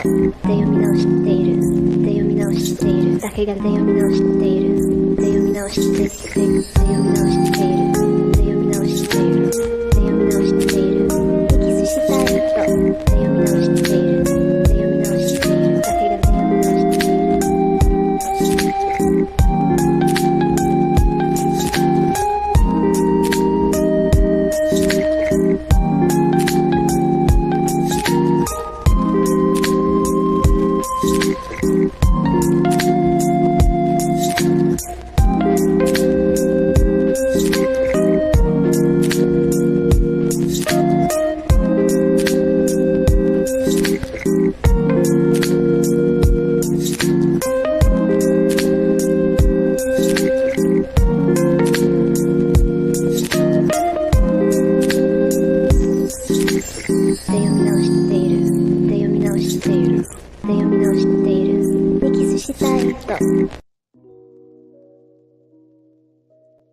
読み直しているで読み直しているだけがで読み直しているで読み直しているで読み直しているで読み直しているで読み直しているキスしたい人で読み直しているで読み直しているだけがで読み直している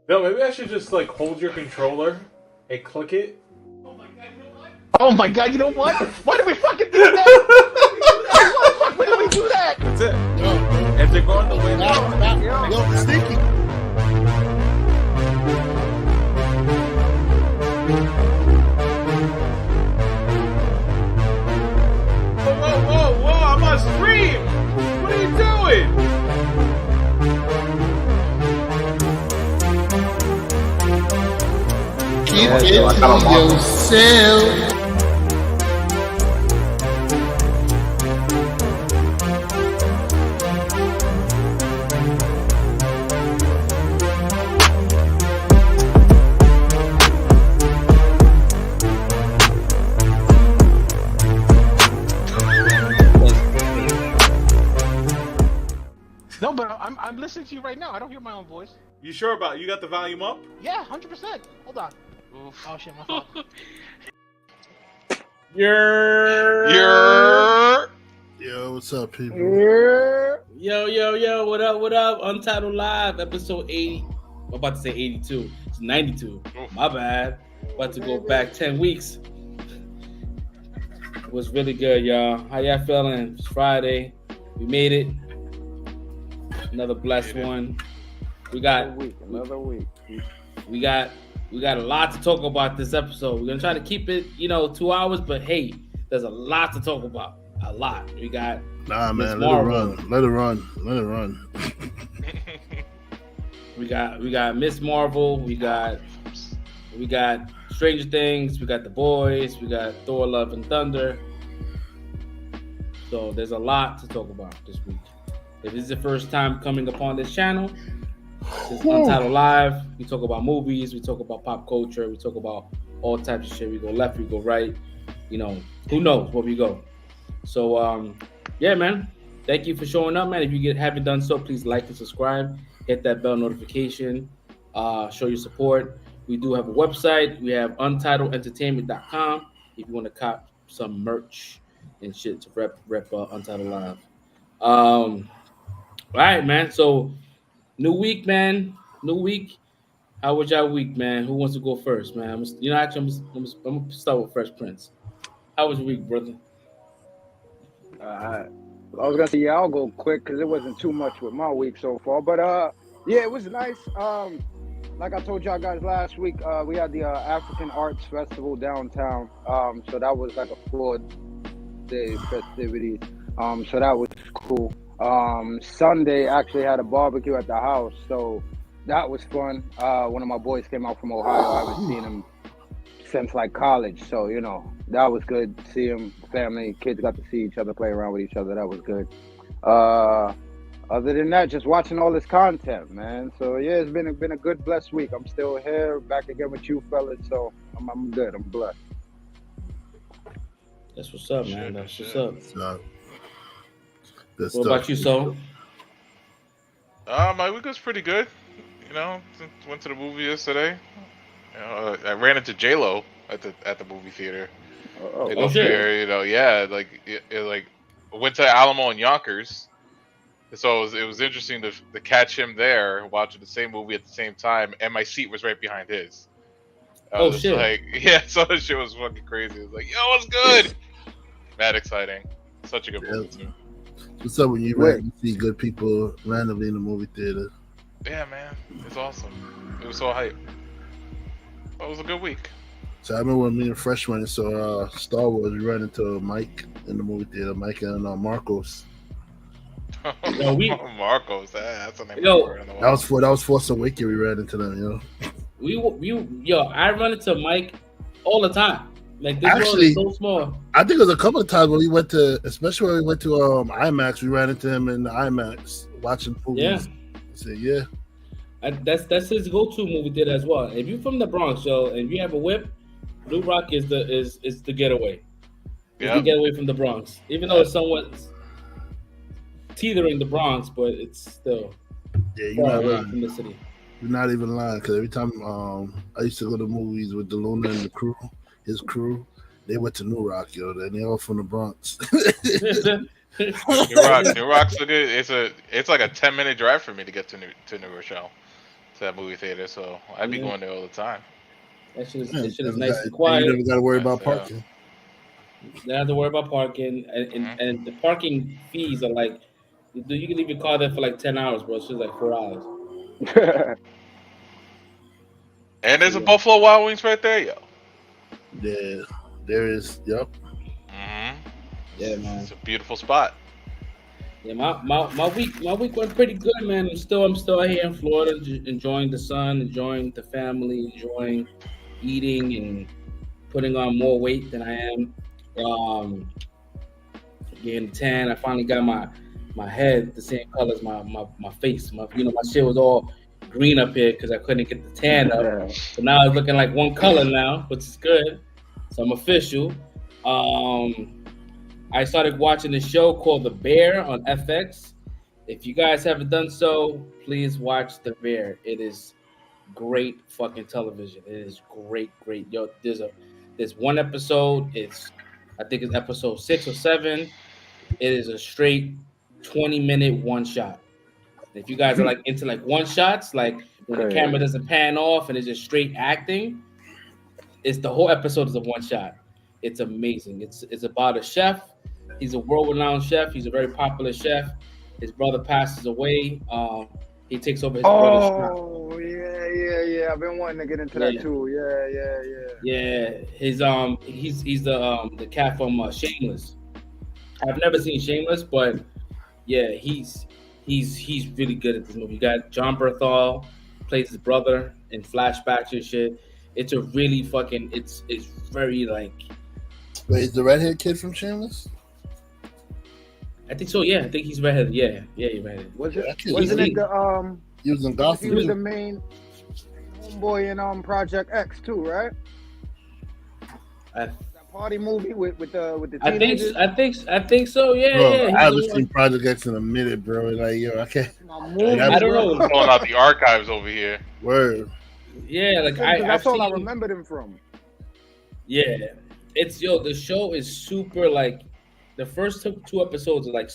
No, maybe I should just like hold your controller and click it. Oh my god, you know what? Why did we fucking do that? Why did we do that? That's it. If they're going the way now, Yo, sneaky. Whoa, I'm on stream! What are you doing? Keep it to yourself. No, but I'm listening to you right now. I don't hear my own voice. You sure about it? You got the volume up? Yeah, 100%. Hold on. Oof. Oh shit, my fault. You're... Yo, what's up, people? Yo, what up? Untitled Live, episode 80. I'm about to say 82. It's 92. My bad. About to go back 10 weeks. It was really good, y'all. How y'all feeling? It's Friday. We made it. Another blessed one. Another week. We got a lot to talk about this episode. We're gonna try to keep it, 2 hours, but hey, there's a lot to talk about. A lot. We got Man, let it run. we got Miss Marvel. We got Stranger Things. We got The Boys. We got Thor: Love and Thunder. So there's a lot to talk about this week. If this is the first time coming upon this channel, this is Untitled Live. We talk about movies, we talk about pop culture, we talk about all types of shit. We go left, we go right. Who knows where we go. So, yeah, man. Thank you for showing up, man. If you haven't done so, please like and subscribe. Hit that bell notification. Show your support. We do have a website. We have untitledentertainment.com if you want to cop some merch and shit to rep Untitled Live. All right, man. So, new week, man. New week. How was y'all week, man? Who wants to go first, man? I'm gonna start with Fresh Prince. How was your week, brother? I was gonna say I'll go quick because it wasn't too much with my week so far, but yeah, it was nice. Like I told y'all guys last week, we had the African Arts Festival downtown. So that was like a 4-day festivities. So that was cool. Sunday actually had a barbecue at the house, so that was fun. One of my boys came out from Ohio. I haven't seen him since like college, so that was good. See him, family, kids got to see each other, play around with each other. That was good. Other than that, just watching all this content, man. So yeah, it's been a good, blessed week. I'm still here, back again with you fellas, so I'm good. I'm blessed. That's what's up, man. That's what's up. What about you, Sol? My week was pretty good. Went to the movie yesterday. I ran into J-Lo at the movie theater. Shit. Went to Alamo and Yonkers. So it was interesting to catch him there watching the same movie at the same time, and my seat was right behind his. Shit! So the shit was fucking crazy. It was like, yo, what's good? Mad exciting. Such a good movie too. What's up when you Wait. see good people randomly in the movie theater? Yeah, man, it's awesome. It was so hype. It was a good week. So I remember when me and Fresh went and saw Star Wars. We ran into Mike in the movie theater. Mike and Yo, Marcos. Marcos, that's a name. Yo, That was Force Awakens. We ran into them. I run into Mike all the time. Like this world Actually, is so small. I think it was a couple of times when we went to, especially when we went to IMAX. We ran into him in the IMAX watching movies. Yeah. So, yeah. That's his go-to movie theater as well. If you're from the Bronx, yo, and you have a whip, Blue Rock is the getaway. It's the getaway from the Bronx. Even though it's somewhat teetering the Bronx, but it's still far away from the city. You're not even lying, because every time I used to go to movies with DeLuna and the crew, his crew, they went to New Rock, yo. And they all from the Bronx. New Rock's a good. It's like a 10-minute drive for me to get to New Rochelle, to that movie theater. So I'd be going there all the time. That shit is nice and quiet. You never got to worry about parking. You don't have to worry about parking, and the parking fees are like, you can leave your car there for like 10 hours, bro. It's just like $4. And there's a Buffalo Wild Wings right there, yo. Yeah, there is. Yep. Yeah, man. It's a beautiful spot. Yeah, my week went pretty good, man. I'm still out here in Florida, enjoying the sun, enjoying the family, enjoying eating and putting on more weight than I am. Getting tan. I finally got my head the same color as my face. My shit was all green up here because I couldn't get the tan up. So now it's looking like one color now, which is good. So I'm official. I started watching a show called The Bear on FX. If you guys haven't done so, please watch The Bear. It is great fucking television. It is great. Yo, there's one episode. I think it's episode 6 or 7. It is a straight 20-minute one shot. If you guys are like into like one shots, like when the camera doesn't pan off and it's just straight acting, it's the whole episode is a one shot. It's amazing. It's about a chef. He's a world-renowned chef. He's a very popular chef. His brother passes away. He takes over his brother's shop. Oh, yeah. I've been wanting to get into that too. Yeah. He's the cat from Shameless. I've never seen Shameless, but yeah, he's really good at this movie. You got John Berthal plays his brother in flashbacks and shit. It's a really fucking. It's very like. Wait, is the redhead kid from Shameless? I think so. Yeah, I think he's redheaded. Yeah, he's redheaded. Wasn't it the He was in Gotham. He was the main homeboy in Project X too, right? That party movie with the teenagers? I think so. Yeah, Bro, yeah. I haven't seen Project X in a minute, bro. Like, yo, I can't. I don't know. Pulling out the archives over here. Word. Yeah, like that's all I remembered him from. Yeah, the show is super like. The first 2 episodes are like,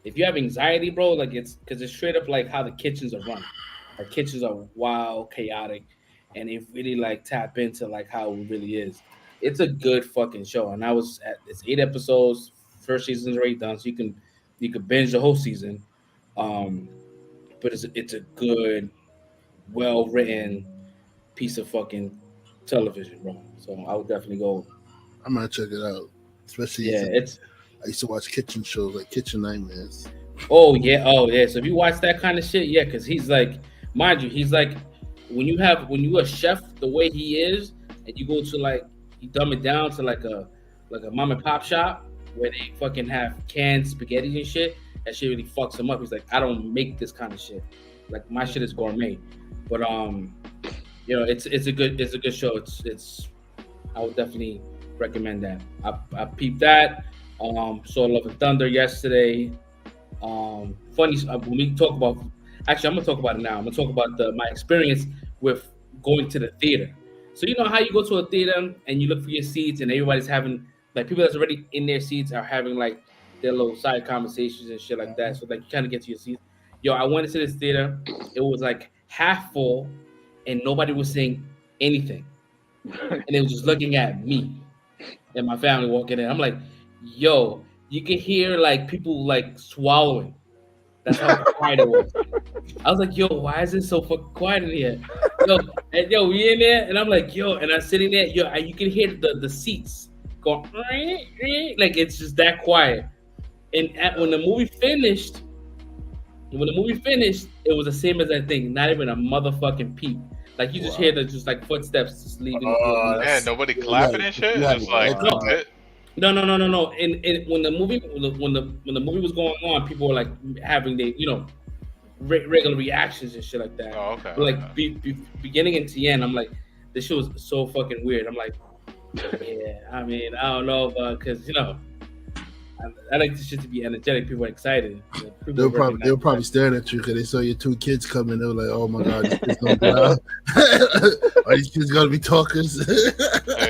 if you have anxiety, bro, like it's because it's straight up like how the kitchens are run. Our kitchens are wild, chaotic, and it really like tap into like how it really is. It's a good fucking show, and it's 8 episodes. First season's already done, so you can binge the whole season. But it's a good, well written piece of fucking television, bro. So I would definitely go. I might check it out. Especially, I used to watch kitchen shows like Kitchen Nightmares. Oh yeah. So if you watch that kind of shit, yeah, because he's like, mind you, he's like, when you a chef the way he is, and you go to like, you dumb it down to like a mom and pop shop where they fucking have canned spaghetti and shit. That shit really fucks him up. He's like, I don't make this kind of shit. Like my shit is gourmet. But it's a good show. It's I would definitely recommend that. I peeped that. Saw Love and Thunder yesterday. Funny when we talk about. Actually, I'm gonna talk about it now. I'm gonna talk about my experience with going to the theater. So you know how you go to a theater and you look for your seats and everybody's having like people that's already in their seats are having like their little side conversations and shit like that. So like you kind of get to your seats. Yo, I went into this theater. It was like half full, and nobody was saying anything, and they were just looking at me and my family walking in. I'm like, yo, you could hear like people like swallowing. That's how quiet it was. I was like, yo, why is it so fucking quiet in here? Yo, we in there, and I'm like, yo, and I'm sitting there, you can hear the seats going, like it's just that quiet. And when the movie finished, it was the same as that thing. Not even a motherfucking peep. Like you just hear the just like footsteps just leaving. Man, nobody clapping and shit. Just like no. And when the movie was going on, people were like having their regular reactions and shit like that. Oh, okay. But like beginning and to the end, I'm like, this shit was so fucking weird. I'm like, yeah. I mean, I don't know, because I like this shit to be energetic. People are excited. They were probably staring at you because they saw your two kids coming. They were like, "Oh my god, these kids gonna be out. Are these kids gonna be talkers?"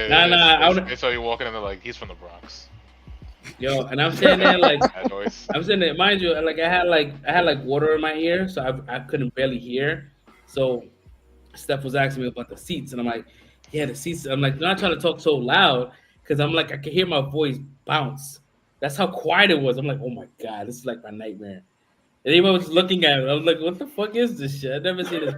Nah. They saw you walking in there like he's from the Bronx. Yo, and I'm sitting there like I'm sitting there. Mind you, like I had like water in my ear, so I couldn't barely hear. So Steph was asking me about the seats, and I'm like, "Yeah, the seats." I'm like, not trying to talk so loud because I'm like I can hear my voice bounce. That's how quiet it was. I'm like, oh my god, this is like my nightmare. And everyone was looking at it. I was like, what the fuck is this shit? I've never seen this.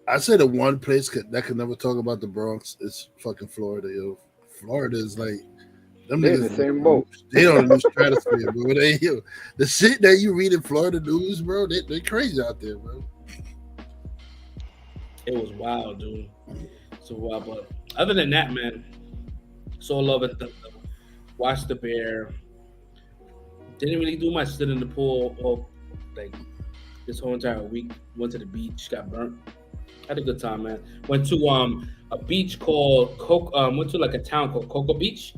I say the one place that can never talk about the Bronx is fucking Florida, yo. Florida is like them They're niggas in the same boat. They don't know stratosphere, bro. The shit that you read in Florida news, bro, they crazy out there, bro. It was wild, dude. So wild, but other than that, man. Saw Love and Thunder, watched the Bear. Didn't really do much. Stood in the pool all like this whole entire week. Went to the beach, got burnt. Had a good time, man. Went to a beach called went to like a town called Cocoa Beach,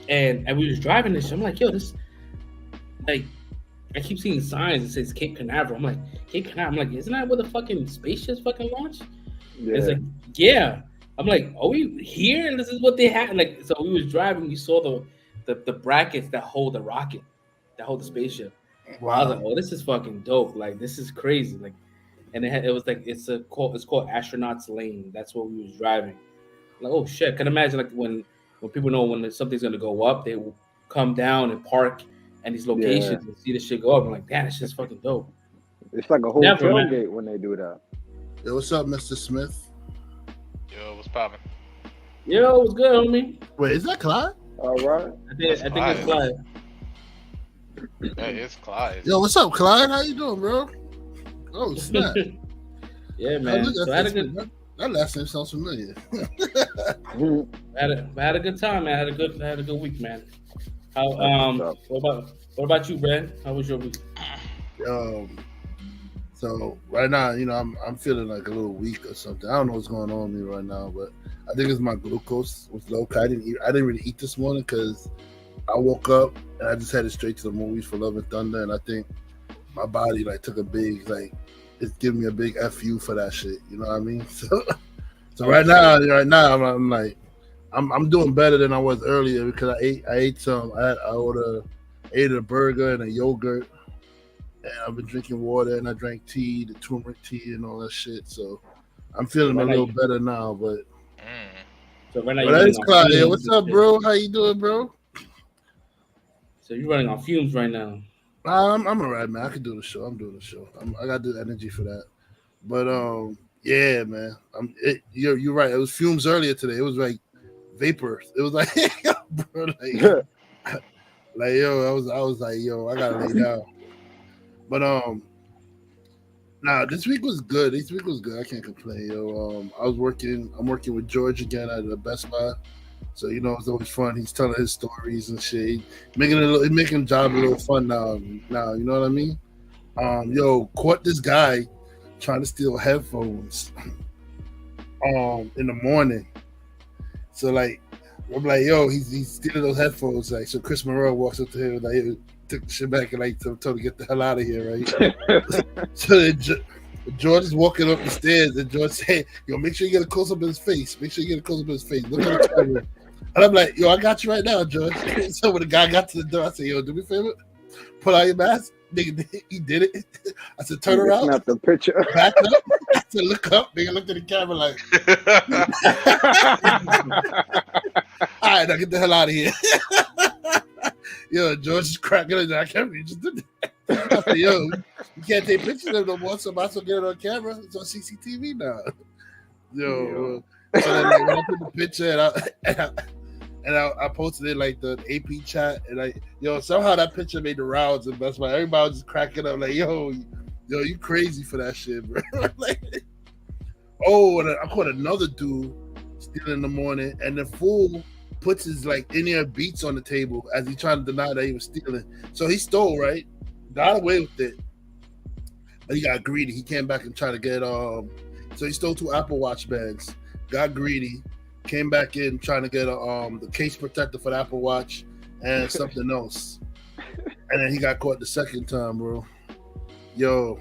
and we was driving this. I'm like, yo, this like I keep seeing signs that says Cape Canaveral. I'm like, Cape Canaveral. I'm like, isn't that where the fucking spaceships fucking launch? Yeah. It's like, yeah. I'm like, are we here? And this is what they had. Like, so we was driving. We saw the brackets that hold the rocket, that hold the spaceship. Wow. I was like, oh, this is fucking dope. Like, this is crazy. Like, and it was like it's called Astronauts Lane. That's what we was driving. Like, oh shit! Can imagine like when people know when something's gonna go up, they will come down and park at these locations and see the shit go up. I'm like, damn, it's just fucking dope. It's like a whole tailgate when they do that. Yo, what's up, Mr. Smith? Yo, what's poppin'? Yo, what's good, homie? Wait, is that Clyde? All right. I think it's Clyde. Hey, it's Clyde. Yo, what's up, Clyde? How you doing, bro? Oh, snap. Yeah, man. So I had a good. That last name sounds familiar. I had a good time, man. I had a good week, man. How what about you, Brad? How was your week? So right now, I'm feeling like a little weak or something. I don't know what's going on with me right now, but I think it's my glucose was low. I didn't really eat this morning because I woke up and I just headed straight to the movies for Love and Thunder, and I think my body like took a big it's giving me a big FU for that shit. You know what I mean? So right now I'm like I'm doing better than I was earlier because I ate some. I ate a burger and a yogurt. And I've been drinking water and I drank tea, the turmeric tea and all that shit. So I'm feeling a little better now, but so right now that is Claudia. What's up, bro? How you doing, bro? So you're running on fumes right now. I'm alright, man. I can do the show. I'm doing the show. I got the energy for that. But yeah, man. You're right. It was fumes earlier today. It was like vapor. It was like, bro, like yo, I was like, yo, I gotta lay down. But this week was good. I can't complain, yo. I'm working with George again at the Best Buy. So it's always fun. He's telling his stories and shit. Making the job a little fun now, you know what I mean? Caught this guy trying to steal headphones in the morning. So like I'm like, yo, he's stealing those headphones. Like, so Chris Monroe walks up to him and like took the shit back and like told him to get the hell out of here, right? So George is walking up the stairs and George said, yo, make sure you get a close up of his face. Look at the camera. And I'm like, yo, I got you right now, George. So when the guy got to the door, I said, yo, do me a favor, pull out your mask. Nigga, he did it. I said, turn around. Snap the picture. Back up. I said, look up. Nigga looked at the camera like. right, now get the hell out of here. Yo, George is cracking it. I can't believe you just did that. I said, yo, you can't take pictures of them no more, so I might as well get it on camera. It's on CCTV now. Yo. So then, like, when I took the picture and I posted it like the AP chat, and somehow that picture made the rounds and Best Buy. Everybody was just cracking up like, yo, you crazy for that shit, bro. Like, and I caught another dude stealing in the morning, and the fool puts his like in-ear beats on the table as he trying to deny that he was stealing. So he stole, right? Got away with it, but he got greedy. He came back and tried to get so he stole 2 Apple Watch bands. Got greedy. Came back in trying to get the case protector for the Apple Watch and something else. And then he got caught the second time, bro. Yo.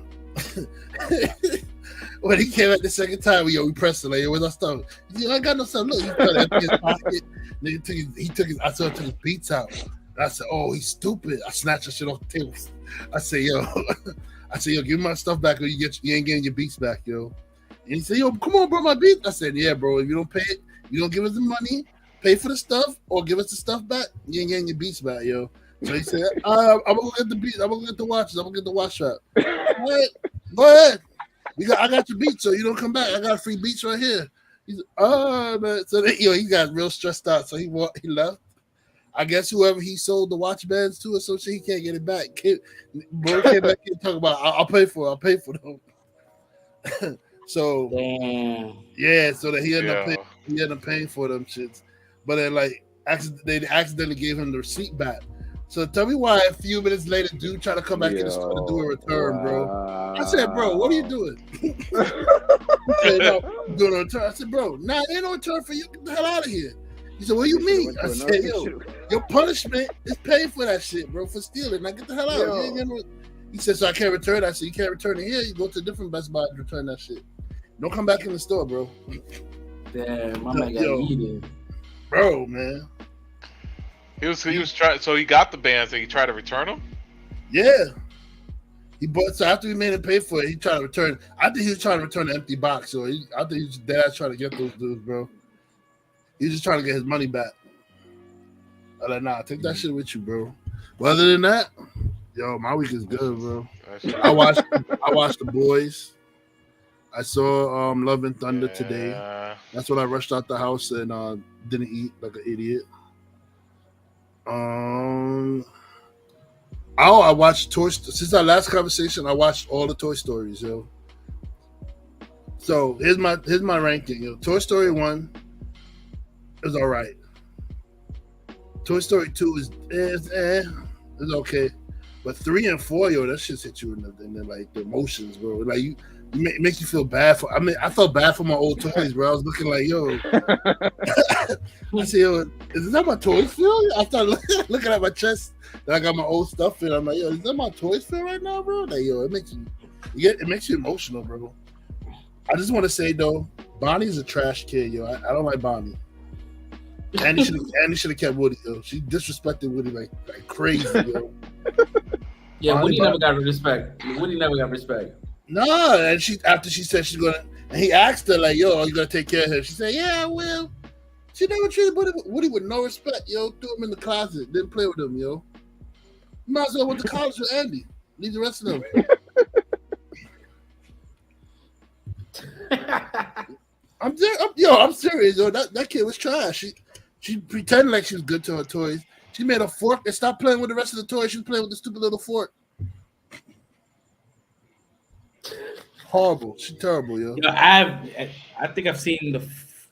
When he came back the second time, we pressed it. Like, yo, where's our stuff? He's like, I got no stuff. Look, he put it in his pocket. Nigga I took his beats out. And I said, oh, he's stupid. I snatched that shit off the table. I said, yo, give me my stuff back or you ain't getting your beats back, yo. And he said, yo, come on, bro, my beats. I said, yeah, bro, if you don't pay it, you don't give us the money, pay for the stuff, or give us the stuff back, you ain't getting your beats back, yo. So he said, I'm gonna go get the beats, I'm gonna get the watches, I'm gonna get the watch strap. Go ahead. I got your beats, so you don't come back. I got free beats right here. He's man. So then, he got real stressed out, so he left. I guess whoever he sold the watch bands to or some shit, he can't get it back. Bro came back and talk about I'll pay for them. So yeah, so that he ended up paying for them shits, but then like they accidentally gave him the receipt back. So tell me why a few minutes later, dude tried to come back in the store to do a return, bro. I said, bro, what are you doing? He said, no, I'm doing a return. I said, bro, ain't no return for you. Get the hell out of here. He said, what do you mean? I said, yo, your punishment is paying for that shit, bro, for stealing. Now get the hell out. He said, so I can't return. I said, you can't return it here. You go to a different Best Buy and return that shit. Don't come back in the store, bro. Damn, my man got eaten. Bro, man. He was trying. So he got the bands and he tried to return them. Yeah. He bought. So after he made him pay for it, he tried to return. I think he was trying to return an empty box. So I think he was dead trying to get those dudes, bro. He was just trying to get his money back. I'm like, nah, take that shit with you, bro. But other than that, yo, my week is good, bro. I watched The Boys. I saw Love and Thunder today. That's when I rushed out the house and didn't eat like an idiot. I watched Toy Story. Since our last conversation, I watched all the Toy Stories, yo. So here's my ranking, yo. Toy Story 1 is all right. Toy Story 2 is okay. But 3 and 4, yo, that shit hit you in the like the emotions, bro. Like it makes you feel bad for. I mean, I felt bad for my old toys, bro. I was looking like, yo. I said, yo, is that my toys feel? I started looking at my chest that I got my old stuff in. I'm like, yo, is that my toys feel right now, bro? Like, yo, it makes you emotional, bro. I just want to say though, Bonnie's a trash kid, yo. I don't like Bonnie. Annie should have kept Woody, yo. She disrespected Woody like crazy, yo. Yeah, Woody never got respect. No, and after she said she's gonna, and he asked her like, "Yo, are you gonna take care of her?" She said, "Yeah, I will." She never treated Woody with no respect, yo. Threw him in the closet, didn't play with him, yo. You might as well went to college with Andy. Leave the rest of them. I'm serious, yo. That kid was trash. She pretended like she was good to her toys. She made a fork and stopped playing with the rest of the toys. She was playing with the stupid little fork. Horrible. She's terrible, yo. You know, I think I've seen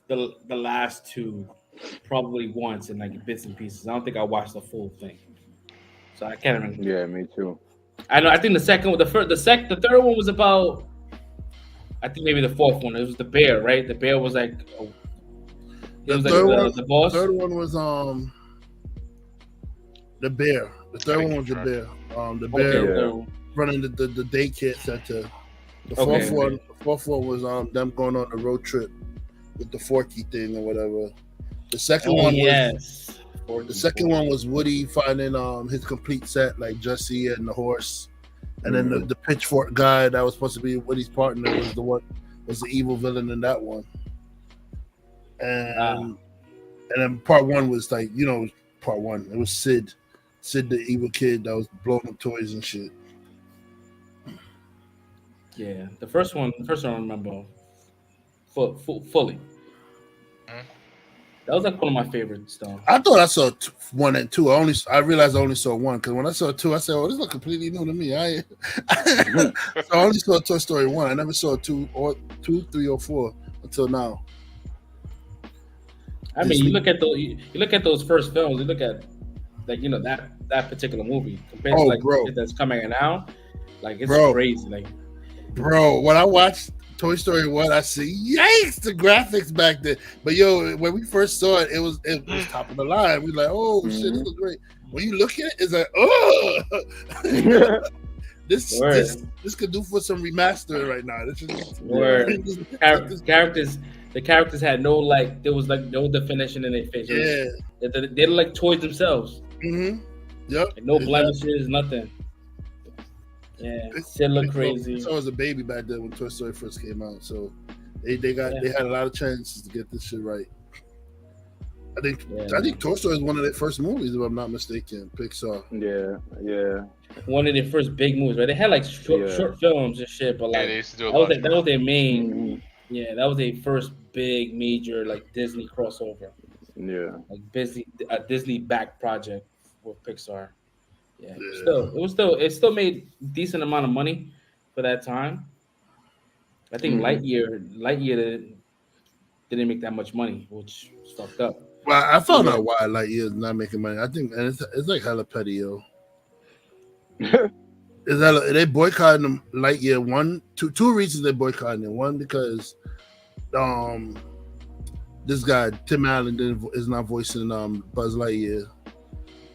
the last two probably once in like bits and pieces. I don't think I watched the full thing, so I can't remember. Yeah, me too. I know. I think the third one was about. I think maybe the fourth one. It was the bear, right? The bear was like. The boss. The third one was the bear. The third one was the bear. The bear running the daycare center. The fourth one was them going on a road trip with the Forky thing or whatever. The second one was Woody finding his complete set, like Jesse and the horse, and then the pitchfork guy that was supposed to be Woody's partner was the evil villain in that one. And And then part 1 was like, part 1. It was Sid the evil kid that was blowing up toys and shit. Yeah, the first one I remember fully. That was like one of my favorites, though. I thought I saw 1 and 2. I realized I only saw 1 because when I saw 2, I said, "Oh, this is completely new to me." So I only saw Toy Story 1. I never saw 2 or 2, 3, or 4 until now. I mean, you look at those first films. You look at that particular movie compared to shit that's coming out now. Like it's crazy. Like, bro, when I watched Toy Story 1, I see, yikes, the graphics back then. But when we first saw it, it was top of the line. We like, oh shit, this is great. When you look at it, it's like, oh, this could do for some remastering right now. This is the characters had no there was no definition in their face. Yeah, they look like toys themselves. Mm-hmm. Yep. Like no blemishes, nothing. Yeah, it looked crazy. So I was a baby back then when Toy Story first came out, so they had a lot of chances to get this shit right. I think Toy Story is one of their first movies, if I'm not mistaken. Pixar. Yeah. One of their first big movies, right? They had like short films and shit, but like they used to do that was their main. Mm-hmm. Yeah, that was their first big major like Disney crossover. Yeah, like a Disney backed project with Pixar. Yeah, it still made decent amount of money for that time. I think Lightyear didn't make that much money, which was fucked up. Well, I found out why Lightyear is not making money. I think, and it's like hella petty, yo. They boycotting them Lightyear. Two reasons they boycotting it. One, because this guy Tim Allen is not voicing Buzz Lightyear.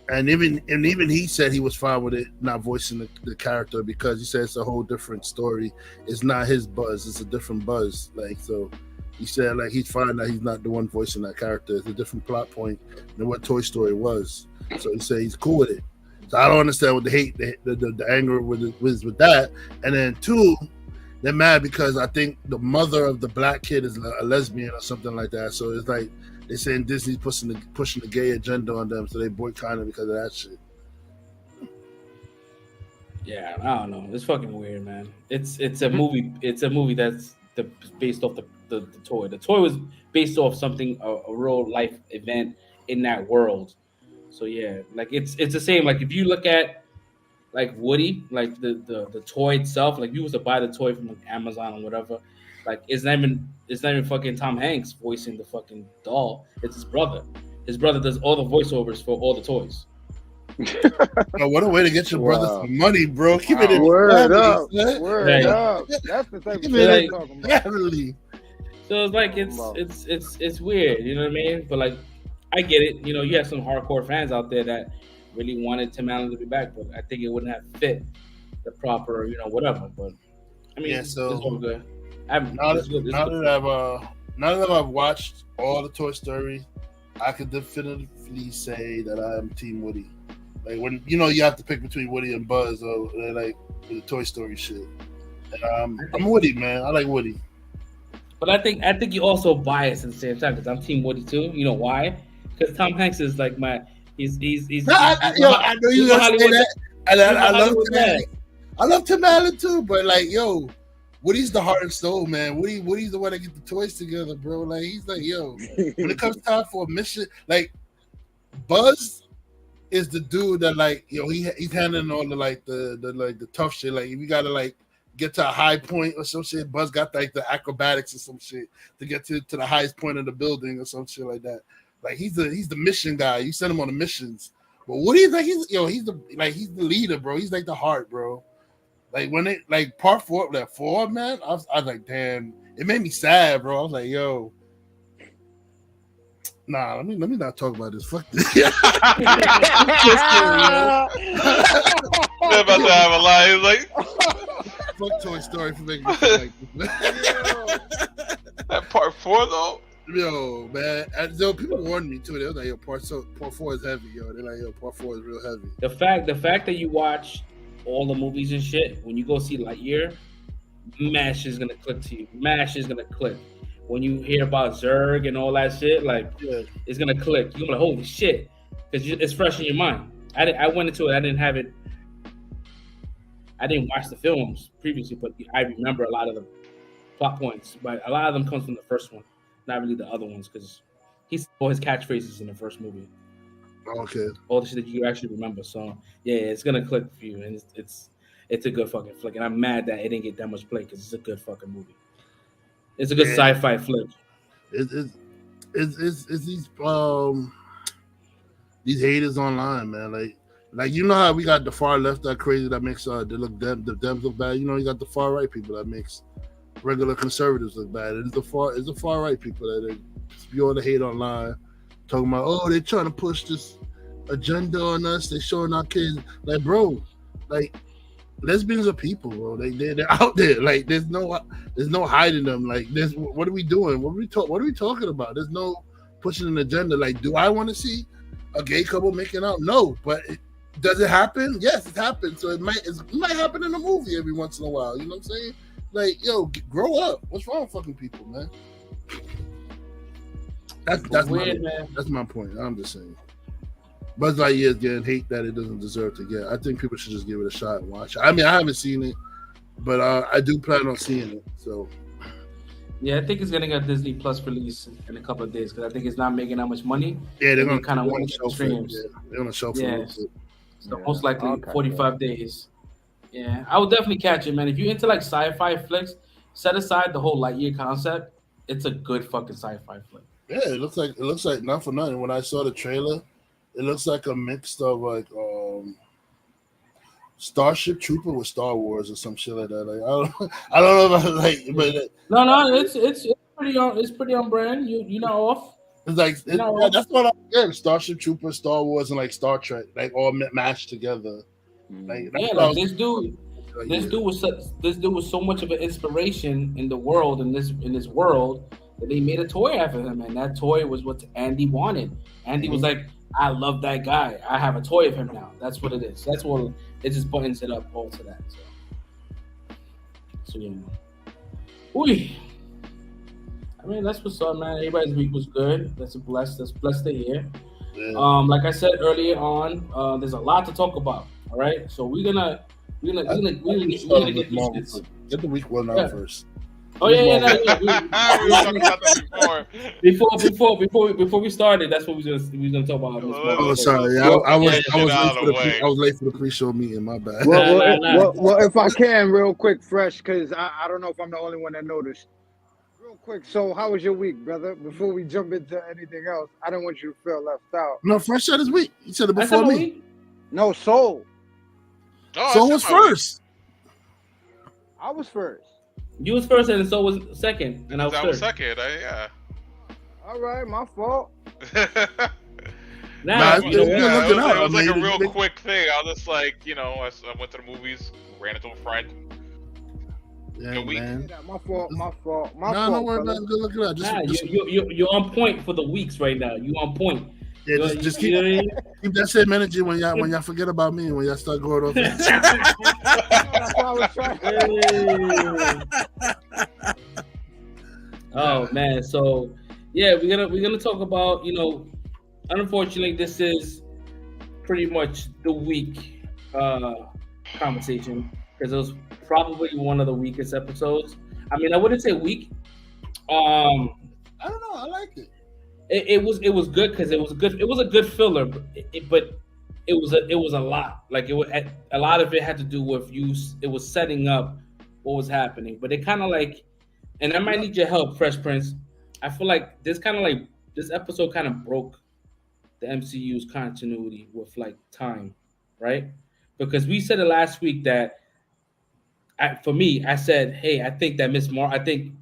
And even he said he was fine with it not voicing the character because he said it's a whole different story. It's not his Buzz; it's a different Buzz. Like so, he said like he's fine that he's not the one voicing that character. It's a different plot point than what Toy Story was. So he said he's cool with it. So I don't understand what the hate, the anger with that. And then 2, they're mad because I think the mother of the black kid is a lesbian or something like that. So it's like. They're saying Disney's pushing the gay agenda on them, so they boycott it because of that shit. Yeah, I don't know. It's fucking weird, man. It's a movie. It's a movie that's based off the toy. The toy was based off something a real life event in that world. So yeah, like it's the same. Like if you look at like Woody, like the toy itself, like if you was to buy the toy from like Amazon or whatever. Like it's not even fucking Tom Hanks voicing the fucking doll. It's his brother. His brother does all the voiceovers for all the toys. Oh, what a way to get your brother some money, bro. Keep it in word family, up. Word up. That's the type of shit I'm talking about. So it's like it's weird, you know what I mean? But like I get it. You know, you have some hardcore fans out there that really wanted Tim Allen to be back, but I think it wouldn't have fit the proper, whatever. But I mean, it's all good. Now that I've watched all the Toy Story, I could definitively say that I am Team Woody. Like when you have to pick between Woody and Buzz, or like the Toy Story shit. And I'm Woody, man. I like Woody. But I think you're also biased at the same time because I'm Team Woody too. You know why? Because Tom Hanks is like he's I know you gonna say that. And I love Tim Allen. I love Tim Allen too, but like Woody's the heart and soul, man. Woody's the one that get the toys together, bro. Like he's like, when it comes time for a mission, like Buzz is the dude that like, he's handling all the tough shit. Like if you gotta like get to a high point or some shit, Buzz got like the acrobatics or some shit to get to the highest point of the building or some shit like that. Like he's the mission guy. You send him on the missions. But Woody's like he's the leader, bro. He's like the heart, bro. Like when it like part 4, that 4, man, I was like, damn, it made me sad, bro. I was like, yo, nah, let me not talk about this. Fuck this. They're about to have a lie. He's like, fuck Toy Story for making me feel like this. That part 4 though. Yo, man, people warned me too. They was like, yo, part 4 is heavy, yo. They're like, yo, part 4 is real heavy. The fact that you watch all the movies and shit, when you go see Lightyear, MASH is gonna click to you. MASH is gonna click. when you hear about Zurg and all that shit, like it's gonna click. You're gonna be like, holy shit, because it's fresh in your mind. I went into it. I didn't have it. I didn't watch the films previously, but I remember a lot of the plot points. But a lot of them comes from the first one, not really the other ones, because he said all his catchphrases in the first movie. Okay. All the shit that you actually remember. So yeah, it's gonna click for you, and it's a good fucking flick. And I'm mad that it didn't get that much play because it's a good fucking movie. It's a good sci-fi flick. It's these haters online, man. Like you know how we got the far left that crazy that makes the Dems look bad. You know, you got the far right people that makes regular conservatives look bad. It's the far right people that spew all the hate online, talking about, oh, they're trying to push this agenda on us. They're showing our kids, like, bro, like lesbians are people, bro. They're out there. Like there's no hiding them. Like what are we doing? What are we talking about? There's no pushing an agenda. Like, do I want to see a gay couple making out? No, but does it happen? Yes, it happens. So it might happen in a movie every once in a while. You know what I'm saying? Like, yo, grow up. What's wrong with fucking people, man? That's weird, man. That's my point. I'm just saying. Buzz Lightyear is getting hate that it doesn't deserve to get. I think people should just give it a shot and watch it. I mean, I haven't seen it, but I do plan on seeing it. So, yeah, I think it's getting a Disney Plus release in a couple of days because I think it's not making that much money. Yeah, they're gonna kind of want to streams. They're gonna shelf it. So most likely 45 days. Yeah, I would definitely catch it, man. If you're into like sci-fi flicks, set aside the whole Lightyear concept. It's a good fucking sci-fi flick. Yeah, it looks like not for nothing. When I saw the trailer, it looks like a mix of like Starship Trooper with Star Wars or some shit like that. Like I don't know about like, but no, it's pretty on brand. You're not off. It's like that's what I'm getting. Starship Trooper, Star Wars, and like Star Trek, like all mashed together. Like, this dude was so much of an inspiration in the world in this world that they made a toy after him, and that toy was what Andy wanted. Andy was like, I love that guy. I have a toy of him now. That's what it is. That's what it just buttons it up all to that. So you know. I mean, that's what's up, man. Everybody's week was good. That's blessed to hear. Yeah. Like I said earlier on, there's a lot to talk about. All right, so we're gonna get these. Get the week one out first. Oh yeah. We were talking about that before we started. That's what we was gonna talk about. Oh, sorry. Yeah, I was late for the pre-show meeting. My bad. Well, if I can, real quick, fresh, because I don't know if I'm the only one that noticed. Real quick. So, how was your week, brother? Before we jump into anything else, I don't want you to feel left out. No, Fresh said his week. He said it before me. No, Soul. Oh, Soul was first. I was first. You was first, and Soul was second, and I was second. Yeah. All right, my fault. It was like a real quick thing. I was just like, I went to the movies, ran into a friend. Yeah, man. My fault. No worry about it. Good looking out. You're on point for the weeks right now. You on point. Yeah, just keep that same energy when y'all forget about me and when y'all start going off. That's what I was trying. Oh man, so yeah, we're gonna talk about, unfortunately this is pretty much the week conversation because it was probably one of the weakest episodes. I mean, I wouldn't say weak. I don't know. I liked it. It was good because it was a good filler, but it was a lot. Like a lot of it had to do with it was setting up what was happening, but it kind of like, and I might need your help, Fresh Prince. I feel like this episode kind of broke the MCU's continuity with like time, right? Because we said it last week that for me, I said, hey, I think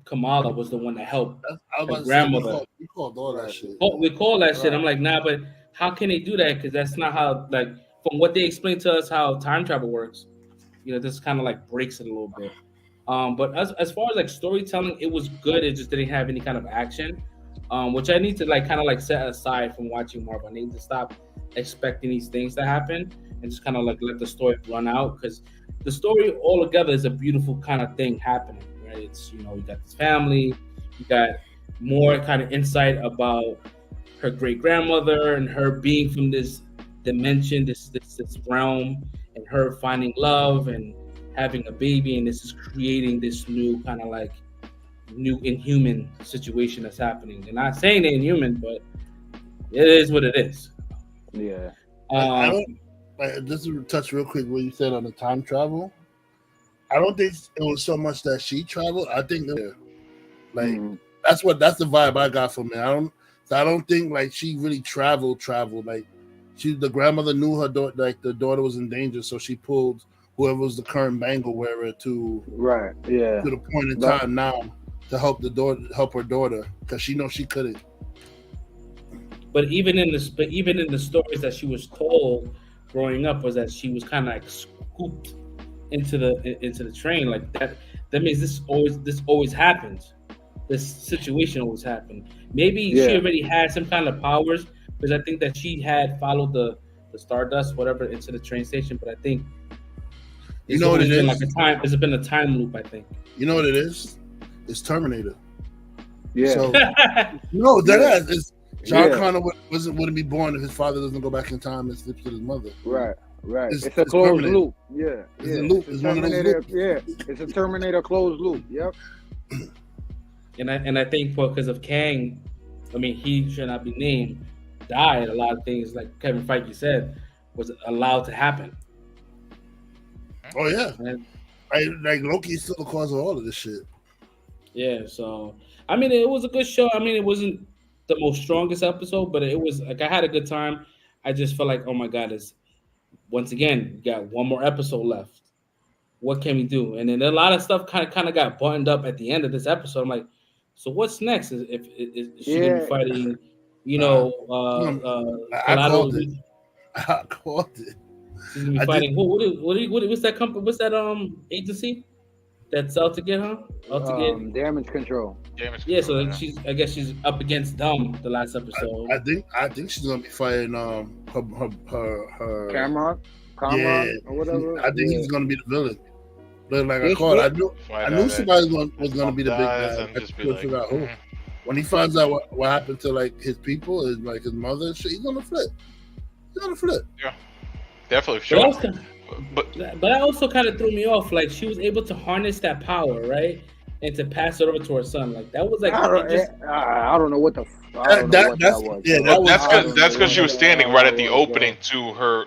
Kamala was the one that helped her grandmother. We called all that shit. We call that shit. I'm like, nah, but how can they do that? Because that's not how, like, from what they explained to us how time travel works, this kind of like breaks it a little bit. But as far as like storytelling, it was good. It just didn't have any kind of action, which I need to like kind of like set aside from watching Marvel. I need to stop expecting these things to happen and just kind of like let the story run out, because the story all together is a beautiful kind of thing happening, right? It's, you got this family, you got more kind of insight about her great grandmother and her being from this dimension, this realm, and her finding love and having a baby, and this is creating this new kind of like new inhuman situation that's happening. They're not saying they're inhuman, but it is what it is. Yeah. I don't. Just to touch real quick what you said on the time travel. I don't think it was so much that she traveled. I think like that's the vibe I got from it. I don't think like she really traveled. Like the grandmother knew her daughter, like the daughter was in danger, so she pulled whoever was the current bangle wearer to the point in time now to help her daughter, because she knows she couldn't. But even in the stories that she was told growing up, was that she was kind of like scooped into the train like that. That means this always happens. This situation always happened. Maybe she already had some kind of powers, because I think that she had followed the Stardust, whatever, into the train station. But I think you know what it is. It's been a time loop. I think. You know what it is? It's Terminator. Yeah. So, no, that is. John Connor wouldn't be born if his father doesn't go back in time and sleeps with his mother. Right. It's a closed loop. Yeah. It's a loop. It's one of those loops. Yeah. It's a Terminator closed loop. Yep. And I think because of Kang, I mean, he should not be named, died. A lot of things, like Kevin Feige said, was allowed to happen. Oh yeah. Like Loki is still the cause of all of this shit. Yeah. So I mean, it was a good show. I mean, it wasn't the most strongest episode, but it was like I had a good time. I just felt like, oh my god, once again, we got one more episode left. What can we do? And then a lot of stuff kind of got buttoned up at the end of this episode. I'm like, so what's next? Is she gonna be fighting? You know, I called it. She's gonna be fighting. What's that company? What's that agency that's out to get her? Damage Control. Yeah, so I guess she's up against them the last episode. I think she's gonna be fighting her Cameron or whatever. I think he's gonna be the villain. But like I called, I knew somebody was gonna be the big guy. I just couldn't figure out who. When he finds out what happened to like his people, and like his mother and shit, he's gonna flip. Yeah, definitely sure. But that also kind of threw me off. Like she was able to harness that power, right, and to pass it over to her son. Like that was like I don't know what the. That was. Yeah, that's because she was standing right at the opening to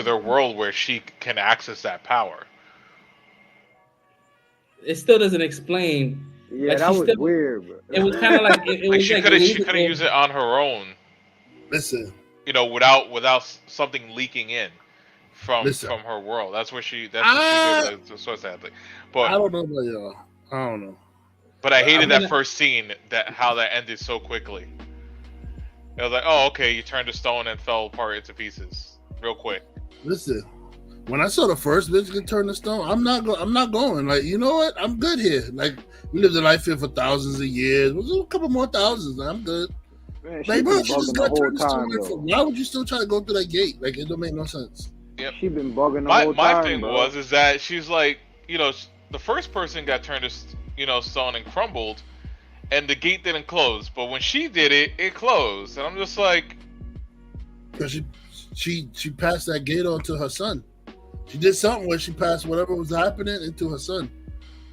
their world where she can access that power. It still doesn't explain. Yeah, that was weird. Bro. It was kind of like she could have used it on her own. Listen, you know, without something leaking in from her world. That's what she did. Sadly, but I don't know about y'all. I don't know. But I hated that first scene. How that ended so quickly. It was like, oh, okay, you turned to stone and fell apart into pieces real quick. Listen, when I saw the first bitch get turned to stone, I'm not going. Like, you know what? I'm good here. Like, we lived in life here for thousands of years. A couple more thousands. I'm good. Man, like, bro, she just got turned to stone. Why would you still try to go through that gate? Like, it don't make no sense. Yep. She been bugging the whole time. My thing is that she's like, you know, the first person got turned to stone and crumbled, and the gate didn't close. But when she did it, it closed, and I'm just like, because she passed that gate on to her son. She did something where she passed whatever was happening into her son.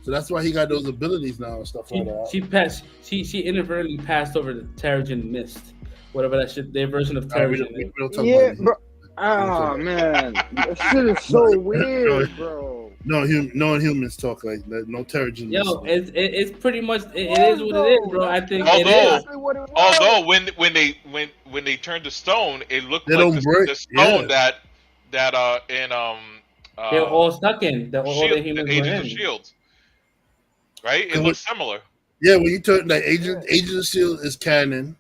So that's why he got those abilities now and stuff like that. She inadvertently passed over the Terrigen Mist, whatever that shit, their version of Terrigen. Yeah, bro. Oh man, that shit is so weird, bro. No humans talk like that. No Terrigen. Yo, it's pretty much it is what it is, bro. I think although when they turned to stone, it looked like the stone that they're all stuck in the Agents of Shield, right? It looks similar. Yeah, when you turn the Agent of Shield is canon,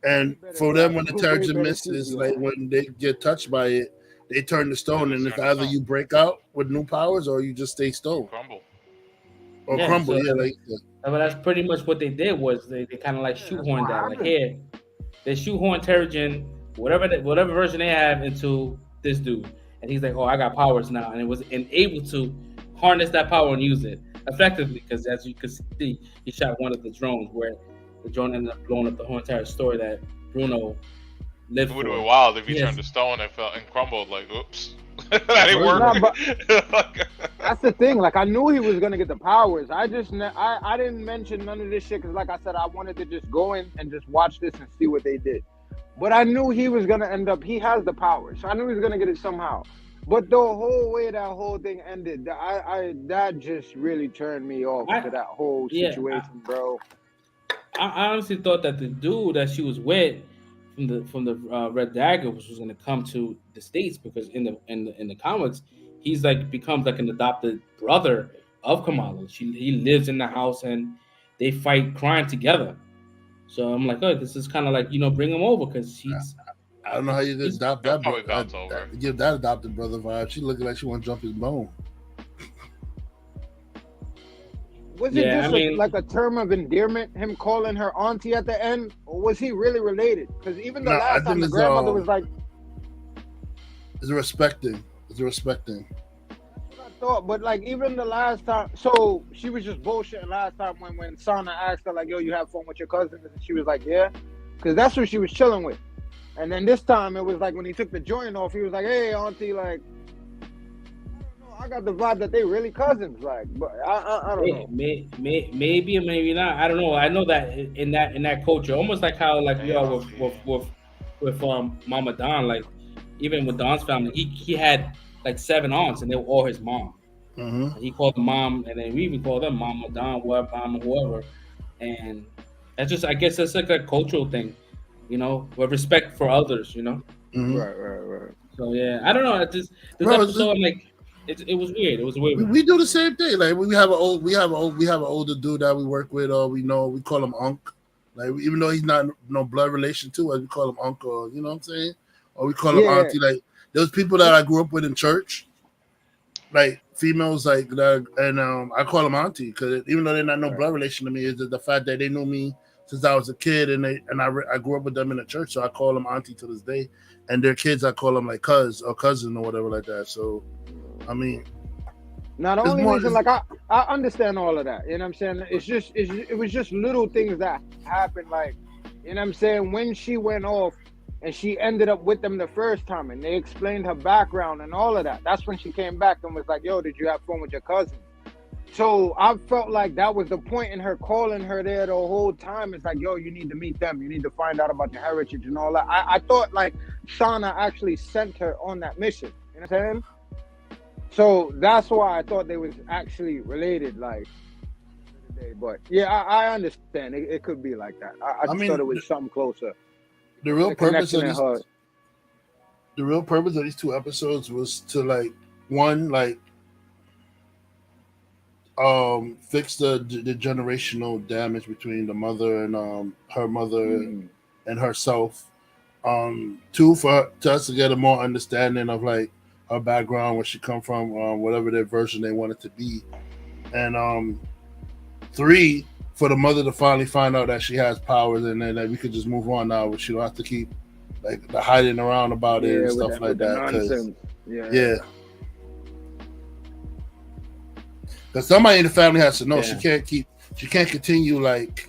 and for them when the Terrigen Mist is like when they get touched by it, they turn to stone, and it's either you break out with new powers or you just stay stone. Crumble. But that's pretty much what they did. Was they kind of like shoehorned that. Like here, they shoehorned Terrigen, whatever version they have, into this dude, and he's like, "Oh, I got powers now," and it was able to harness that power and use it effectively. Because as you can see, he shot one of the drones where the joint ended up blowing up the whole entire story that Bruno lived It would for. have been wild if he Yes. turned to stone and fell and crumbled. Like, oops, that didn't work. Nah, but that's the thing. Like, I knew he was gonna get the powers. I didn't mention none of this shit because, like I said, I wanted to just go in and just watch this and see what they did. But I knew he was gonna end up. He has the powers, so I knew he was gonna get it somehow. But the whole way that whole thing ended, that just really turned me off to that whole situation, bro. I honestly thought that the dude that she was with from the Red Dagger was going to come to the States because in the comics he's like becomes like an adopted brother of Kamala. He lives in the house and they fight crime together. So I'm like, oh, this is kind of like, bring him over because he's. I don't know how you could adopt that. Probably bounce over. Give that adopted brother vibe. She looking like she want to jump his bone. Was it just like a term of endearment, him calling her auntie at the end, or was he really related? Because even the last time the grandmother was like, "It's a respecting." That's what I thought, but like even the last time, so she was just bullshitting last time when Sana asked her like, "Yo, you have fun with your cousins?" and she was like, "Yeah," because that's who she was chilling with. And then this time it was like when he took the joint off, he was like, "Hey, auntie, like." I got the vibe that they really cousins, like, but I don't know. Maybe or maybe not. I don't know. I know that in that culture, almost like how like we are with Mama Don. Like even with Don's family, he had like 7 aunts, and they were all his mom. Mm-hmm. He called them mom, and then we even call them Mama Don, whoever. And that's just, I guess that's like a cultural thing, with respect for others, Mm-hmm. Right. So yeah, I don't know. This episode, I'm like. It was weird. It was weird. We do the same thing. Like we have an older dude that we work with, or we call him Unc. Like even though he's not no blood relation to us, we call him Unc, or you know what I'm saying, or we call him Auntie. Like there's people that I grew up with in church, like females like that, and I call them Auntie because even though they're not no blood relation to me, is the fact that they knew me since I was a kid, and I grew up with them in the church, so I call them Auntie to this day. And their kids, I call them like cuz or cousin or whatever like that. So. I mean, now the only reason, like I understand all of that, you know what I'm saying? It was just little things that happened, like, you know what I'm saying? When she went off and she ended up with them the first time and they explained her background and all of that. That's when she came back and was like, "Yo, did you have fun with your cousin?" So I felt like that was the point in her calling her there the whole time. It's like, "Yo, you need to meet them. You need to find out about your heritage and all that." I thought like Sana actually sent her on that mission. You know what I'm saying? So that's why I thought they was actually related, like. But yeah, I understand. It could be like that. I just thought it was something closer. The real purpose of these 2 episodes was to like one, like fix the generational damage between the mother and her mother and herself. 2 for us to get a more understanding of like her background, where she come from, whatever their version they want it to be, and 3 for the mother to finally find out that she has powers, and then that we could just move on now, where she don't have to keep like the hiding around about it and stuff like that. Yeah. Because somebody in the family has to know she can't continue like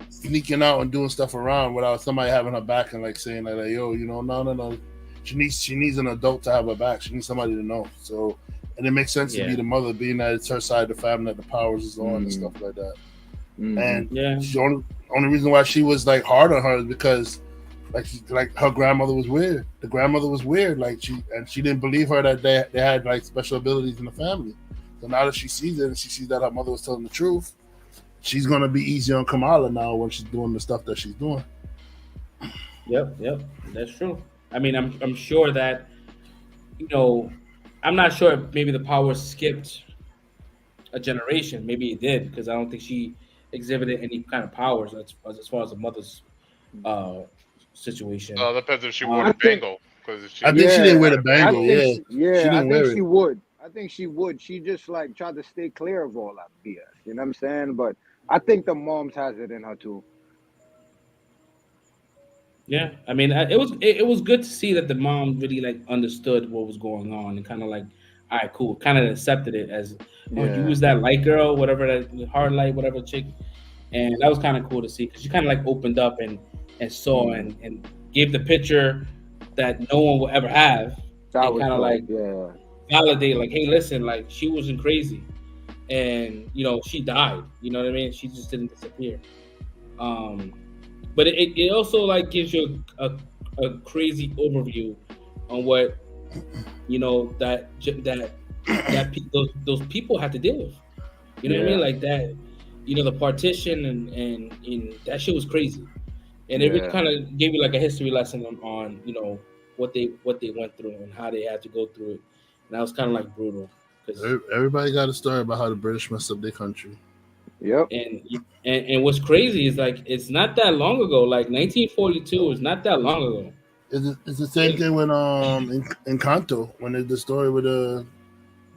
sneaking out and doing stuff around without somebody having her back and like saying like, "Yo, no. She needs an adult to have her back. She needs somebody to know." So, and it makes sense to be the mother, being that it's her side of the family that the powers is on and stuff like that. And the only reason why she was like hard on her is because like her grandmother was weird. The grandmother was weird. Like she didn't believe her that they had like special abilities in the family. So now that she sees it and she sees that her mother was telling the truth, she's gonna be easy on Kamala now when she's doing the stuff that she's doing. Yep, that's true. I mean, I'm sure that, I'm not sure if maybe the power skipped a generation. Maybe it did, because I don't think she exhibited any kind of powers as far as the mother's situation. Depends if she wore the bangle. I think she didn't wear the bangle. I think she would. She just like tried to stay clear of all that BS. You know what I'm saying? But I think the moms has it in her too. Yeah, I mean, it was good to see that the mom really like understood what was going on and kind of like, all right, cool, kind of accepted it as, you use that light girl, whatever, that hard light, whatever chick, and that was kind of cool to see because she kind of like opened up and saw and gave the picture that no one will ever have, That and was kind of dope. like Yeah. validate like, hey, listen, like she wasn't crazy, and she died. You know what I mean? She just didn't disappear. But it also like gives you a crazy overview on what those people had to deal with. You know what I mean? Like that, the partition and that shit was crazy. And it really kind of gave you like a history lesson on what they went through and how they had to go through it. And that was kind of like brutal. Everybody got a story about how the British messed up their country. Yep. And what's crazy is like it's not that long ago. Like 1942 was not that long ago. It's the same thing when in Kanto when there's the story with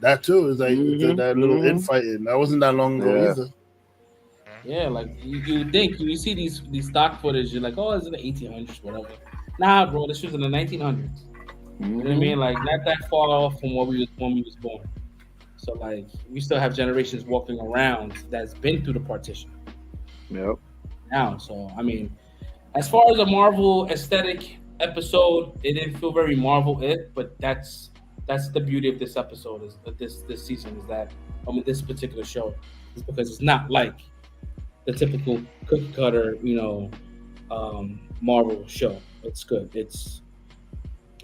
that too. It's like that little infighting. That wasn't that long ago either. Yeah, like you would think you see these stock footage, you're like, oh, it's in the 1800s, whatever. Nah, bro, this was in the 1900s. You know what I mean? Like not that far off from when we was born. So like we still have generations walking around that's been through the partition. Yep. Now, so I mean, as far as a Marvel aesthetic episode, it didn't feel very Marvel-it, but that's the beauty of this episode is this season is that this particular show is because it's not like the typical cookie cutter, Marvel show. It's good.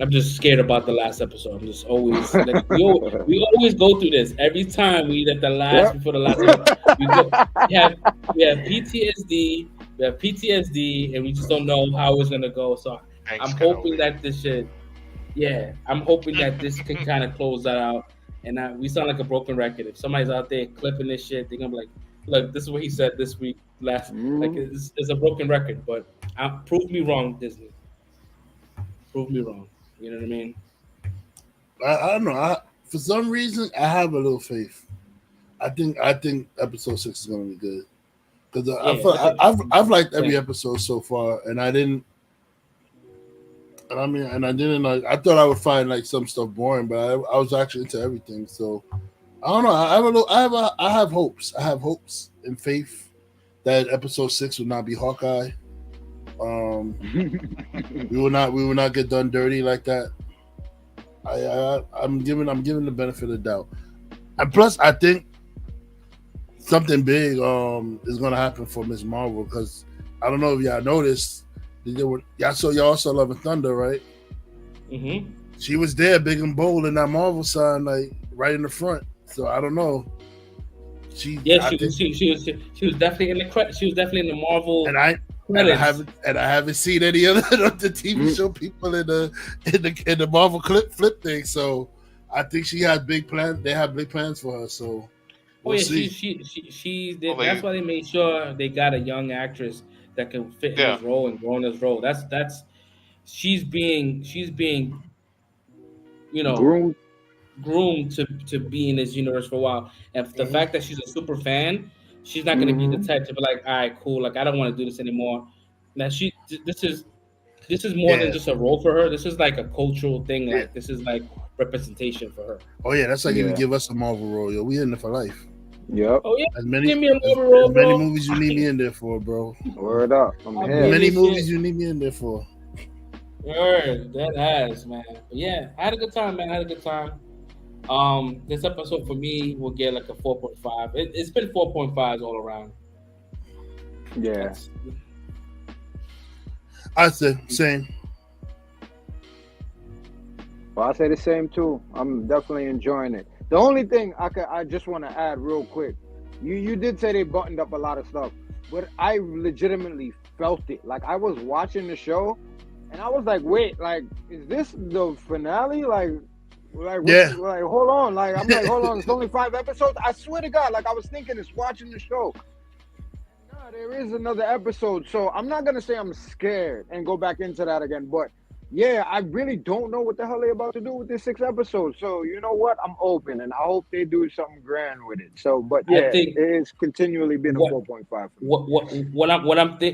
I'm just scared about the last episode. I'm just always like, we always go through this every time before the last episode. We have PTSD. We have PTSD, and we just don't know how it's gonna go. So I'm hoping that this should. Yeah, I'm hoping that this can kind of close that out. And we sound like a broken record. If somebody's out there clipping this shit, they're gonna be like, "Look, this is what he said this week." Like it's a broken record, but prove me wrong, Disney. Prove me wrong. You know what I mean? I don't know. For some reason, I have a little faith. I think episode 6 is gonna be good because I've liked every episode so far, and I didn't. Like. I thought I would find like some stuff boring, but I was actually into everything. So I don't know. I have hopes. I have hopes and faith that episode 6 will not be Hawkeye. We will not get done dirty like that. I'm giving the benefit of the doubt, and plus I think something big is gonna happen for Ms. Marvel because I don't know if y'all noticed. Y'all saw Love and Thunder, right? Mm-hmm. She was there, big and bold, in that Marvel sign, like right in the front. So I don't know. She was definitely in the She was definitely in the Marvel. And I haven't seen any other of the TV show people in the Marvel flip thing. So I think she had big plans. They have big plans for her. So we'll see. She did. That's why they made sure they got a young actress that can fit in this role and grow in this role. That's she's being groomed to be in this universe for a while. And the fact that she's a super fan, she's not going to be the type to be like, all right, cool, like I don't want to do this anymore. Now this is more than just a role for her. This is like a cultural thing. Like this is like representation for her. Oh yeah, that's like you give us a Marvel role, yo. We in there for life. Yep. Oh yeah. Give me a Marvel role, bro. Many movies you need me in there for, bro. Word up. Many movies you need me in there for. Word, that has, man. But yeah, I had a good time, man. I had a good time. This episode for me will get like a 4.5. It's been 4.5s all around. Yeah. I'd say same. Well, I say the same too. I'm definitely enjoying it. The only thing I just want to add real quick, you did say they buttoned up a lot of stuff, but I legitimately felt it. Like I was watching the show, and I was like, wait, like is this the finale? Like hold on. Like I'm like, hold on, it's only 5 episodes. I swear to God, like I was thinking it's watching the show. No, there is another episode, so I'm not gonna say I'm scared and go back into that again, but. Yeah, I really don't know what the hell they're about to do with this 6 episodes. So you know what? I'm open, and I hope they do something grand with it. So, but yeah, it is continually been a 4.5.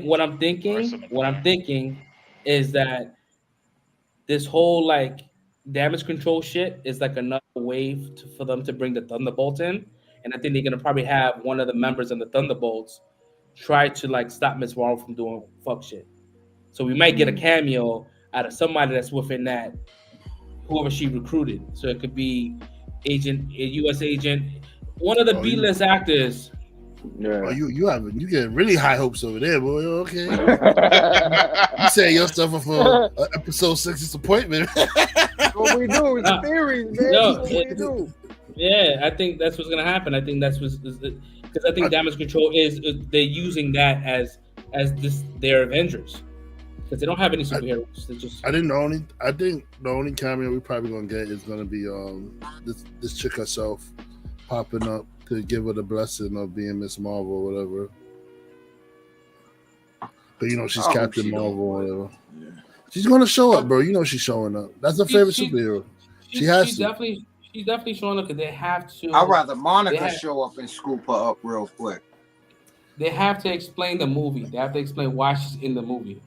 What I'm thinking is that this whole like damage control shit is like another wave for them to bring the Thunderbolts in, and I think they're gonna probably have one of the members of the Thunderbolts try to like stop Miss Marvel from doing fuck shit. So we might get a cameo out of somebody that's within that, whoever she recruited. So it could be a U.S. agent, one of the B-list actors. Yeah. Oh, you get really high hopes over there, boy. Okay. You say yourself up for episode 6 disappointment. What we do is theories, man. No, That's what we do. Yeah, I think that's what's gonna happen. I think that's what's because I think Damage Control is they're using that as their Avengers because they don't have any superheroes. They just I think the only cameo we probably gonna get is gonna be this chick herself popping up to give her the blessing of being Miss Marvel or whatever. But you know she's Captain Marvel or whatever. Yeah. She's gonna show up, bro. You know she's showing up. That's her favorite superhero. She's definitely showing up because they have to. I'd rather Monica show up and scoop her up real quick. They have to explain the movie. They have to explain why she's in the movie.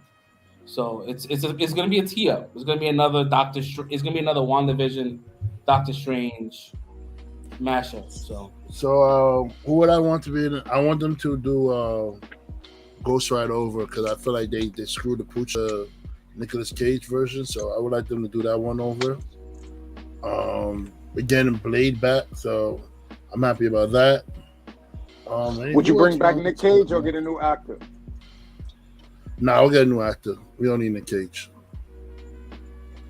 So it's gonna be a tee up. It's gonna be another It's gonna be another WandaVision, Doctor Strange mashup. So who would I want to be? I want them to do Ghost Rider over because I feel like they screwed the pooch Nicolas Cage version. So I would like them to do that one over. We're getting Blade back, so I'm happy about that. Would you bring back Nick Cage or get a new actor? Nah, we'll get a new actor. We don't need Nick Cage.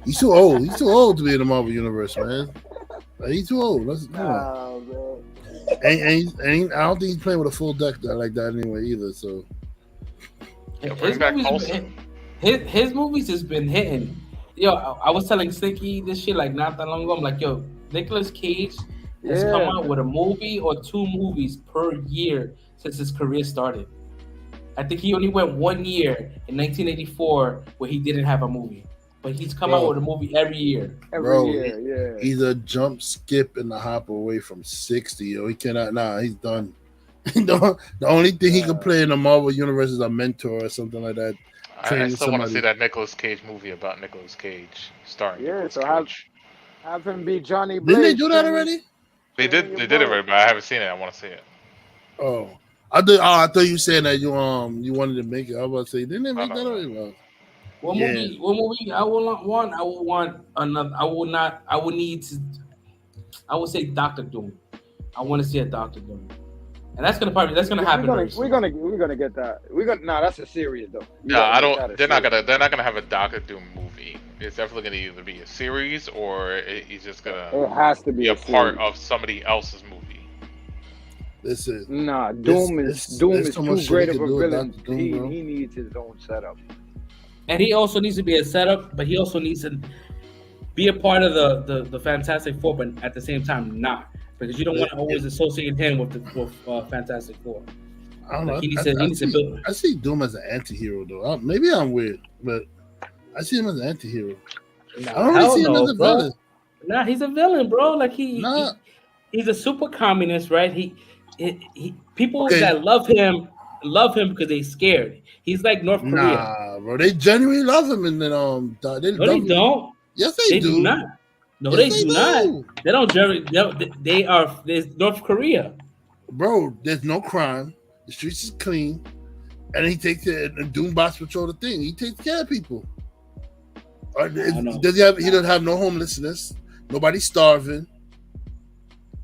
He's too old. He's too old to be in the Marvel Universe, man. He's too old. I don't think he's playing with a full deck like that anyway either. So his movies has been hitting. Yo, I was telling Slinky this shit like not that long ago. I'm like, yo, Nicolas Cage has come out with a movie or 2 movies per year since his career started. I think he only went 1 year in 1984 where he didn't have a movie. But he's come out with a movie every year. Every year, yeah. He's a jump, skip, and a hop away from 60. Yo, he cannot. Nah, he's done. The only thing he can play in the Marvel Universe is a mentor or something like that. I still want to see that Nicolas Cage movie about Nicolas Cage starring. Yeah, Nicolas so Cage. have him be Johnny Blaze. Didn't they do that already? They did it already, but I haven't seen it. I want to see it. Oh, I thought you said that you wanted to make it. I was about to say, didn't they make that already? What movie I will not want? I will want another. I will not. I will need to. I would say Doctor Doom. I want to see a Doctor Doom, and that's gonna happen. We're gonna get that. That's a series though. They're not gonna have a Doctor Doom movie. It's definitely gonna either be a series or he's just gonna. It has to be a part of somebody else's movie. Listen. Doom is too great of a villain. He needs his own setup. And he also needs to be a setup, but he also needs to be a part of the Fantastic Four, but at the same time not, because you don't want to always associate him with Fantastic Four. I don't know. I see Doom as an anti-hero though. Maybe I'm weird, but I see him as an anti-hero. I don't really see him as a villain. Nah, he's a villain, bro. Like he's a super communist, right? He people that love him because they're scared. He's like North Korea. Nah, bro, they genuinely love him, and then they don't. Yes, they do not. No, yes, they do not. They don't. There's North Korea, bro. There's no crime. The streets is clean, and he takes it. And Doombots patrol the thing. He takes care of people. Does he have? He doesn't have no homelessness. Nobody's starving.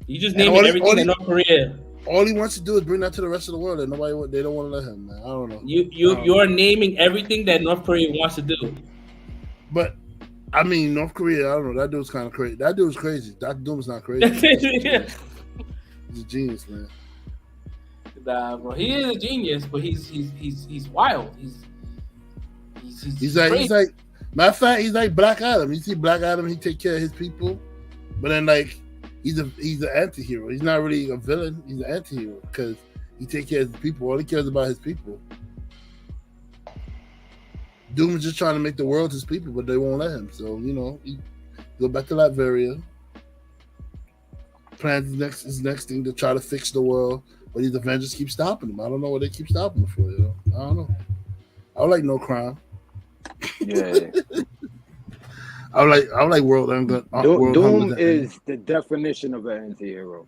You just name everything in North Korea. All he wants to do is bring that to the rest of the world, and they don't want to let him, man. I don't know. You're naming everything that North Korea wants to do. But I mean, North Korea, I don't know. That dude's kind of crazy. That dude's crazy. Dr. Doom's not crazy. He's a genius, man. Nah, bro, he is a genius, but he's wild. He's like matter of fact, he's like Black Adam. You see Black Adam, he take care of his people, but then like. He's an anti-hero. He's not really a villain. He's an anti-hero because he takes care of his people. All he cares about his people. Doom is just trying to make the world his people, but they won't let him. So, he go back to Latveria. Plans his next thing to try to fix the world, but these Avengers keep stopping him. I don't know what they keep stopping him for. I don't know. I would like no crime. Yeah. I would like World Hunger. Doom is the definition of an anti-hero.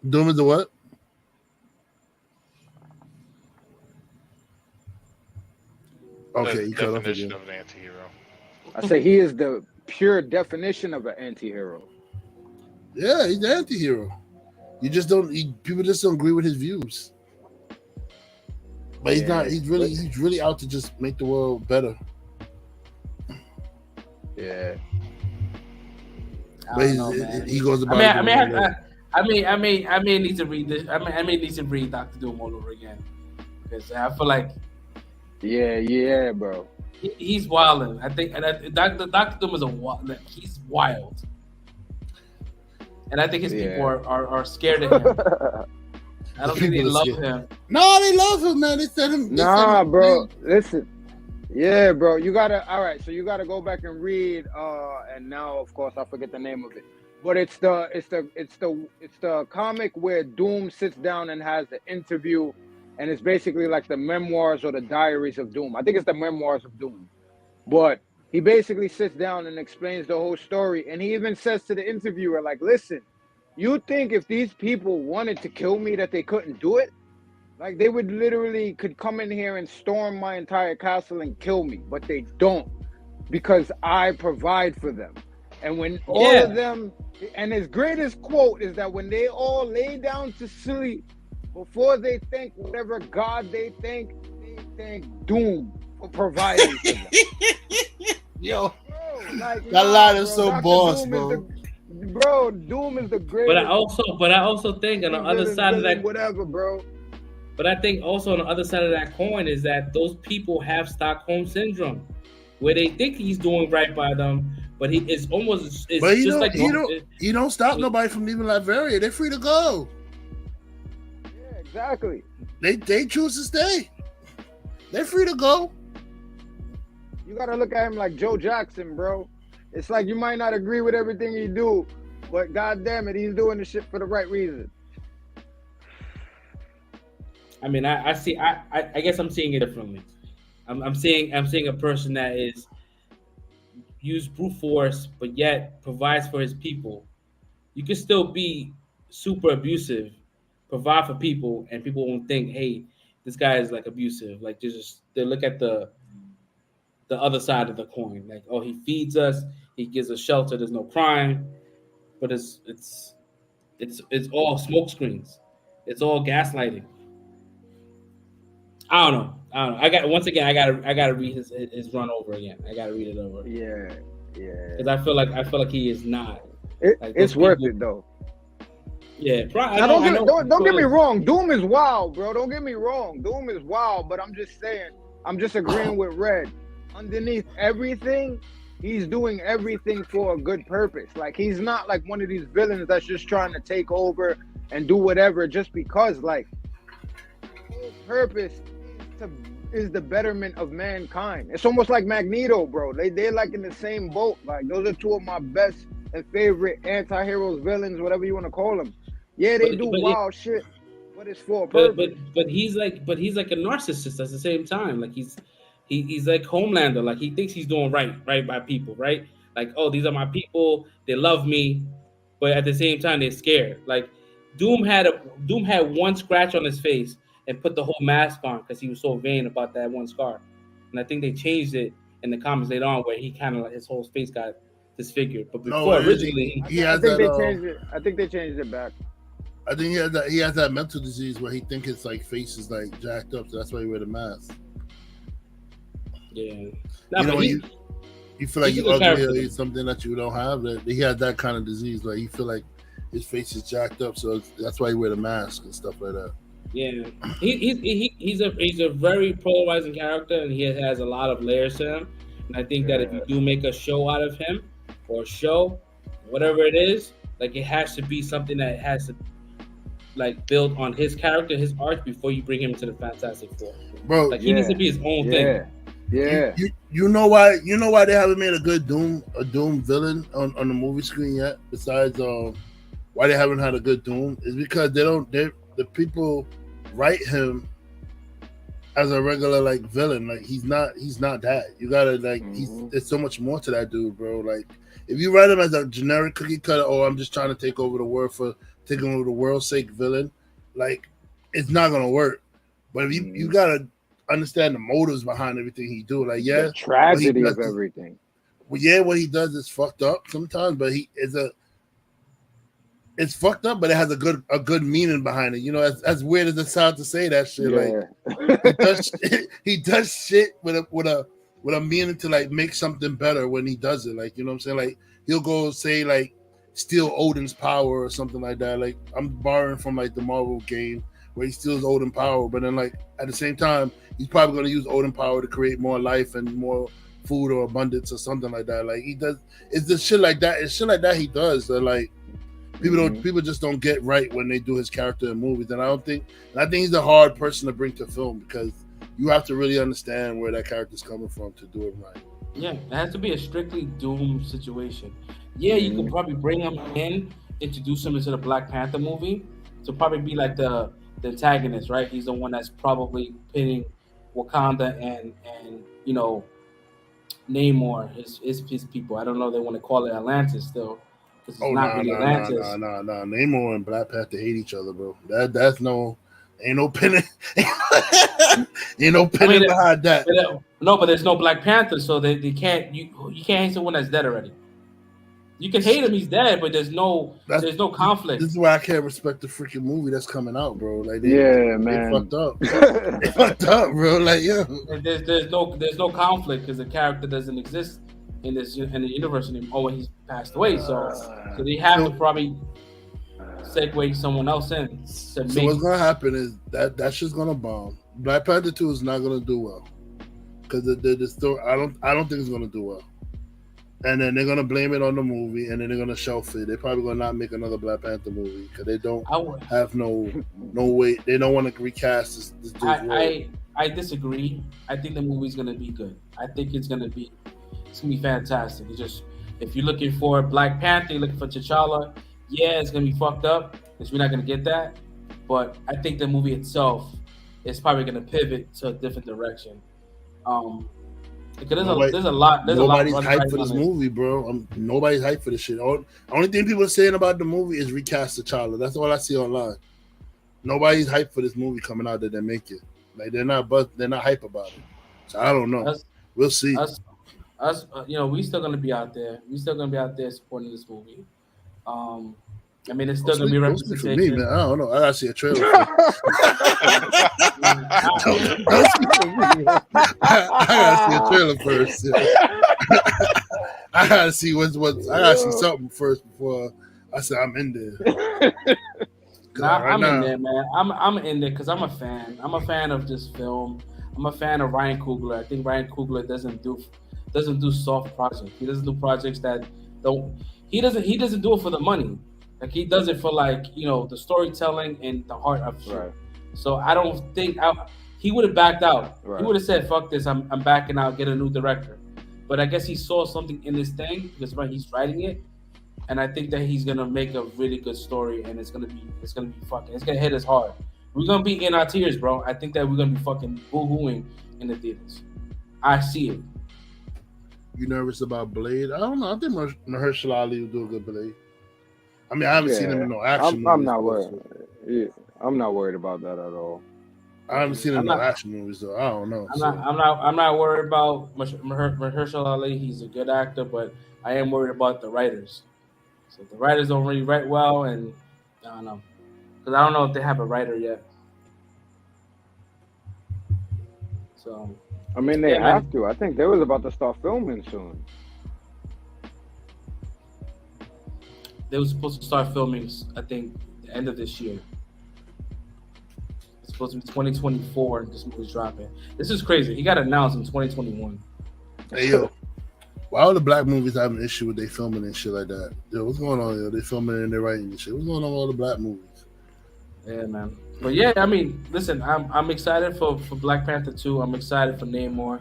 Doom is the what? Okay, the you cut off definition again. of an anti-hero. I say he is the pure definition of an anti-hero. Yeah, he's the anti-hero. You just don't. People just don't agree with his views. But he's not. He's really out to just make the world better. Yeah. But he goes about. I may need to read this. I may need to read Dr. Doom all over again because I feel like. Yeah, bro. He's wilding. I think, and Dr. Doom is he's wild, and I think his people are scared of him. I don't think they love him. No, they love him, man. They said him. Nah, bro. Listen. Yeah, bro. You gotta. All right. So you gotta go back and read. And now, of course, I forget the name of it. But it's the comic where Doom sits down and has the interview, and it's basically like the memoirs or the diaries of Doom. I think it's the memoirs of Doom. But he basically sits down and explains the whole story, and he even says to the interviewer, like, "Listen, you think if these people wanted to kill me that they couldn't do it? Like they would literally could come in here and storm my entire castle and kill me, but they don't because I provide for them." And when all of them, and his greatest quote is that when they all lay down to sleep, before they thank whatever God they thank Doom for providing for them. Yo, bro, like, that line is so boss, bro. Bro, Doom is the greatest. But I also think on the other side of that, whatever, bro. But I think also on the other side of that coin is that those people have Stockholm syndrome, where they think he's doing right by them, but he is almost. But he don't stop nobody from leaving Latveria. They're free to go. Yeah, exactly. They choose to stay. They're free to go. You gotta look at him like Joe Jackson, bro. It's like you might not agree with everything he do, but god damn it, he's doing the shit for the right reason. I mean, I guess I'm seeing it differently. I'm seeing a person that is use brute force, but yet provides for his people. You can still be super abusive, provide for people, and people won't think, hey, this guy is like abusive. Like they look at the other side of the coin. Like, oh, he feeds us, he gives us shelter, there's no crime, but it's all smoke screens. It's all gaslighting. I don't know. I gotta read his run over again. I gotta read it over. Yeah. Because I feel like he is not. It's worth it though. Yeah. Don't get me wrong. Doom is wild, bro. Don't get me wrong. Doom is wild, but I'm just saying. I'm just agreeing with Red. Underneath everything, he's doing everything for a good purpose. Like he's not like one of these villains that's just trying to take over and do whatever just because. Like the whole purpose is the betterment of mankind. It's almost like Magneto, bro. They're like in the same boat. Like those are two of my best and favorite anti-heroes, villains, whatever you want to call them. Yeah, they do wild shit, but it's for a purpose. But he's like a narcissist at the same time. Like he's like Homelander. Like he thinks he's doing right by people, right? Like, oh, these are my people. They love me, but at the same time they're scared. Like Doom had one scratch on his face and put the whole mask on because he was so vain about that one scar. And I think they changed it in the comics later on where he kind of like his whole face got disfigured. But before originally, I think they changed it back. I think he has that mental disease where he thinks his like face is like jacked up, so that's why he wear the mask. Yeah, you feel like you're ugly or something that you don't have. That he has that kind of disease, like he feel like his face is jacked up, so that's why he wear the mask and stuff like that. Yeah, he's a very polarizing character, and he has a lot of layers to him. And I think that if you do make a show out of him, or a show, whatever it is, like it has to be something that has to like build on his character, his arc before you bring him to the Fantastic Four. Bro, like he needs to be his own thing. Yeah. You know why they haven't made a good Doom villain on the movie screen yet? Besides why they haven't had a good Doom is because the people write him as a regular like villain. Like he's not that. You gotta like there's so much more to that dude, bro. Like if you write him as a generic cookie cutter, I'm just trying to take over the world for taking over the world's sake villain, like it's not gonna work. But if you gotta understand the motives behind everything he do. Like, yeah, The tragedy what he of does everything. well, yeah, what he does is fucked up sometimes, but it's fucked up, but it has a good meaning behind it. You know, as weird as it sounds to say that shit, like he does shit with a meaning to like make something better when he does it. Like, you know what I'm saying? Like, he'll go say like steal Odin's power or something like that. Like, I'm borrowing from like the Marvel game where he steals Odin power, but then like at the same time, he's probably going to use Odin power to create more life and more food or abundance or something like that. Like, he does, it's the shit like that. It's shit like that he does that like people just don't get right when they do his character in movies. And I think he's a hard person to bring to film because you have to really understand where that character's coming from to do it right. Yeah, it has to be a strictly Doom situation. Yeah, you could probably bring him in, introduce him into the Black Panther movie to probably be like the antagonist, right? He's the one that's probably pitting Wakanda and you know, Namor, his people. I don't know if they want to call it Atlantis still. It's not really Atlantis. Nah. Namor and Black Panther hate each other, bro. That's no, ain't no penny, ain't no penny behind that. But there's no Black Panther, so they can't. You can't hate someone that's dead already. You can hate him; he's dead, but there's no conflict. This is why I can't respect the freaking movie that's coming out, bro. Like, man, they fucked up. They fucked up, bro. Like, yo, there's no conflict because the character doesn't exist in the universe anymore when he's passed away. So they have to probably segue someone else in. So what's gonna happen is that shit's gonna bomb. Black Panther 2 is not gonna do well because the story. I don't think it's gonna do well. And then they're gonna blame it on the movie, and then they're gonna shelf it. They're probably gonna not make another Black Panther movie because they don't have no way. They don't want to recast this dude's role. I disagree. I think the movie's gonna be good. I think it's gonna be fantastic. It's just if you're looking for Black Panther, you're looking for T'Challa, yeah, it's gonna be fucked up because we're not gonna get that. But I think the movie itself is probably gonna pivot to a different direction. Because there's a lot. Nobody's hyped for this movie, bro. Nobody's hyped for this shit. Only thing people are saying about the movie is recast T'Challa. That's all I see online. Nobody's hyped for this movie coming out that they make it. Like they're not hype about it. So I don't know. We'll see. Us, we still gonna be out there. We still gonna be out there supporting this movie. I mean, it's still gonna be representation. For me, man. I don't know. I gotta see a trailer. Don't speak for me. I gotta see a trailer first. I gotta see I gotta see something first before I say I'm in there. I'm in there, man. I'm in there because I'm a fan. I'm a fan of this film. I'm a fan of Ryan Coogler. I think Ryan Coogler doesn't do soft projects. He doesn't do projects that don't. He doesn't do it for the money. Like he does it for the storytelling and the heart of shit. Right. So I don't think he would have backed out. Right. He would have said, "Fuck this, I'm backing out. Get a new director." But I guess he saw something in this thing because he's writing it, and I think that he's gonna make a really good story, and it's gonna be hit us hard. We're gonna be in our tears, bro. I think that we're gonna be fucking boo-hooing in the theaters. I see it. You nervous about Blade? I don't know. I think Mahershala Ali will do a good Blade. I mean, I haven't seen him in no action movies. I'm not worried. Yeah, I'm not worried about that at all. I haven't seen him in no action movies though. I don't know. I'm not worried about Mahershala Ali. He's a good actor, but I am worried about the writers. So the writers don't really write well, and I don't know because I don't know if they have a writer yet. So I mean, they have to. I think they was about to start filming soon. They were supposed to start filming, I think, the end of this year. It's supposed to be 2024. This movie's dropping. This is crazy. He got announced in 2021. Hey, yo. Why all the black movies have an issue with they filming and shit like that? Yo, what's going on, yo? They filming and they're writing and shit. What's going on with all the black movies? Yeah, man. But yeah, I mean, listen, I'm excited for Black Panther 2. I'm excited for Namor.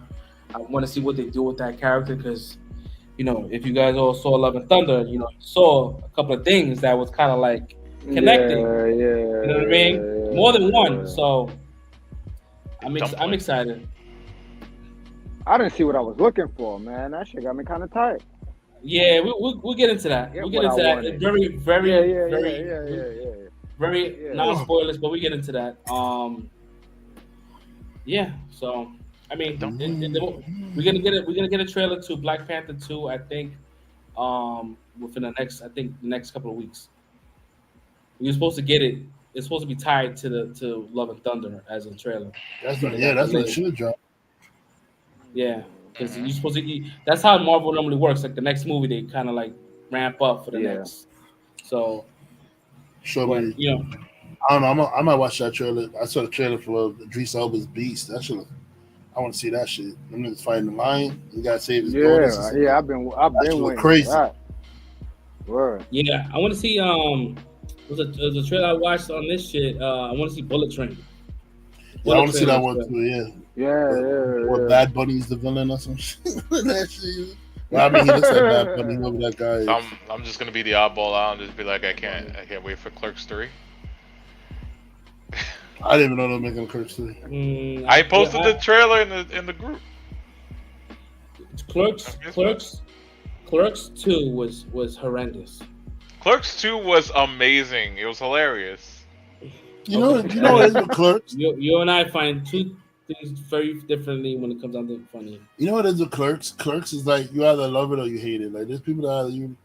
I want to see what they do with that character because, if you guys all saw Love and Thunder, you saw a couple of things that was kind of like connecting. Yeah. You know what I mean? More than one. So I'm excited. I didn't see what I was looking for, man. That shit got me kind of tight. Yeah, we'll get into that. We'll get into that. It's very, very non-spoilers, but we get into that. Yeah. So I mean, we're gonna get it. We're gonna get a trailer to Black Panther 2. I think within the next couple of weeks. We were supposed to get it. It's supposed to be tied to Love and Thunder as a trailer. That's But not. it Yeah, got that's what it delayed. should drop. Yeah, because you're supposed to. That's how Marvel normally works. Like the next movie, they kind of like ramp up for the Yeah. next. So, Show but me. you know, I don't know. I might watch that trailer. I saw the trailer for Idris Elba's Beast. That shit. I want to see that shit. Them niggas fighting the lion. You gotta save his daughters. Yeah, yeah. I've been shit look waiting crazy. for that. Word. yeah, I want to see. There's a trailer I watched on this shit. I want to see Bullet Train. Yeah, I want to see that Bullet one Train too. Yeah. Yeah. Or Bad Bunny's the villain or some shit. That shit. Well, I mean, he looks like Bad Bunny. Whoever that guy is. I'm just gonna be the oddball out and just be like, I can't wait for Clerks 3. I didn't even know they were making a Clerks 3. I posted the trailer in the group. Clerks 2 was horrendous. Clerks 2 was amazing. It was hilarious. You know what is with Clerks? You and I find two things very differently when it comes down to funny. You know what is with Clerks? Clerks is like you either love it or you hate it. Like there's people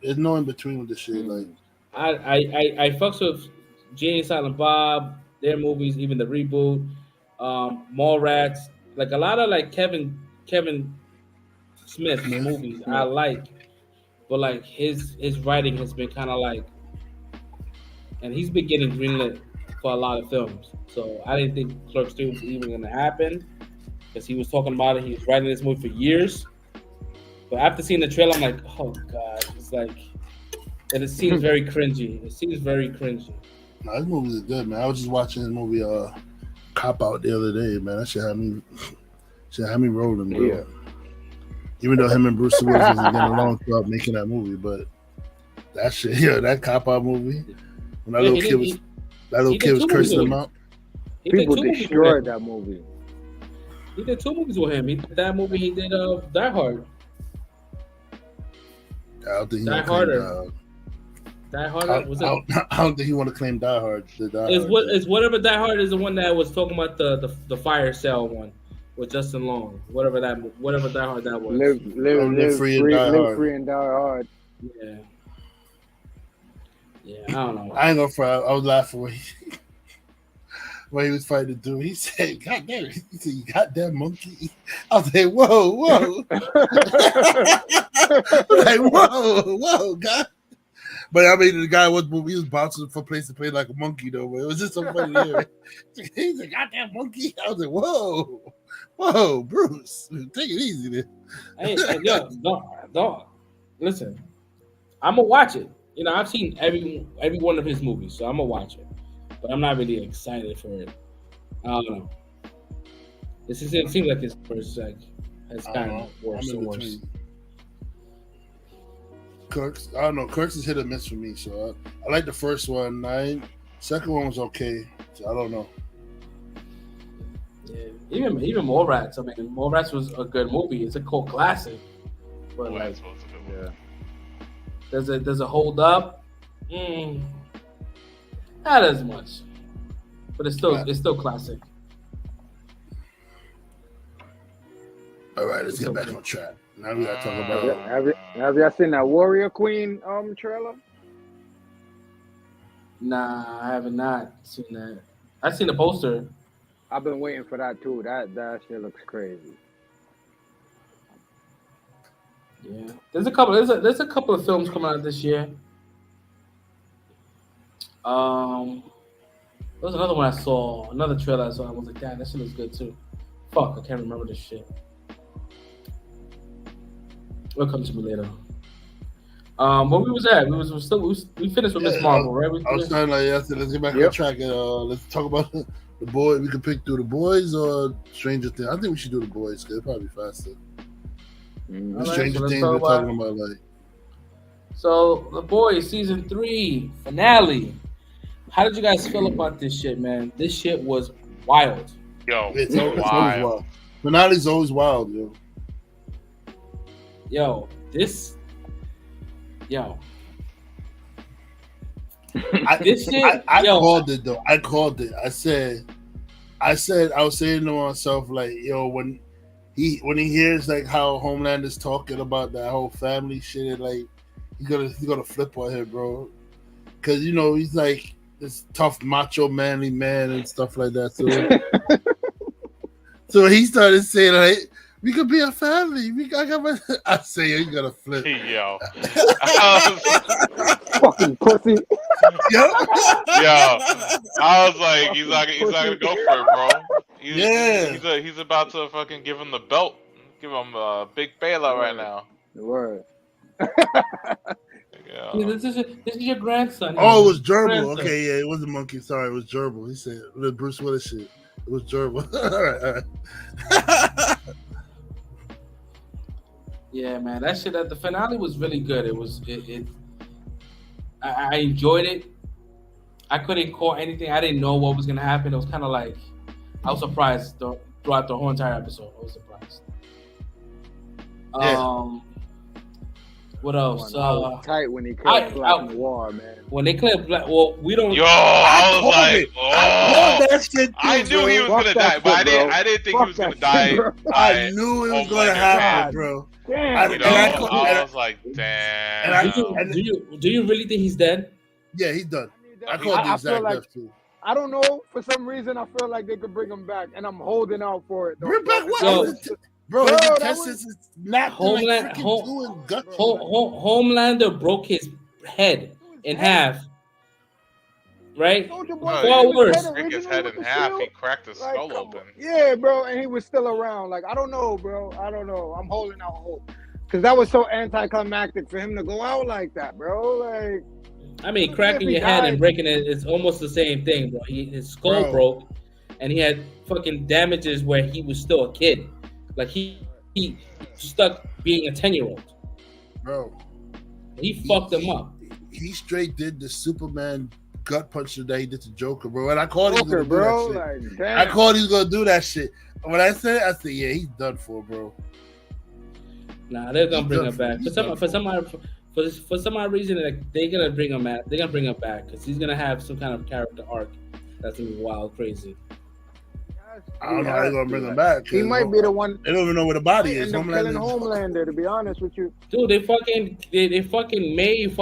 there's no in between with this shit. Like I fucks with Jay and Silent Bob, their movies, even the reboot, Mallrats, like a lot of like Kevin Smith movies I like, but like his writing has been kind of like, and he's been getting greenlit for a lot of films. So I didn't think Clerks 2 was even gonna happen because he was talking about it. He was writing this movie for years. But after seeing the trailer, I'm like, oh god, it's like, and it seems very cringy. It seems very cringy. nah, this movie is good, man. I was just watching this movie Cop Out the other day, man. That shit had me rolling, bro. Yeah. Even though him and Bruce Willis wasn't getting along throughout making that movie, but that shit, that Cop Out movie, when that little kid was cursing him out. People destroyed that movie. He did 2 movies with him. He did that movie. He did Die Hard. I don't think he Die want to claim Harder. Die Hard was it? I don't think he want to claim Die Hard. Is whatever Die Hard is the one that was talking about the fire cell one with Justin Long. Whatever Die Hard that was. Live free and die hard. Yeah. Yeah, I don't know. I ain't gonna fry. I was laughing when he was fighting the dude. He said, "God damn it!" He said, "You goddamn monkey." I was like, "Whoa!" Like, whoa, God. But I mean, the guy he was bouncing from place to place like a monkey, though. But it was just so funny to hear. He's a goddamn monkey. I was like, "Whoa, Bruce, take it easy, there." Hey, yo, don't listen. I'm gonna watch it. You know, I've seen every one of his movies, so I'm gonna watch it. But I'm not really excited for it. I don't know. It seems like his first has gotten worse and worse. Clerks, I don't know. Clerks is hit or miss for me. So I like the first one. Second one was okay. So I don't know. Yeah, even Mallrats. I mean, Mallrats was a good movie. It's a cult classic. But like, Yeah. does it hold up? Not as much, but it's still classic. All right, let's get back on track. Now we gotta talk about. Have y'all seen that Warrior Queen trailer? Nah, I have not seen that. I've seen the poster. I've been waiting for that too. That shit looks crazy. Yeah, there's a couple of films coming out this year. There was another one I saw, another trailer I saw. I was like, damn, that shit looks good too. Fuck, I can't remember this shit. It'll come to me later. Where we was at? We finished with Miss Marvel, right? I was trying let's get back on track and let's talk about the boy. We can pick through the boys or Stranger Things. I think we should do the boys because it'll probably be faster. Stranger Things we're talking about like. So the boys season 3 finale. How did you guys feel about this shit, man? This shit was wild. Yo, it's always wild. Finale's always wild, yo. Yo. I called it though. I said I was saying to myself, like, yo, when he hears like how Homelander's talking about that whole family shit, like he's gonna flip on him, bro. Cause you know he's like this tough, macho, manly man and stuff like that. So he started saying, like, we could be a family. I say he's gonna flip. Yo. Fucking pussy. Yo. I was like, he's not gonna go for it, bro. He's about to fucking give him the belt. Give him a big bailout right now. Word. Yeah, this is your grandson. Oh, it was Gerbil. Okay, yeah, it wasn't Monkey. Sorry, it was Gerbil. He said the Bruce Willis shit. It was Gerbil. All right. Yeah, man, that shit at the finale was really good. I enjoyed it. I couldn't call anything. I didn't know what was gonna happen. It was kind of like I was surprised throughout the whole entire episode. I was surprised. Yeah. What else? Tight when he cleared Black Noir, man. When they cleared Black, well, we don't. Yo, I was like, I knew he was gonna die, but I didn't think he was gonna die. I knew it was gonna happen, bro. Damn. I was like, damn. Do you really think he's dead? Yeah, he's done. I called the exact death too. I don't know. For some reason, I feel like they could bring him back, and I'm holding out for it. Bring back what? Bro, his intestines is not Homelander broke his head in half. Right? Far worse. He broke his head in half. He cracked his skull open. Yeah, bro, and he was still around. Like, I don't know, bro. I don't know. I'm holding out hope. Because that was so anticlimactic for him to go out like that, bro. Like, I mean, cracking your head and breaking it is almost the same thing, bro. His skull broke, and he had fucking damages where he was still a kid. Like, he stuck being a 10-year-old. Bro. He fucked him up. He straight did the Superman gut punch that he did to Joker, bro. And I called him gonna do that shit. I called him gonna do that shit. When I said, yeah, he's done for, bro. Nah, they're gonna bring him back. For some odd reason, like, they're gonna bring him back. They're gonna bring him back because he's gonna have some kind of character arc that's gonna be wild, crazy. I don't know how they're gonna bring him back. He might be the one. They don't even know where the body is. Homelander, to be honest with you. Dude, they fucking made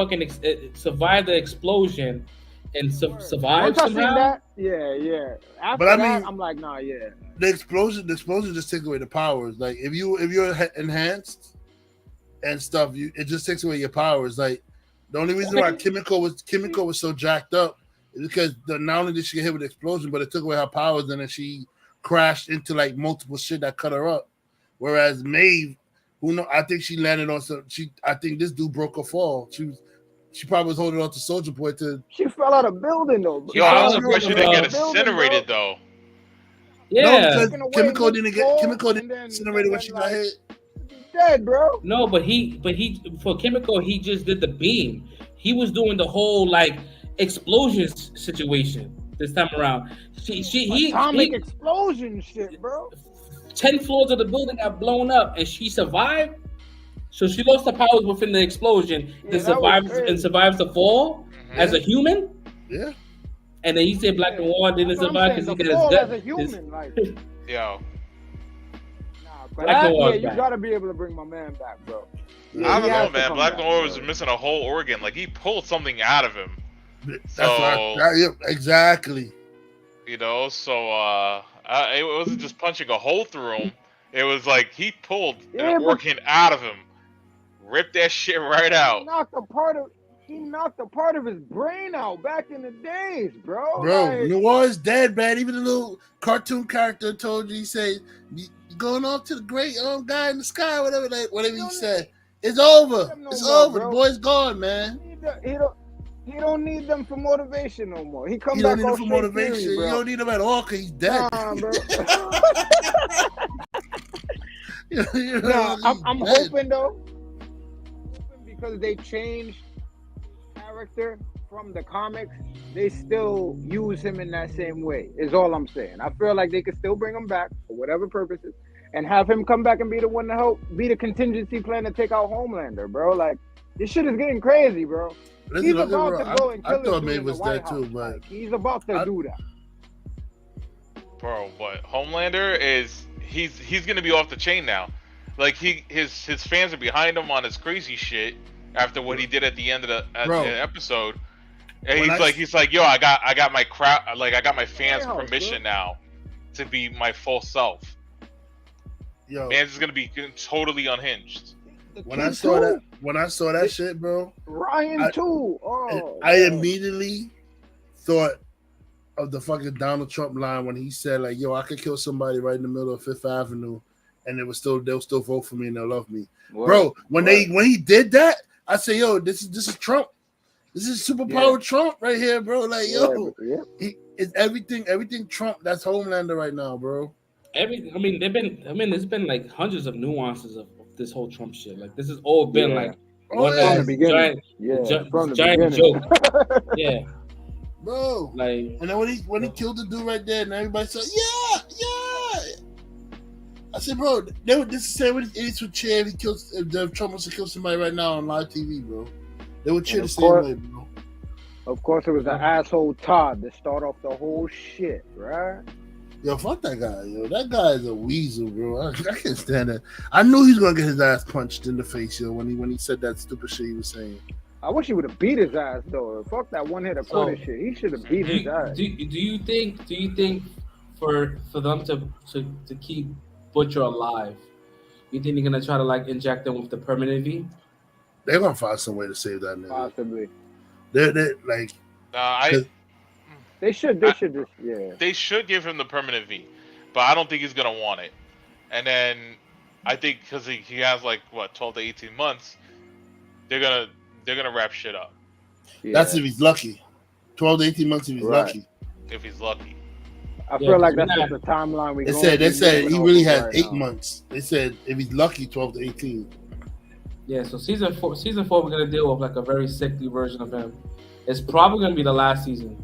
survive the explosion and survive somehow. That, yeah. After that, I'm like, nah, yeah. The explosion just takes away the powers. Like if you're enhanced and stuff, it just takes away your powers. Like the only reason why Kimiko was so jacked up is because not only did she get hit with the explosion, but it took away her powers, and then she crashed into like multiple shit that cut her up. Whereas Maeve, I think she landed on some. I think this dude broke her fall. She probably was holding on to Soldier Boy to. She fell out of building though. Yo, I was surprised she didn't get incinerated though. Yeah, no, because Kimiko didn't incinerated when she got hit. Dead, bro. No, but for Kimiko, he just did the beam. He was doing the whole like explosion situation this time around. Atomic explosion shit, bro. 10 floors of the building got blown up, and she survived. So she lost her powers within the explosion, and survives the fall as a human. Yeah. And then you say Black Noir didn't survive because he did his death. As a human, like. Yo. You gotta be able to bring my man back, bro. I don't know, man. Black Noir was missing a whole organ. Like he pulled something out of him. Exactly. You know, so it wasn't just punching a hole through him. It was like he pulled an organ out of him, ripped that shit right out. He knocked a part of his brain out back in the days, bro. Bro, Noir is dead, man. Even the little cartoon character told you, he said, "You going off to the great guy in the sky," whatever he said. It's over. It's over. The boy's gone, man. He don't need them for motivation no more. He don't need them for motivation. Theory, you don't need them at all because he's dead. Nah, bro. I'm dead. hoping though, because they changed character from the comics, they still use him in that same way. Is all I'm saying. I feel like they could still bring him back for whatever purposes, and have him come back and be the one to help, be the contingency plan to take out Homelander, bro. Like this shit is getting crazy, bro. He's about to go and kill him. I thought Maeve was dead too, but he's about to do that. Bro, but Homelander is he's gonna be off the chain now. Like his fans are behind him on his crazy shit after what he did at the end of the episode. And he's like, yo, I got my crowd, like I got my fans' permission now to be my full self. Yo, man's is gonna be totally unhinged. When I saw that shit, bro, Ryan too. Oh, I immediately thought of the fucking Donald Trump line when he said like, "Yo, I could kill somebody right in the middle of Fifth Avenue, and they'll still vote for me and they'll love me." What? Bro, when he did that, I said, "Yo, this is Trump. This is superpower Trump right here, bro." Like, yo, it's everything Trump. That's Homelander right now, bro. There's been like hundreds of nuances of this whole Trump shit. Like, this has all been like from the beginning. Giant joke. Yeah. Bro, like, and then when he killed the dude right there, and everybody said, "Yeah." I said, "Bro, this is the same way idiots would cheer if Trump was to kill somebody right now on live TV, bro. They would cheer the same way, bro." Of course, it was the asshole Todd that started off the whole shit, right? Yo, fuck that guy, yo. That guy is a weasel, bro. I can't stand that. I knew he was gonna get his ass punched in the face, yo, when he said that stupid shit he was saying. I wish he would have beat his ass though. Fuck that one hit quitter shit. He should have beat his ass. Do you think for them to keep Butcher alive, you think they're gonna try to like inject him with the permanent V? They're gonna find some way to save that nigga. Possibly. They're like. They should They should give him the permanent V, but I don't think he's gonna want it. And then I think because he has like 12 to 18 months, they're gonna wrap shit up. Yeah. That's if he's lucky. 12 to 18 months if he's lucky. If he's lucky. I feel like that's just the timeline we. They said he really has 8 months. They said if he's lucky, 12 to 18. Yeah, so season 4 we're gonna deal with like a very sickly version of him. It's probably gonna be the last season.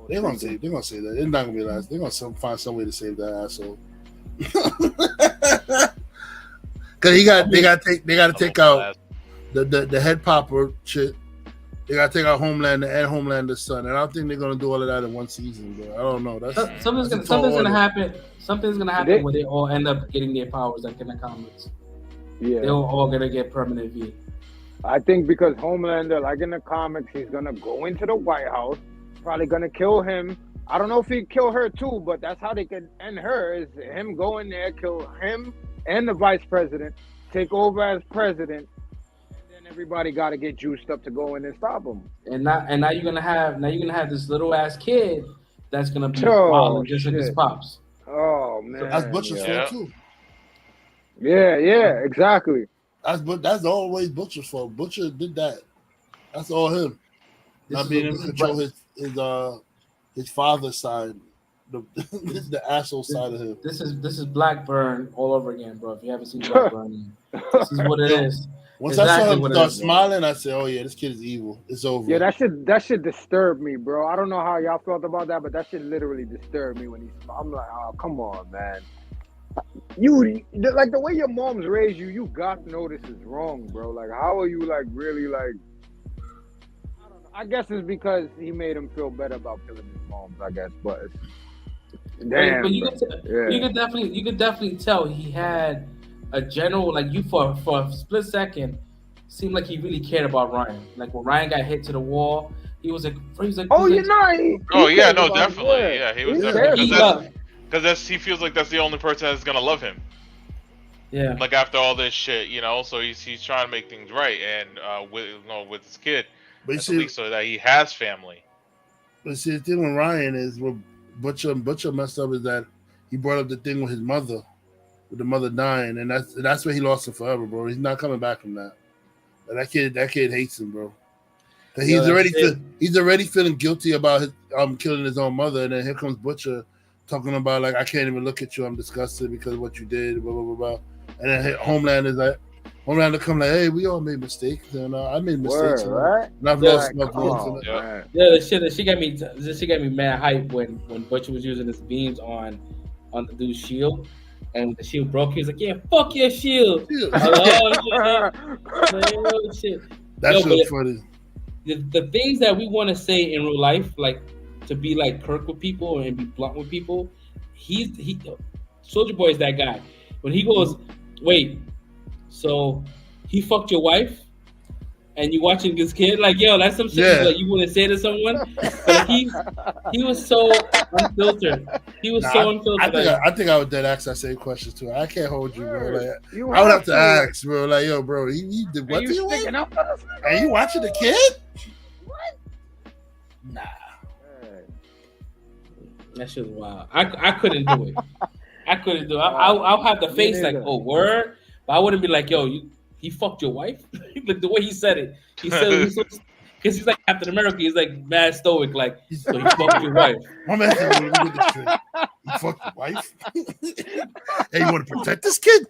They're gonna say that. It's not gonna be last. They're gonna find some way to save that asshole. Cause they gotta take out the head popper shit. They gotta take out Homelander and Homelander's son, and I don't think they're gonna do all of that in one season, bro. I don't know. Something's gonna happen. Something's gonna happen where they all end up getting their powers, like in the comics. Yeah, they're all gonna get permanent V. I think because Homelander, like in the comics, he's gonna go into the White House, probably gonna kill him. I don't know if he'd kill her too, but that's how they could end her, is him go in there, kill him and the vice president, take over as president, and then everybody gotta get juiced up to go in and stop him. And now you're gonna have this little ass kid that's gonna be wild just like his pops. Oh man. So that's Butcher's fault too. Yeah, exactly. That's always Butcher's fault. Butcher did that. That's all him. Not being able to control his father's side, the asshole side of him. This is Blackburn all over again, bro. If you haven't seen Blackburn, this is what it is. Once I saw him start smiling, I said, "Oh yeah, this kid is evil. It's over." Yeah, that shit disturbed me, bro. I don't know how y'all felt about that, but that shit literally disturbed me when he smiled. I'm like, oh, come on, man. You like the way your mom's raised you. You got to know this is wrong, bro. Like, how are you like really like? I don't know. I guess it's because he made him feel better about killing his moms. I guess, but damn, but you could definitely tell he had a general like you for a split second. Seemed like he really cared about Ryan. Like when Ryan got hit to the wall, he was like, "Oh, you know." Definitely, yeah. He was definitely. Because he feels like that's the only person that's gonna love him. Yeah. Like after all this shit, so he's trying to make things right and with his kid, but so that he has family. But see, the thing with Ryan is what Butcher messed up is that he brought up the thing with his mother, with the mother dying, and that's where he lost it forever, bro. He's not coming back from that. But that kid hates him, bro. He's already feeling guilty about his killing his own mother, and then here comes Butcher. Talking about like I can't even look at you. I'm disgusted because of what you did. Blah blah blah blah. And then Homelander come like, hey, we all made mistakes, and I made mistakes, right? And I've lost my voice. Yeah, the shit got me mad hype when Butcher was using his beams on the dude's shield, and the shield broke. He was like, yeah, fuck your shield. That's so funny. The things that we want to say in real life, like to be like Kirk with people and be blunt with people. Soldier Boy is that guy. When he goes, wait, so he fucked your wife? And you watching this kid, like, yo, that's some shit that you wouldn't say to someone. But he was so unfiltered. He was so unfiltered. I think I would dead ask that same question too. I can't hold you, bro. Like, I would have to ask, bro. Like, yo, bro, he did what to you? Are you watching the kid? What? Nah. That shit was wild. I couldn't do it. I couldn't do it. I'll have the face like, oh, word. But I wouldn't be like, yo, he fucked your wife? Like the way he said it. He said it because he's like Captain America. He's like mad stoic. Like, so he fucked your wife. My man said, let me get this straight. You fucked your wife? Hey, you want to protect this kid?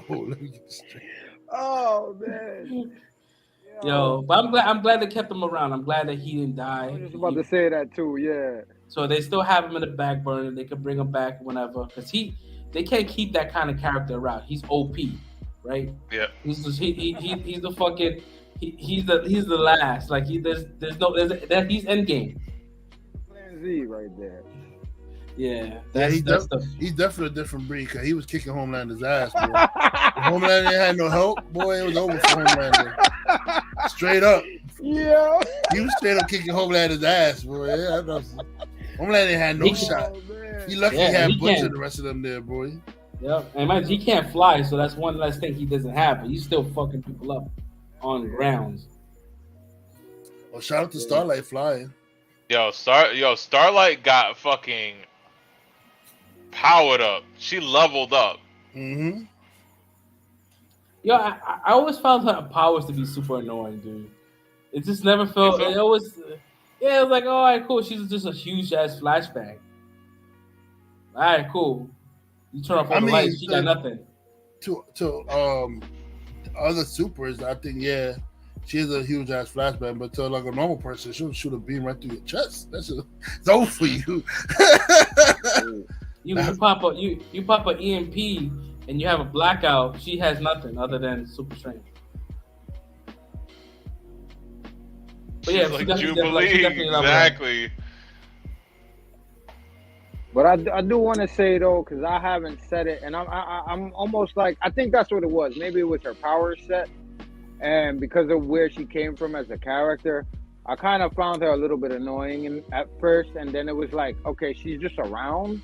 Whoa, let me get this straight. Oh man. Yo, but I'm glad they kept him around. I'm glad that he didn't die. I was just about to say that too. Yeah. So they still have him in the back burner. They can bring him back whenever, because they can't keep that kind of character around. He's OP, right? Yeah. He's the fucking he's the last. Like he's endgame. Plan Z right there. Yeah, he's definitely a different breed because he was kicking Homelander's ass, bro. Homelander ain't had no help, boy. It was over for Homelander. Straight up. Yeah. He was straight up kicking Homelander's ass, boy. Yeah, I know. Homelander ain't had no shot. He lucky he had Butcher the rest of them there, boy. Yeah, and he can't fly, so that's one less thing he doesn't have. But he's still fucking people up on grounds. Well, shout out to Starlight flying. Starlight got fucking powered up. She leveled up. Mm-hmm. Yo, I always found her powers to be super annoying, dude. It just never felt. It always, it was like, all right, cool. She's just a huge ass flashbang. All right, cool. You turn off all the lights, she got nothing. To other supers, I think she is a huge ass flashbang, but to like a normal person, she'll shoot a beam right through your chest. It's over for you. You pop a EMP and you have a blackout. She has nothing other than super strength. But yeah, like Jubilee, exactly. But I do want to say though, because I haven't said it, and I'm almost like, I think that's what it was. Maybe it was her power set, and because of where she came from as a character, I kind of found her a little bit annoying at first, and then it was like, okay, she's just around.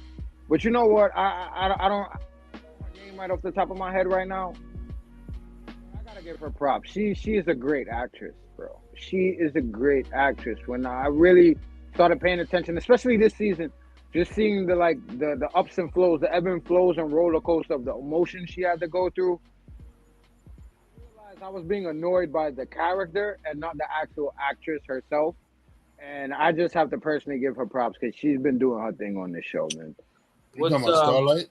But you know what? I don't know her name right off the top of my head right now. I gotta give her props. She is a great actress, bro. She is a great actress. When I really started paying attention, especially this season, just seeing the ups and flows, the ebb and flows and roller coaster of the emotion she had to go through, I realized I was being annoyed by the character and not the actual actress herself. And I just have to personally give her props because she's been doing her thing on this show, man. You talking about Starlight?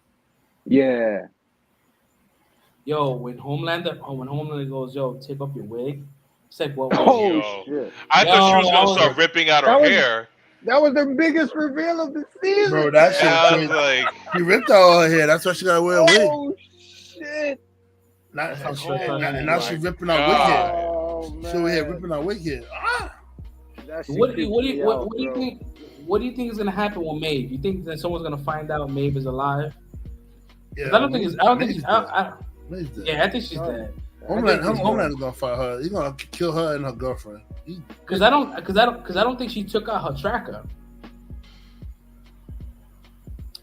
Yeah. Yo, when Homelander goes, yo, take off your wig. It's like, what? Oh shit! I thought she was gonna start ripping out her hair. That was the biggest reveal of the season. Bro, that shit was like he ripped out her hair. That's why she gotta wear a wig. Oh shit! Now she's ripping out wig hair. Oh, she over here ripping out wig hair. What do you think is gonna happen with Maeve? You think that someone's gonna find out Maeve is alive? Yeah, I think she's dead. Homeland is gonna fight her. He's gonna kill her and her girlfriend. Because I don't think she took out her tracker.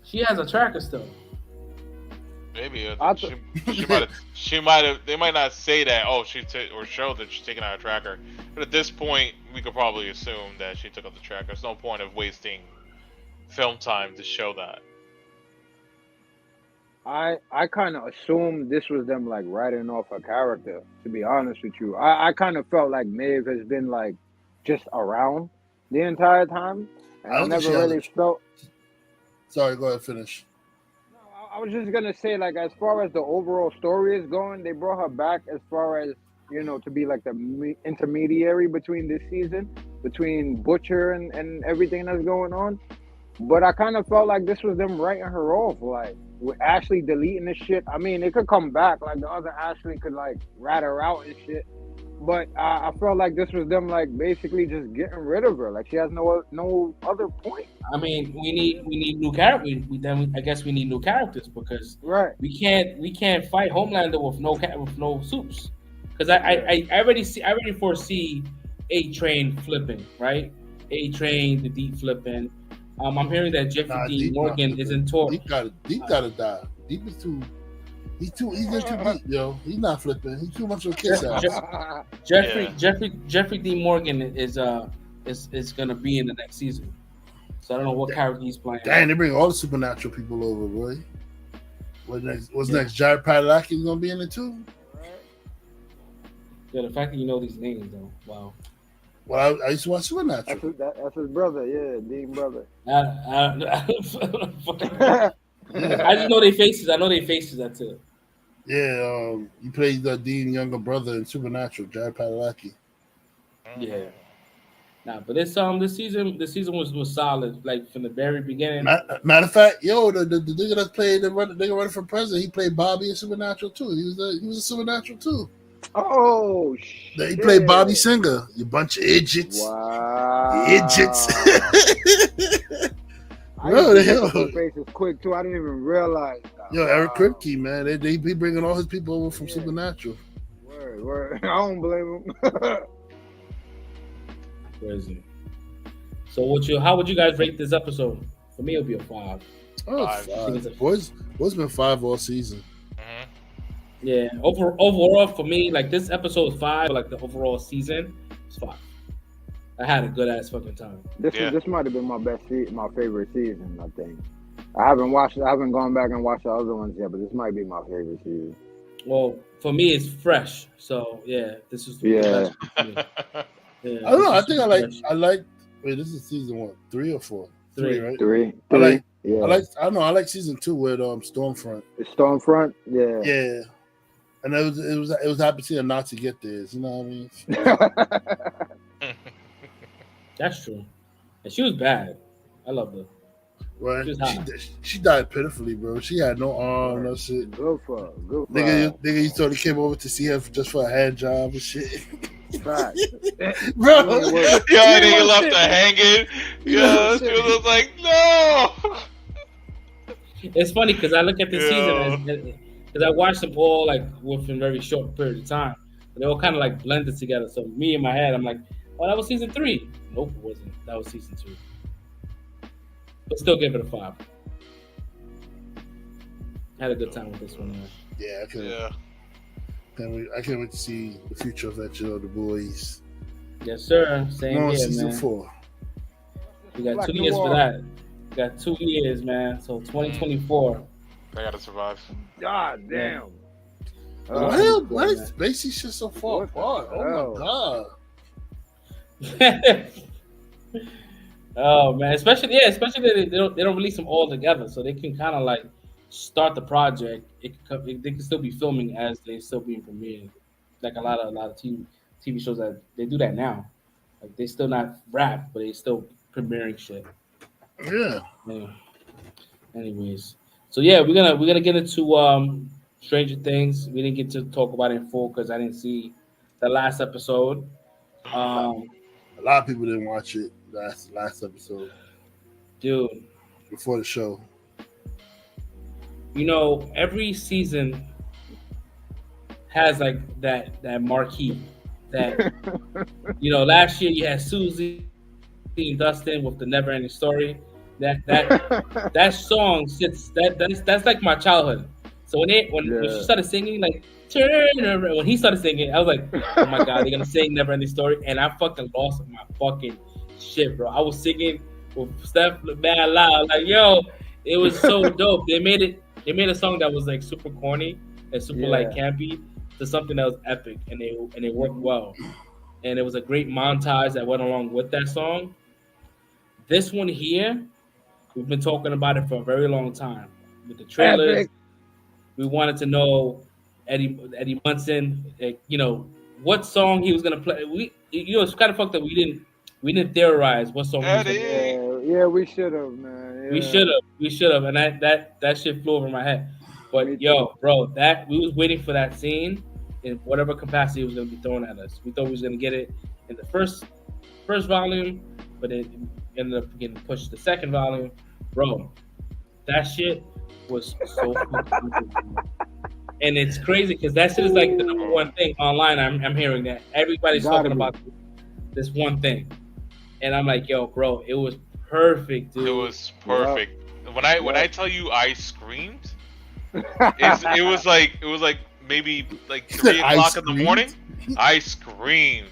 She has a tracker still. Maybe she might have. They might not say that. Oh, or show that she's taking out a tracker. But at this point, we could probably assume that she took out the tracker. There's no point of wasting film time to show that. I kind of assumed this was them like writing off her character. To be honest with you, I kind of felt like Maeve has been like just around the entire time, and I never really felt. Sorry, go ahead, finish. No, I was just gonna say, like, as far as the overall story is going, they brought her back as far as, you know, to be like the intermediary between this season, between Butcher and everything that's going on. But I kind of felt like this was them writing her off, like with Ashley deleting this shit. I mean, it could come back, like the other Ashley could like rat her out and shit. But I felt like this was them like basically just getting rid of her. Like she has no other point. I mean, we need new characters. I guess we need new characters because Right. we can't fight Homelander with no soups. Because I already foresee A-Train flipping, right? A-Train, the Deep flipping. I'm hearing that Jeffrey Dean Morgan is in talk. Deep gotta die. Deep is too. He's just too deep, yo. He's not flipping. He's too much of a kiss ass. Jeffrey Dean Morgan is gonna be in the next season. So I don't know what character he's playing. Dang, they bring all the supernatural people over, boy. What's next? Jared Padalecki gonna be in it too? Yeah, the fact that you know these names though, wow. Well, I used to watch Supernatural. That's his brother, yeah, Dean brother. I just know their faces. I know their faces. That's it. Yeah, he played the Dean younger brother in Supernatural, Jared Padalecki. Yeah. Nah, but this season was solid, like from the very beginning. Matter of fact, yo, the nigga that played the nigga running for president, he played Bobby in Supernatural too. He was a Supernatural too. Oh shit! He played Bobby Singer. You bunch of idiots. Wow. Idiots. Bro, the hell. Face is quick too. I didn't even realize that. Yo, Eric Kripke, man, they be bringing all his people over from Supernatural. Word. I don't blame him. Crazy. So how would you guys rate this episode? For me, it'll be a 5. Oh, 5. Boys been 5 all season. Yeah, overall for me, like this episode is 5. Like the overall season, it's 5. I had a good ass fucking time. This might have been my favorite season. I think I haven't gone back and watched the other ones yet, but this might be my favorite season. Well, for me, it's fresh. So yeah, this is yeah. I don't know. I think I like. Wait, this is season 1, 3 or 4? 3, right? 3. I like season 2 with Stormfront. Stormfront, yeah. Yeah. And it was happy to see a Nazi get this. You know what I mean? That's true. And she was bad. I love her. Well, she died pitifully, bro. She had no arm, no shit. Good for her. Nigga, you thought he came over to see her just for a hand job and shit. Right. Bro. Yeah, nigga left her hanging. Yeah, she was like, no. It's funny because I look at the season because I watched them all like within a very short period of time. They all kind of like blended together. So me in my head, I'm like, oh, that was season 3. Nope, it wasn't. That was season 2. But still give it a 5. Had a good time with this one, man. Yeah, I can't wait to see the future eventually of the boys. Yes, sir. Same here, season man. 4. We got 2 years for that. We got 2 years, man. So 2024. I gotta survive. God damn. Why is Spacey shit so far apart? Oh my god. Oh man, especially they don't release them all together, so they can kind of like start the project. They can still be filming as they still being premiered. Like a lot of TV shows that they do that now. Like they still not wrapped, but they still premiering shit. Yeah. Anyways, so yeah, we're gonna get into Stranger Things. We didn't get to talk about it in full because I didn't see the last episode. A lot of people didn't watch it last episode. Dude. Before the show. You know, every season has like that marquee that you know, last year you had Susie and Dustin with the Never Ending Story. That song sits that's like my childhood. So when she started singing like turn around, when he started singing, I was like, oh my god, they're gonna sing Never Ending Story, and I fucking lost my fucking shit, bro. I was singing with Steph mad loud, like yo, it was so dope. They made a song that was like super corny and super like campy to something that was epic, and they worked well. And it was a great montage that went along with that song. This one here, we've been talking about it for a very long time. With the trailers, epic. We wanted to know Eddie Munson, you know, what song he was gonna play. It's kind of fucked up. We didn't theorize what song. Yeah, we should have, man. Yeah. We should have, and that shit flew over my head. But yo, bro, that we was waiting for that scene. in whatever capacity it was going to be thrown at us. We thought we was going to get it in the first volume, but it ended up getting pushed to the second volume. Bro, that shit was so fucking good. And it's crazy because that shit is like the number one thing online. I'm hearing that everybody's talking about this one thing, and I'm like, yo, bro, it was perfect, dude. It was perfect. Yeah. When I tell you I screamed, it was like maybe like 3 o'clock in the morning. I screamed.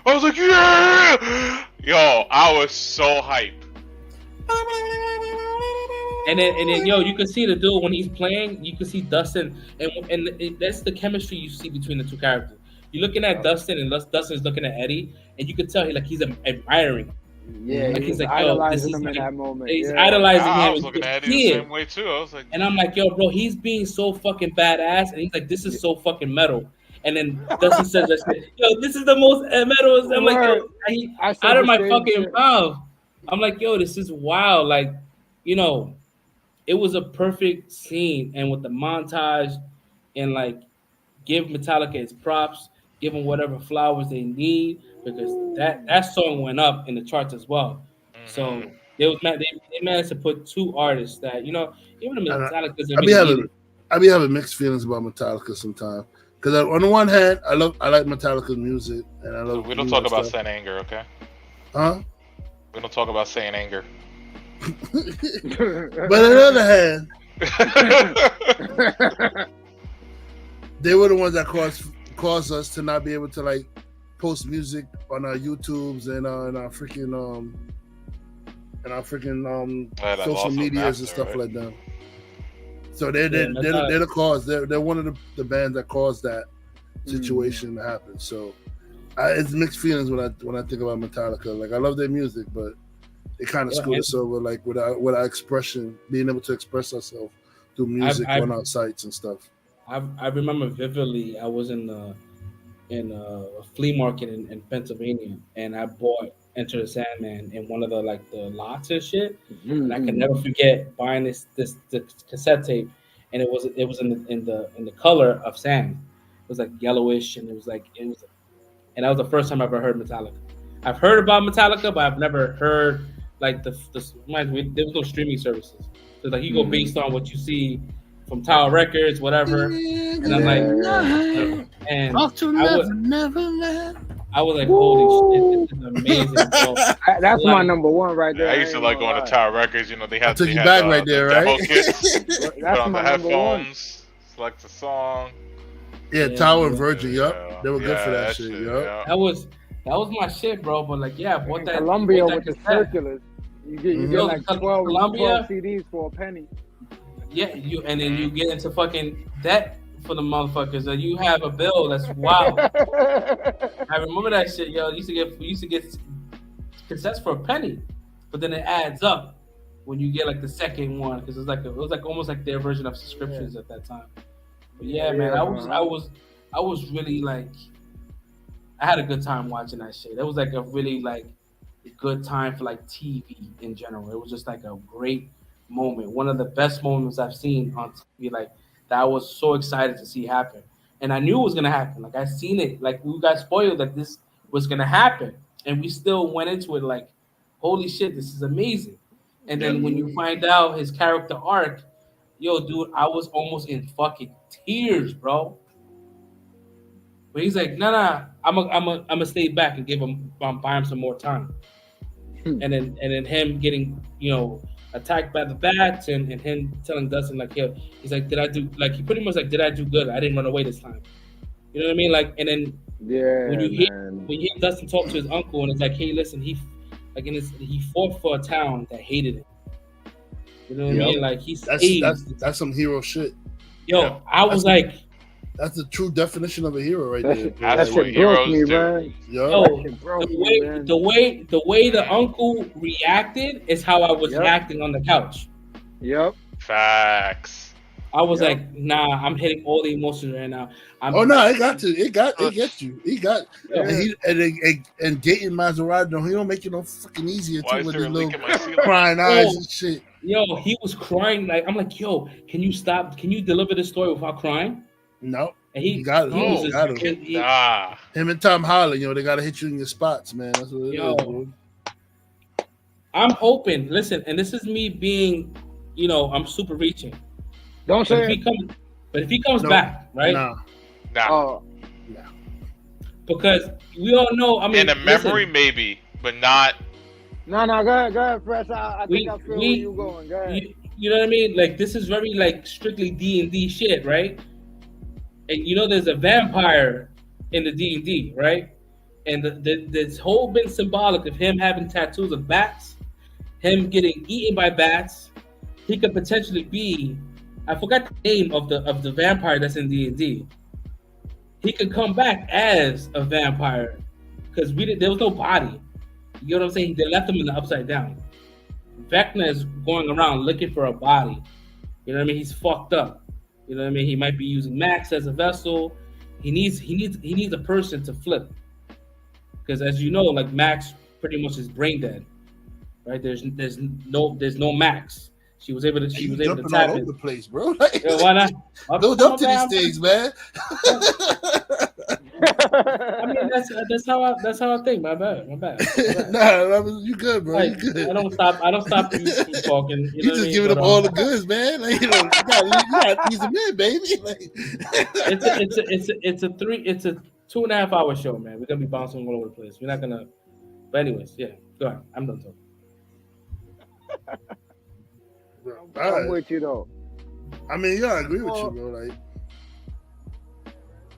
I was like, yeah! Yo, I was so hyped. And then, yo, you can see the dude when he's playing. You can see Dustin, and that's the chemistry you see between the two characters. You're looking at Dustin, and Dustin's looking at Eddie, and you can tell he's admiring. Yeah, like he's like, idolizing him in that moment. He's idolizing him. I was looking at Eddie the same way too. I was like, and I'm like, yo, bro, he's being so fucking badass, and he's like, this is so fucking metal. And then Dustin says, yo, this is the most metal. I'm like, yo, out of my fucking mouth. I'm like, yo, this is wild. Like, you know, it was a perfect scene, and with the montage, and like, give Metallica its props, give them whatever flowers they need, because that song went up in the charts as well. Mm-hmm. So they managed to put two artists that, you know, even the Metallica's. I be having mixed feelings about Metallica sometimes, because on the one hand, I like Metallica's music, and I love. We don't talk about Saint Anger, okay? Huh? We don't talk about Saint Anger. But on the other hand, they were the ones that caused us to not be able to like post music on our YouTubes and our freaking social medias and stuff like that. So they're the cause. They're one of the bands that caused that situation to happen. So it's mixed feelings when I think about Metallica. Like, I love their music, but it kind of screwed us over, like with our expression, being able to express ourselves through music on our sites and stuff. I remember vividly. I was in a flea market in Pennsylvania, and I bought Enter the Sandman in one of the lots and shit. Mm-hmm. And I can never forget buying this cassette tape, and it was in the color of sand. It was like yellowish, and it was, and that was the first time I ever heard Metallica. I've heard about Metallica, but I've never heard there was no streaming services. So like, you go based on what you see from Tower Records, whatever. And I'm like, and I was like, holy shit, this is amazing. So, that's my number one right there. I used to like going to Tower Records. You know, they had you back right there, right? That's put on my the number one. headphones, select a song. Yeah, Tower and Virgin, yup. They were good for that shit, yup. That was my shit, bro. But like, yeah, I bought that. Columbia with the circulars. You get like 12 CDs for a penny. Yeah, and then you get into fucking debt for the motherfuckers, and you have a bill that's wild. I remember that shit, yo. We used to get cassettes for a penny, but then it adds up when you get like the second one, because it was like almost like their version of subscriptions at that time. But yeah, man, I was really like, I had a good time watching that shit. It was like a really like good time for like TV in general. It was just like a great moment, one of the best moments I've seen on TV, like that I was so excited to see happen. And I knew it was gonna happen. Like, I seen it, like we got spoiled that this was gonna happen, and we still went into it like, holy shit, this is amazing. And then when you find out his character arc, yo, dude, I was almost in fucking tears, bro. But he's like, nah, I'm gonna stay back and buy him some more time. And then him getting, you know, attacked by the bats, and him telling Dustin like, yo, he's like, he pretty much like, did I do good? I didn't run away this time. You know what I mean? Like, and then when you hear Dustin talk to his uncle, and it's like, hey, listen, he fought for a town that hated him. You know what I mean? Like, that's some hero shit. Yo, I was like, that's the true definition of a hero right there. That's what heroes do. The way the uncle reacted is how I was reacting on the couch. Yep. Facts. I was like, nah, I'm hitting all the emotions right now. It gets you. He got, and dating Maserati, he don't make it no fucking easier too with his little crying eyes and shit. Yo, he was crying. Like, I'm like, yo, can you stop? Can you deliver this story without crying? No, And he got it. he was No, just, got him. Him and Tom Holland, they gotta hit you in your spots, man. That's what it is, bro. I'm hoping. Listen, and this is me being, I'm super reaching. Don't But say if he comes No, back, right? Nah. Nah. Because we all know. I mean, in a memory, maybe, but not. No, go ahead, Fresh. I think I feel where you going. Go ahead. You know what I mean? Like, this is very like strictly D&D shit, right? And there's a vampire in the D&D, right? And this whole been symbolic of him having tattoos of bats, him getting eaten by bats. He could potentially be, I forgot the name of the vampire that's in D&D. He could come back as a vampire because there was no body. You know what I'm saying? They left him in the upside down. Vecna is going around looking for a body. You know what I mean? He's fucked up. You know what I mean? He might be using Max as a vessel. He needs a person to flip. Because as you know, like Max pretty much is brain dead. Right? There's no Max. She was able to tap all in. over the place, bro. Why not? Build up to these things, man. I mean, that's how I think. My bad. Nah, you good, bro. Like, You good. I don't stop you from talking. You just giving up all the goods, man. Like, you gotta ease them in, baby. Like, it's a 2.5 hour show, man. We're gonna be bouncing all over the place. We're not gonna. But anyways, yeah. Go ahead. I'm done talking. I'm with you though. I mean, yeah, I agree with you, bro. Like,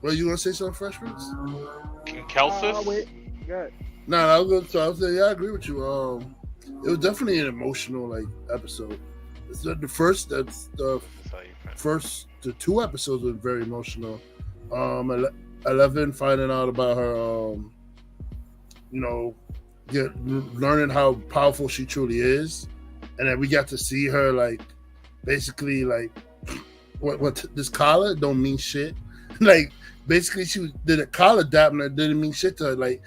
well, you gonna say something, Fresh Prince? Kelsis? Good. Nah, I was gonna say, yeah, I agree with you. It was definitely an emotional episode. The first 2 episodes were very emotional. 11 finding out about her, learning how powerful she truly is, and then we got to see her basically what this collar don't mean shit. Basically, the collar dapping her didn't mean shit to her.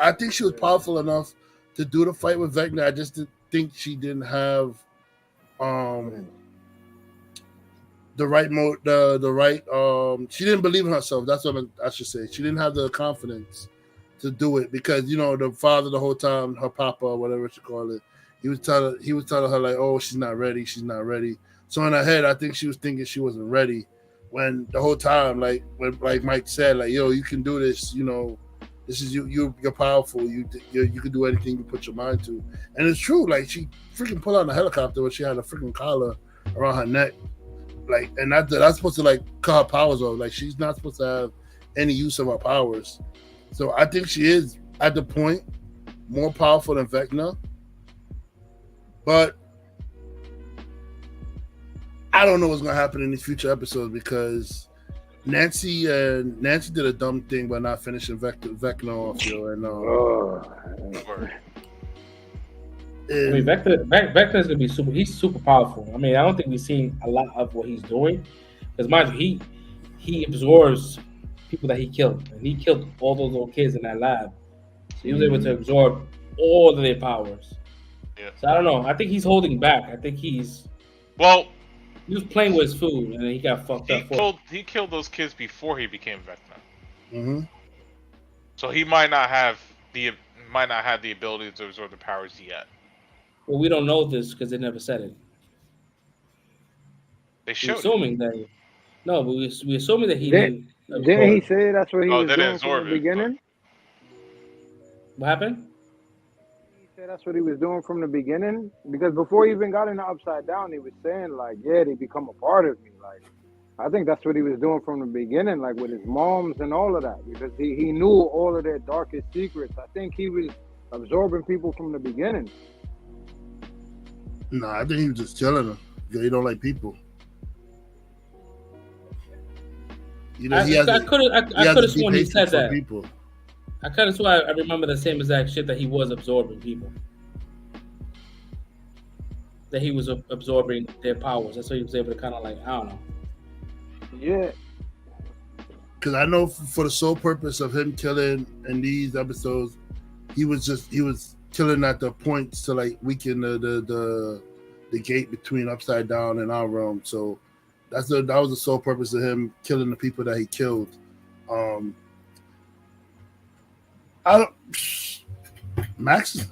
I think she was powerful enough to do the fight with Vecna. I just didn't think she didn't have the right she didn't believe in herself. That's what I should say. She didn't have the confidence to do it because the father the whole time, her papa or whatever you call it, he was telling her like, oh, she's not ready. So in her head, I think she was thinking she wasn't ready. When the whole time, like Mike said, like, yo, you can do this. This is you're powerful. You can do anything you put your mind to, and it's true. Like, she freaking pulled out a helicopter when she had a freaking collar around her neck, and that's supposed to cut her powers off. Like, she's not supposed to have any use of her powers. So I think she is at the point more powerful than Vecna, but I don't know what's gonna happen in these future episodes because Nancy did a dumb thing by not finishing Vecna off, I mean, Vecna's gonna be super. He's super powerful. I mean, I don't think we've seen a lot of what he's doing because, mind you, he absorbs people that he killed, and he killed all those little kids in that lab. So he was able to absorb all of their powers. Yeah. So I don't know. I think he's holding back. I think he was playing with his food, and then he got fucked up. He killed those kids before he became Vecna. Mm-hmm. So he might not have the ability to absorb the powers yet. Well, we don't know this because they never said it. They showed. We're assuming that. No, but we're assuming that he didn't. Didn't he say that's what he was doing from the beginning? What happened? He said that's what he was doing from the beginning because before he even got in the Upside Down, he was saying they become a part of me. I think that's what he was doing from the beginning, with his moms and all of that, because he knew all of their darkest secrets. I think he was absorbing people from the beginning. Nah, I think he was just telling them he don't like people. I could have sworn he said that. People. I could have sworn I remember the same exact shit that he was absorbing people. That he was absorbing their powers. That's why he was able to kind of I don't know. Yeah. Because I know for the sole purpose of him killing in these episodes, he was killing at the points to weaken the gate between Upside Down and our realm. So That was the sole purpose of him killing the people that he killed. Max is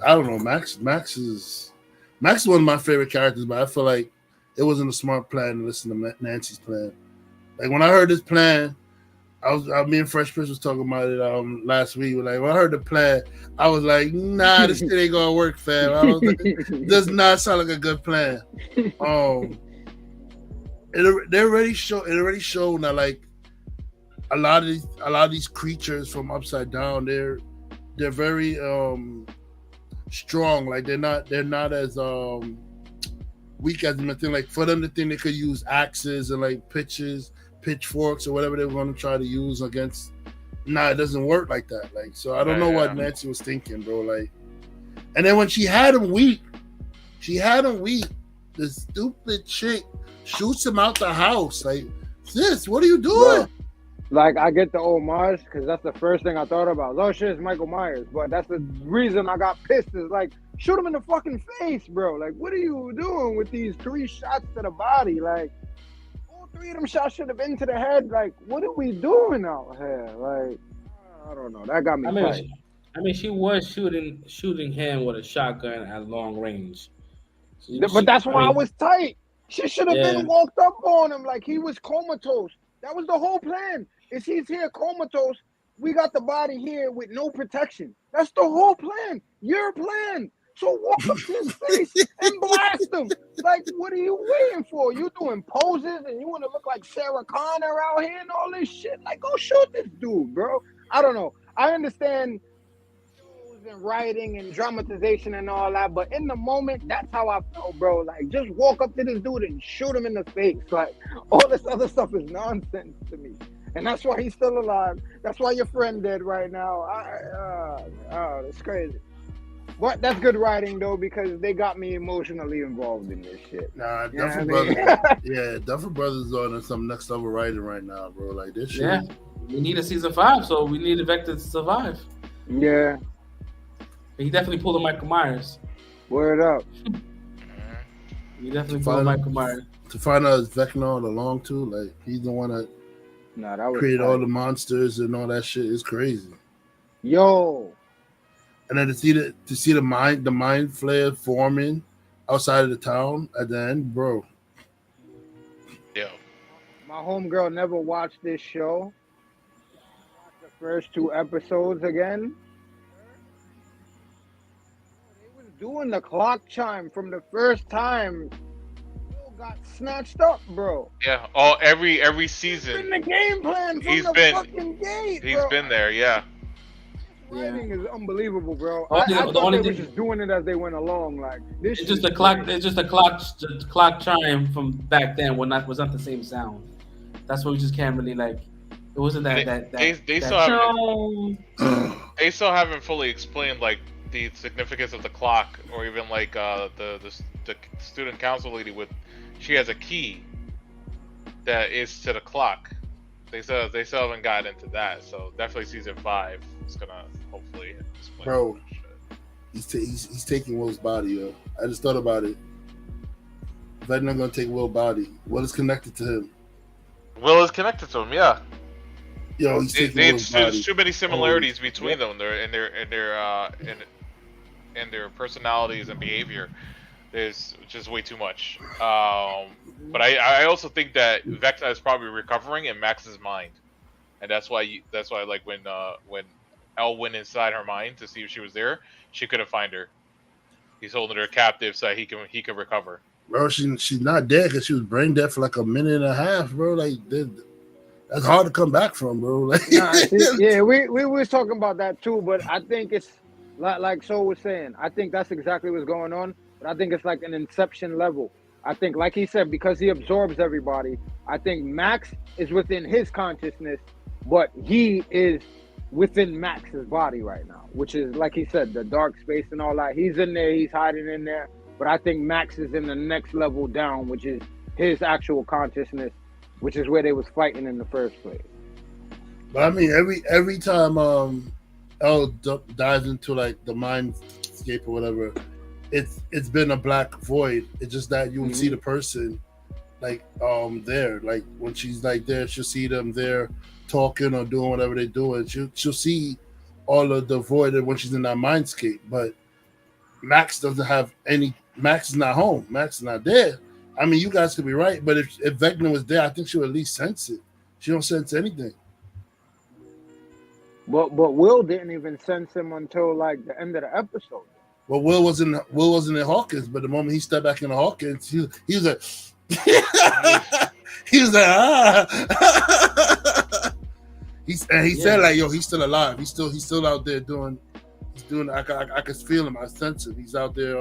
one of my favorite characters, but I feel like it wasn't a smart plan to listen to Nancy's plan. Like when I heard this plan, me and Fresh Prince was talking about it last week. Like when I heard the plan, I was like, nah, this shit ain't gonna work, fam. It does not sound like a good plan. It already showed that like a lot of these creatures from Upside Down, they're very strong. Like they're not as weak as them. Like for them to think they could use axes and like pitchforks or whatever they were going to try to use against. Nah, it doesn't work like that. Like, so I don't know what Nancy was thinking, bro. Like, and then when she had him weak, the stupid chick shoots him out the house. Like, sis, what are you doing? Bro, like, I get the homage because that's the first thing I thought about. Oh shit, it's Michael Myers. But that's the reason I got pissed is like, shoot him in the fucking face, bro. Like, what are you doing with these 3 shots to the body? Like, 3 of them shots should have been to the head. Like, what are we doing out here? Like, I don't know. That got me tight. She was shooting him with a shotgun at long range. But that's why I was tight. She should have been walked up on him like he was comatose. That was the whole plan. Is he's here comatose? We got the body here with no protection. That's the whole plan. Your plan. So walk up to his face and blast him. Like, what are you waiting for? You doing poses and you want to look like Sarah Connor out here and all this shit? Like, go shoot this dude, bro. I don't know. I understand shows and writing and dramatization and all that, but in the moment, that's how I felt, bro. Like, just walk up to this dude and shoot him in the face. Like, all this other stuff is nonsense to me. And that's why he's still alive. That's why your friend dead right now. It's crazy. But that's good writing though, because they got me emotionally involved in this shit. Nah, Duffer Brothers, Duffer Brothers on some next level writing right now, bro. Like this shit. Yeah, we need a season 5, so we need Vector to survive. Yeah, he definitely pulled a Michael Myers. Word up. He definitely pulled a Michael Myers. To find out Vecna all along too, like he's the one that created all the monsters and all that shit is crazy. Yo. And then to see the mind flare forming outside of the town at the end, bro. Yeah. My homegirl never watched this show. Watched the first 2 episodes again. They was doing the clock chime from the first time. Got snatched up, bro. Yeah. Every season. It's been the game plan from fucking gate, bro. He's been there, yeah. Writing is unbelievable, bro. I thought they were just doing it as they went along. Like this, it's just a clock. It's just a clock chime from back then. Was not the same sound. That's what we just can't really like. It wasn't that. They still haven't fully explained like the significance of the clock, or even like the student council lady she has a key that is to the clock. They still haven't gotten into that, so definitely season 5 is gonna hopefully explain. Bro, he's taking Will's body, yo. I just thought about it. They're not gonna take Will's body. Will is connected to him. Will is connected to him, yeah. Yo, he's taking Will's body. There's too many similarities between them. In their personalities and behavior. There's just way too much. But I also think that Vecna is probably recovering in Max's mind, and that's why like when Elle went inside her mind to see if she was there, she couldn't find her. He's holding her captive so he can recover. Bro, she's not dead because she was brain dead for like a minute and a half, bro. Like that's hard to come back from, bro. Like, yeah, we was talking about that too, but I think it's like Soul was saying. I think that's exactly what's going on. But I think it's like an Inception level. I think, like he said, because he absorbs everybody, I think Max is within his consciousness, but he is within Max's body right now, which is, like he said, the dark space and all that. He's in there, he's hiding in there, but I think Max is in the next level down, which is his actual consciousness, which is where they was fighting in the first place. But I mean, every time Elle dives into like the mindscape or whatever, it's been a black void. It's just that you would see the person there. Like when she's like there, she'll see them there talking or doing whatever they're doing. She'll see all of the void when she's in that mindscape. But Max doesn't have any. Max is not home. Max is not there. I mean, you guys could be right, but if Vecna was there, I think she would at least sense it. She don't sense anything. But Will didn't even sense him until like the end of the episode. Well, Will wasn't in Hawkins, but the moment he stepped back into Hawkins, he was like, he was like, he said like, yo, he's still alive. He's still out there doing. He's doing. I could feel him. I sense him. He's out there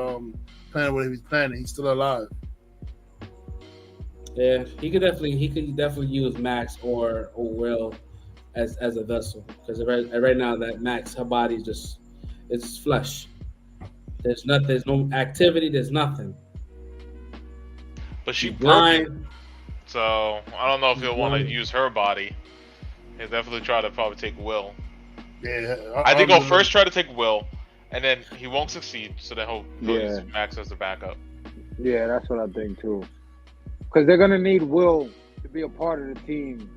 planning what he's planning. He's still alive. Yeah, he could definitely use Max or Will as a vessel, because right now that Max, her body it's just flesh. There's no activity. There's nothing. But she's blind, broken, so I don't know if he'll want to use her body. He'll definitely try to probably take Will. Yeah, I think he'll first try to take Will, and then he won't succeed. So then he'll use Max as the backup. Yeah, that's what I think too. Because they're gonna need Will to be a part of the team.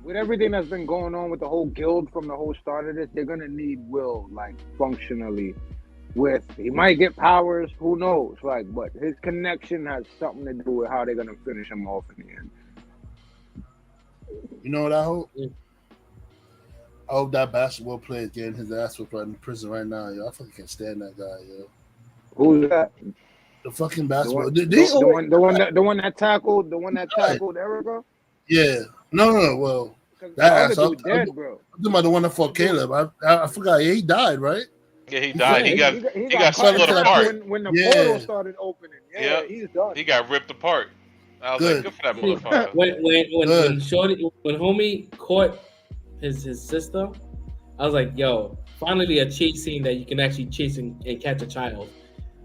With everything that's been going on with the whole guild from the whole start of this, they're gonna need Will like functionally. He might get powers, who knows? Like, but his connection has something to do with how they're gonna finish him off in the end. You know what I hope? I hope that basketball player is getting his ass whipped right in prison right now, yo. I fucking can't stand that guy, yo. Who's that? The fucking basketball. The one that tackled Erica? Yeah. No. Well, that ass. I'm talking about the one that fought Caleb. I forgot. Yeah, he died, right? Yeah, he died. He got split apart when the portal started opening. Yeah, he's done. He got ripped apart. I was like, good for that motherfucker. when homie caught his sister, I was like, yo, finally a chase scene that you can actually chase and catch a child.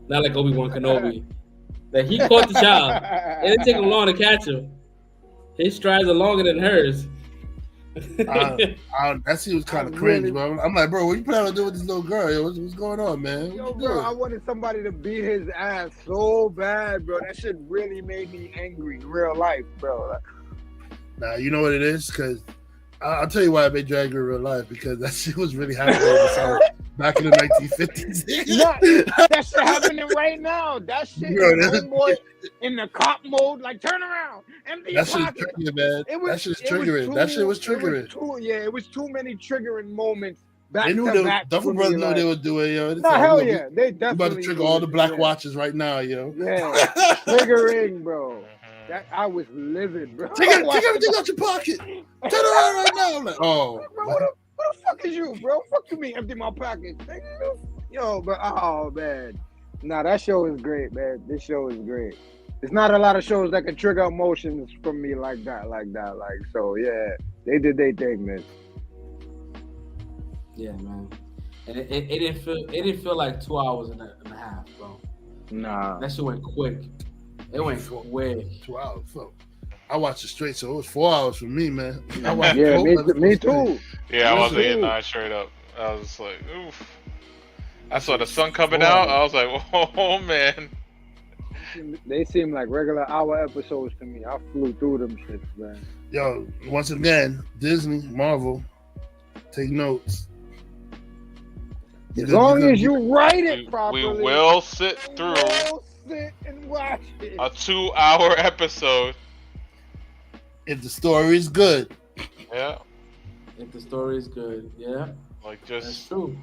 Not like Obi-Wan Kenobi. That he caught the child. It didn't take him long to catch him. His strides are longer than hers. That scene was kind of cringe, bro. I'm like, bro, what you planning on doing with this little girl? Yo, what's going on, man? Yo, bro, I wanted somebody to beat his ass so bad, bro. That shit really made me angry in real life, bro. Nah, you know what it is? Because I'll tell you why I made you angry in real life, because that shit was really happening back in the 1950s. That shit happening right now. That shit, boy, in the cop mode, like turn around, empty your pocket. That shit was triggering, man. That shit was triggering. That shit was triggering. It was too many triggering moments. They knew Duffel Brothers knew they were doing, yo. Hell yeah, they definitely. About to trigger all the black watches right now, yo. Yeah, triggering, bro. That I was livid, bro. Take everything out your pocket. Turn around right now. I'm like, oh. Bro, what the fuck is you, bro? Fuck you mean empty my pockets? Yo, but oh man. Nah, that show is great, man. This show is great. There's not a lot of shows that can trigger emotions from me like that. Like, so yeah. They did their thing, man. Yeah, man. And it didn't feel like 2 hours and a half, bro. Nah. That shit went quick. It went quick. 2 hours. So I watched it straight, so it was 4 hours for me, man. Yeah, me too. Yeah, I wasn't getting 9 straight up. I was just like, oof. I saw the sun coming out. I was like, oh man. They seem like regular hour episodes to me. I flew through them shits, man. Yo, once again, Disney, Marvel, take notes. As long as you write it properly, we will sit through and watch it. A 2-hour episode. If the story is good. Yeah. If the story is good, yeah. Like just. That's true.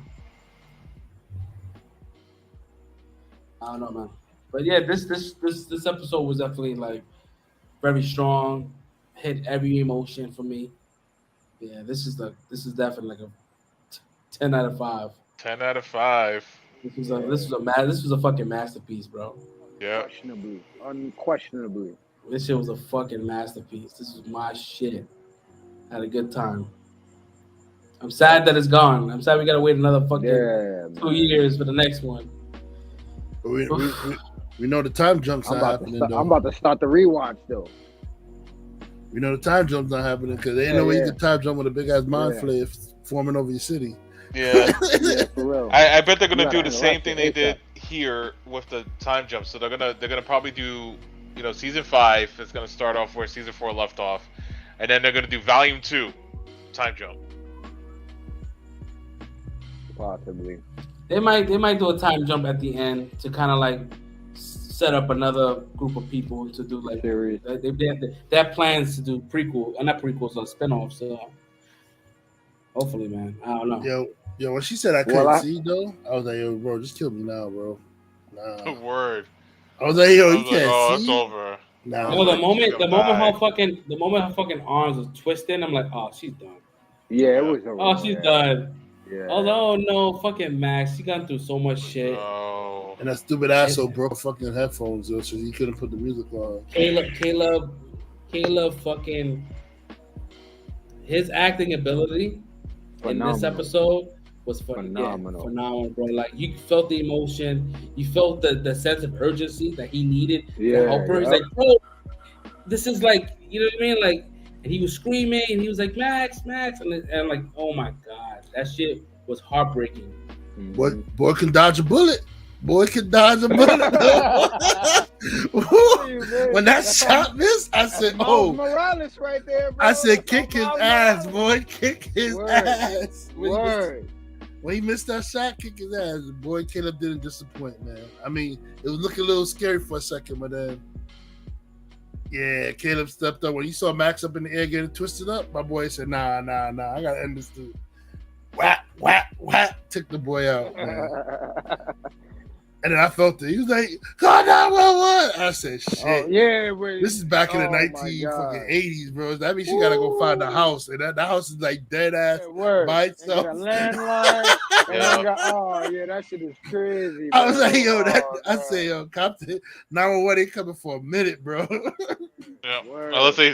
I don't know, man. But yeah, this episode was definitely like very strong. Hit every emotion for me. Yeah, this is definitely like a 10 out of 5. 10 out of 5. This was a fucking masterpiece, bro. Yeah. Unquestionably. This shit was a fucking masterpiece. This was my shit. Had a good time. I'm sad that it's gone. I'm sad we gotta wait another fucking 2 years for the next one. We know the time jump's not happening. I'm about to start the rewatch though. We know the time jump's not happening because there ain't no way you can time jump with a big ass mind flare forming over your city. Yeah. For real. I bet they're gonna do the same thing they did here with the time jump. So they're gonna probably do season 5 is going to start off where season 4 left off, and then they're going to do volume 2, time jump. Possibly. They might do a time jump at the end to kind of like set up another group of people to do like Series. They have plans to do not prequels, or spinoffs. So hopefully, man. I don't know. Yo, when she said I couldn't see though, I was like, yo, bro, just kill me now, bro. Nah. Word. I was like, yo, you can't see. It's over. Nah. No, the moment her fucking arms was twisting, I'm like, oh, she's done. Yeah, it was over. Oh, she's done. Yeah. I was like, oh no, fucking Max, she gone through so much shit. Oh. And that stupid asshole broke fucking headphones, though, so he couldn't put the music on. Caleb, fucking his acting ability in this episode was phenomenal. Yeah, phenomenal, bro. Like you felt the emotion, you felt the sense of urgency that he needed to help her. He's like, bro, this is like, you know what I mean? Like, and he was screaming, and he was like, Max, and I'm like, oh my god, that shit was heartbreaking. Boy can dodge a bullet. Boy can dodge a bullet. When that shot missed, I said, "Oh, Morales right there, bro." I said, "Kick his ass, boy! Kick his ass!" Word. When he missed that shot, kick his ass. Boy, Caleb didn't disappoint, man. I mean, it was looking a little scary for a second, but then, yeah, Caleb stepped up. When he saw Max up in the air getting twisted up, my boy said, "Nah, I gotta end this dude." Whap, took the boy out, man. And then I felt it. He was like, "Call 911." I said, "Shit." Oh, yeah, wait. This is back in the 1980s, bro. That means she gotta go find the house, and that house is like dead ass by itself. And landline. That shit is crazy. I was like, yo, I say, yo, Compton 911 ain't coming for a minute, bro. Yeah. Unless they,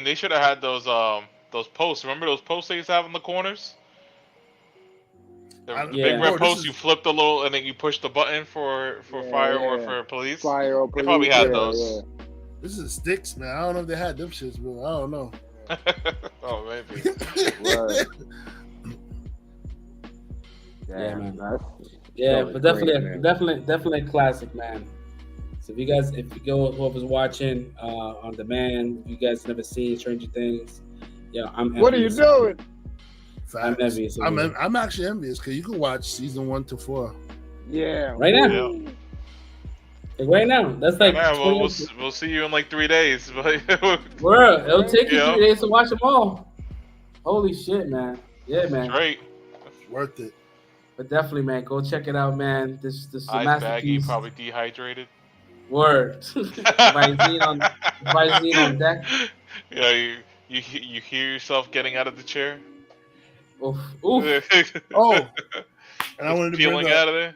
they should have had those posts. Remember those posts they used to have in the corners? The big red post, you flip the little, and then you push the button for fire or for police. Fire or police. They probably had those. Yeah. This is sticks, man. I don't know if they had them shits, bro. I don't know. Oh, maybe. Yeah, man. But definitely a classic, man. So if you go, whoever's watching on demand, if you guys never seen Stranger Things, I'm what are you doing? I'm envious. I'm actually envious because you can watch season 1 to 4. Yeah, right now. Yeah. Like right now, that's like. Yeah, we'll see you in like 3 days. Bro, it'll take you 3 days to watch them all. Holy shit, man! Yeah, man. Great. Worth it. But definitely, man, go check it out, man. This is a masterpiece. Baggy, probably dehydrated. Word. Visine on deck. Yeah, you hear yourself getting out of the chair. Oof. Oh, and I wanted to peeling out of there.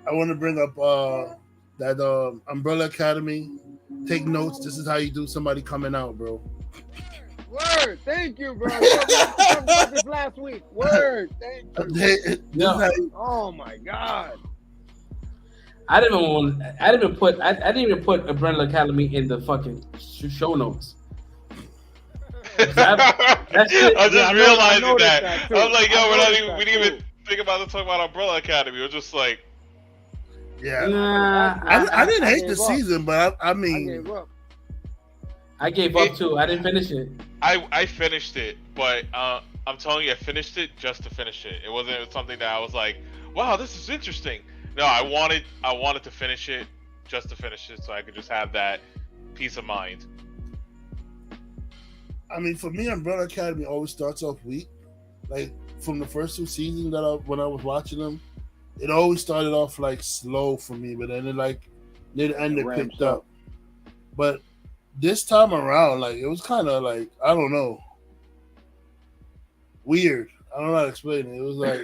I want to bring up that Umbrella Academy. Take notes. This is how you do somebody coming out, bro. Word, thank you, bro. We talked about this last week. Word, thank you. Oh my god. I didn't even put Umbrella Academy in the fucking show notes. I just realized that. I was like, yo, we didn't even think about talking about Umbrella Academy. We're just like, yeah. I didn't hate the season, but I mean, I gave up too. I didn't finish it. I finished it, but I'm telling you, I finished it just to finish it. It wasn't something that I was like, wow, this is interesting. No, I wanted to finish it just to finish it, so I could just have that peace of mind. I mean, for me, Umbrella Academy always starts off weak. Like from the first 2 seasons when I was watching them, it always started off like slow for me, but then it picked up. But this time around, like it was kind of like, I don't know, weird. I don't know how to explain it. It was like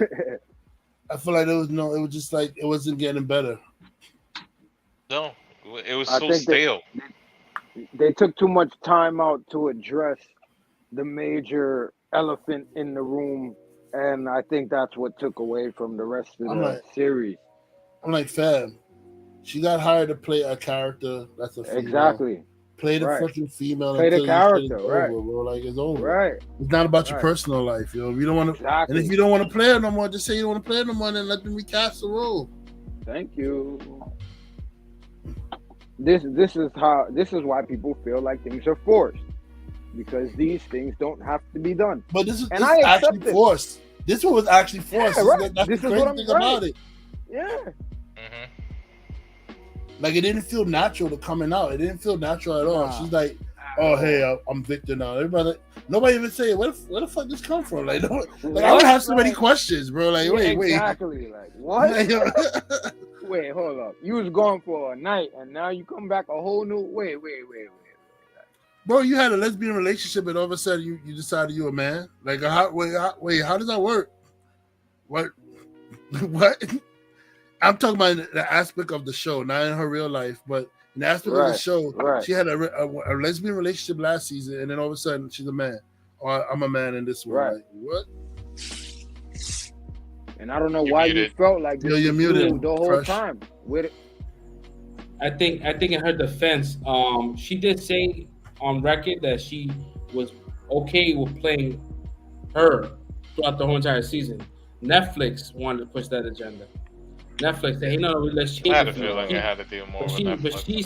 I feel like it was just like it wasn't getting better. No, it was so stale. They took too much time out to address the major elephant in the room, and I think that's what took away from the rest of the series. I'm like, fam, she got hired to play a character that's a female. Exactly. Play the fucking female. Play the character, right? Over, bro. Like it's over. Right. It's not about your personal life, yo. If you don't want to, and if you don't want to play her no more, just say you don't want to play her no more, and let them recast the role. Thank you. This is why people feel like things are forced, because these things don't have to be done. But this is I actually accept it. forced. This one was actually forced. Yeah, right. That's This the is crazy what I'm thing right. about it. Yeah. Like, it didn't feel natural to coming out. It didn't feel natural at all. Nah. She's like, "Oh, hey, I'm Victor now." Everybody, nobody even say, "Where the fuck this come from?" Like, no, like I would have so many questions, bro. Like, wait, exactly. Like, what? Wait, hold up. You was gone for a night, and now you come back a whole new. Wait. Bro, you had a lesbian relationship, and all of a sudden you decided you a man. Like, how does that work? What? What? I'm talking about the aspect of the show, not in her real life, but in the aspect of the show. Right. She had a lesbian relationship last season, and then all of a sudden she's a man. Or I'm a man in this one. Right. Like, what? And I don't know why you felt like this you're muted the whole time with it. I think in her defense, she did say on record that she was okay with playing her throughout the whole entire season. Netflix wanted to push that agenda. Netflix said, "Hey, no, let's change it." I had a feeling I had to deal more with Netflix. But she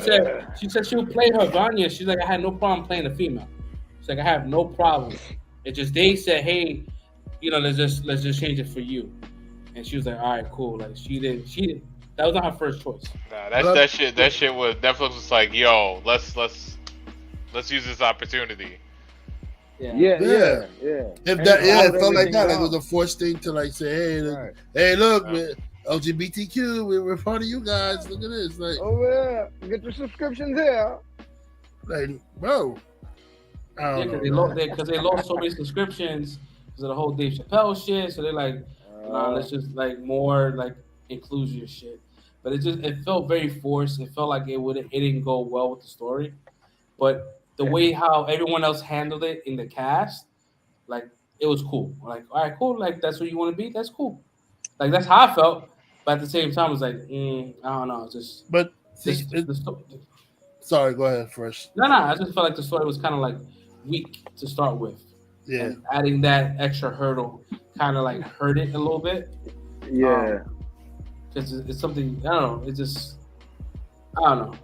said she would play her Vanya. She's like, I had no problem playing a female. She's like, I have no problem. It just they said, hey, let's just change it for you. And she was like, all right, cool. Like she didn't. That was not her first choice. Nah, that shit was Netflix was like, yo, let's use this opportunity. Yeah. If that, it felt like that. Like it was a forced thing to like say, hey, look, man, LGBTQ, we're part of you guys. Look at this, like, oh yeah, get your subscriptions here. Like, bro, because they lost so many subscriptions because of the whole Dave Chappelle shit. So they're like, let's just like more like inclusion shit. But it felt very forced. It felt like it didn't go well with the story. But the way how everyone else handled it in the cast, like it was cool. Like, all right, cool. Like that's what you want to be. That's cool. Like that's how I felt. But at the same time, it was like, I don't know. Just but sorry, go ahead first. No. I just felt like the story was kind of like weak to start with. Yeah. And adding that extra hurdle kind of like hurt it a little bit. Yeah. Because it's something, I don't know. It just, I don't know.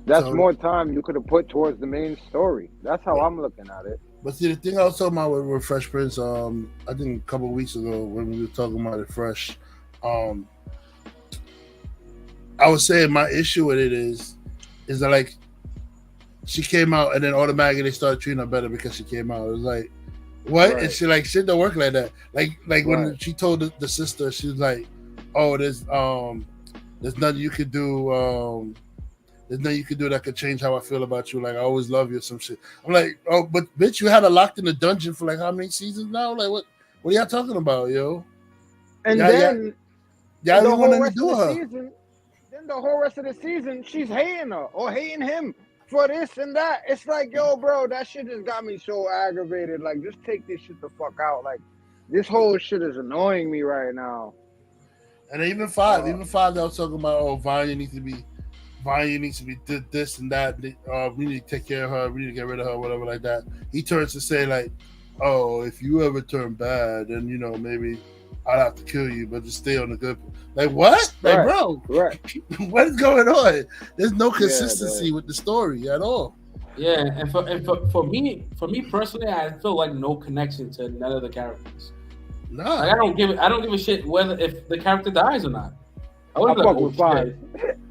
That's more time you could have put towards the main story. That's how I'm looking at it. But see, the thing I was talking about with Fresh Prince, I think a couple of weeks ago when we were talking about it fresh, I was saying my issue with it is that like she came out and then automatically they started treating her better because she came out. It was like, what? Right. And she like shit don't work like that. Like when she told the sister, she was like, oh, there's nothing you could do. There's nothing you could do that could change how I feel about you. Like I always love you or some shit. I'm like, oh, but bitch, you had her locked in the dungeon for like how many seasons now? Like what are y'all talking about, yo? And then y'all didn't want to do her. Then the whole rest of the season, she's hating her or hating him for this and that. It's like, yo, bro, that shit just got me so aggravated. Like, just take this shit the fuck out. Like, this whole shit is annoying me right now. And even five that was talking about, oh, Vanya needs to be this and that. We need to take care of her. We need to get rid of her, whatever like that. He turns to say like, oh, if you ever turn bad, then maybe I'd have to kill you, but just stay on the good. Like what? Like bro, what is going on? There's no consistency with the story at all. Yeah, and for me personally, I feel like no connection to none of the characters. No, like, I don't give a shit whether if the character dies or not. I fuck with five.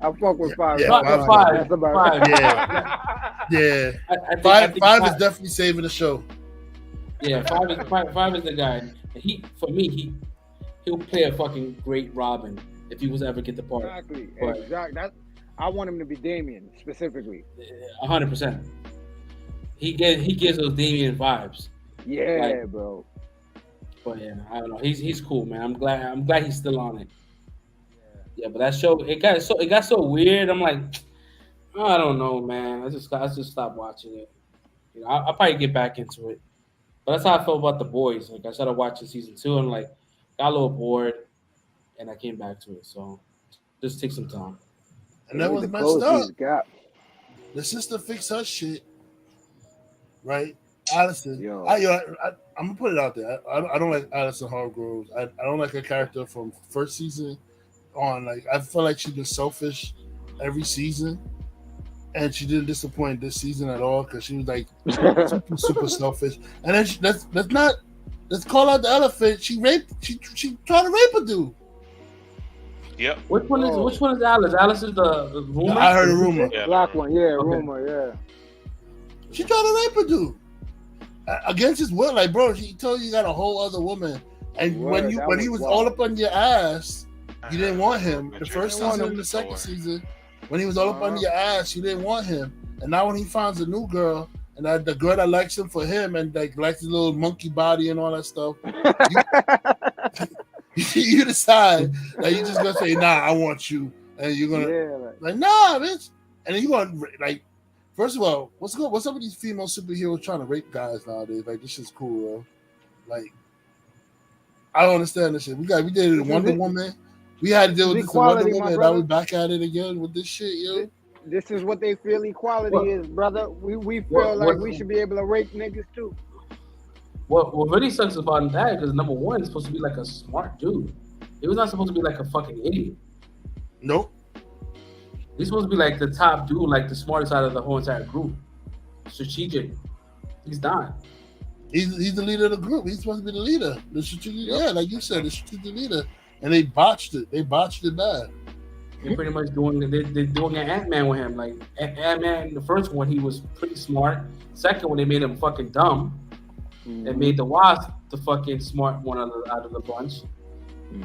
I fuck with five. Yeah, five. Yeah. Five is definitely saving the show. Yeah, five is the guy. He'll play a fucking great Robin if he was to ever get the part. Exactly. I want him to be Damien specifically. 100%. He gives those Damien vibes. Yeah, bro. But yeah, I don't know. He's cool, man. I'm glad he's still on it. Yeah, but that show it got so weird. I'm like, I don't know, man. I just stopped watching it. I'll probably get back into it. But that's how I felt about The Boys. Like I started watching season 2 and like got a little bored, and I came back to it. So just take some time. And that was messed up. The sister fixed her shit, right? Allison. I'm gonna put it out there. I don't like Allison Hargrove. I don't like her character from first season on. Like I feel like she's been selfish every season, and she didn't disappoint this season at all because she was like super selfish. And then let's call out the elephant. She tried to rape a dude. Yep. Which one is Alice? Alice is the rumor. I heard a rumor. The black one, yeah, okay. Rumor, yeah. She tried to rape a dude against his will. Like, bro, she told you got a whole other woman, and when he was all up on your ass, you didn't want him. The first season and the second season, when he was all up on your ass, you didn't want him. And now when he finds a new girl, and the girl that likes him for him, and like likes his little monkey body and all that stuff, you decide that you're just gonna say, nah, I want you, and you're gonna like nah, bitch, and then you're gonna like. First of all, what's up with these female superheroes trying to rape guys nowadays? Like, this shit's cool, bro. Like, I don't understand this shit. We did it in Wonder Woman. We had to deal with this in Wonder Woman, and now we back at it again with this shit, yo. This is what they feel equality is, brother. We feel like we should be able to rape niggas too. What really sucks about that is number one, it's supposed to be like a smart dude. He was not supposed to be like a fucking idiot. Nope. He's supposed to be like the top dude, like the smartest out of the whole entire group. Strategic. He's not. He's the leader of the group. He's supposed to be the leader. The strategic, yeah, like you said, the strategic leader. And they botched it. They botched it bad. They're pretty much doing they're doing an Ant-Man with him. Like Ant-Man, the first one, he was pretty smart. Second one, they made him fucking dumb. They made the Wasp the fucking smart one out of the bunch. I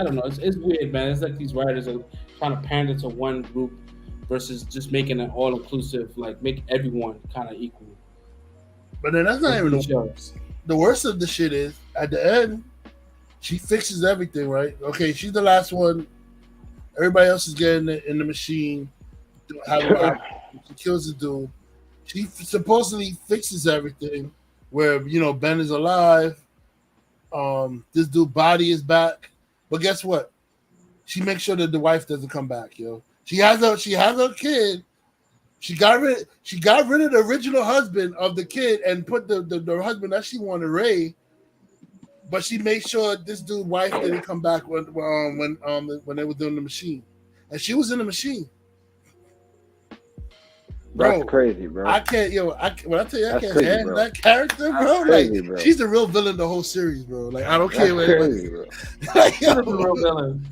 don't know. It's weird, man. It's like these writers are trying to pander to one group versus just making it all inclusive, like make everyone kind of equal. But then that's not even the worst. The worst of the shit is at the end, she fixes everything, right? Okay, she's the last one. Everybody else is getting in the machine. She kills the dude. She supposedly fixes everything where, Ben is alive. This dude's body is back. But guess what? She makes sure that the wife doesn't come back, yo. She has a kid. She got rid of the original husband of the kid and put the husband that she wanted, Ray. But she made sure this dude's wife didn't come back when they were doing the machine, and she was in the machine. Bro, that's crazy, bro. When I tell you, I can't handle that character, bro. Crazy, bro. She's the real villain of the whole series, bro. Like, I don't care what anybody. Like, the real villain.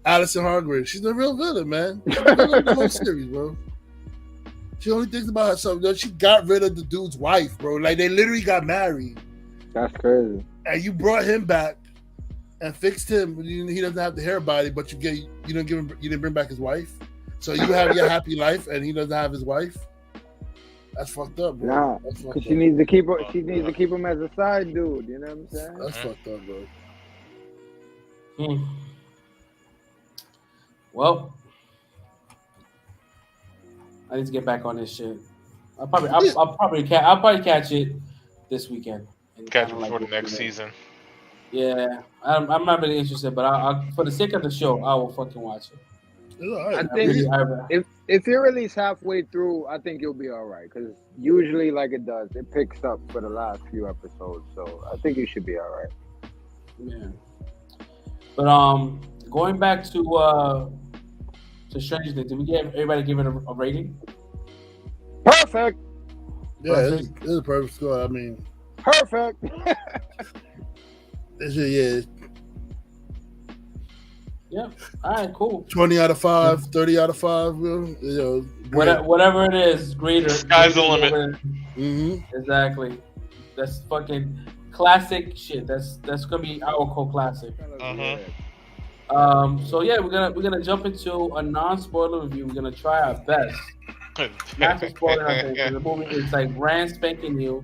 Allison Hargrave. She's the real villain, man. She's the villain of the whole series, bro. She only thinks about herself. She got rid of the dude's wife, bro. Like, they literally got married. That's crazy. And you brought him back and fixed him. He doesn't have the hair body, but you didn't bring back his wife. So you have your happy life, and he doesn't have his wife. That's fucked up, bro. Nah, because she needs to keep him as a side dude. You know what I'm saying? That's fucked up, bro. Well, I need to get back on this shit. I'll probably catch it this weekend. Catch it before the next season. Yeah, I'm not really interested, but I for the sake of the show, I will fucking watch it. I think if you release halfway through, I think you'll be all right. Because usually, like it does, it picks up for the last few episodes. So I think you should be all right. Yeah. But going back to Stranger Things, did we everybody give it a rating? Perfect. Yeah, it's a perfect score. I mean, perfect. Yeah. All right. Cool. 20 out of 5, 30 out of 5. Whatever it is, greater. Sky's the limit. Mm-hmm. Exactly. That's fucking classic shit. That's gonna be our cult classic. So yeah, we're gonna jump into a non-spoiler review. We're gonna try our best. Not to spoil anything. The movie is like brand spanking new.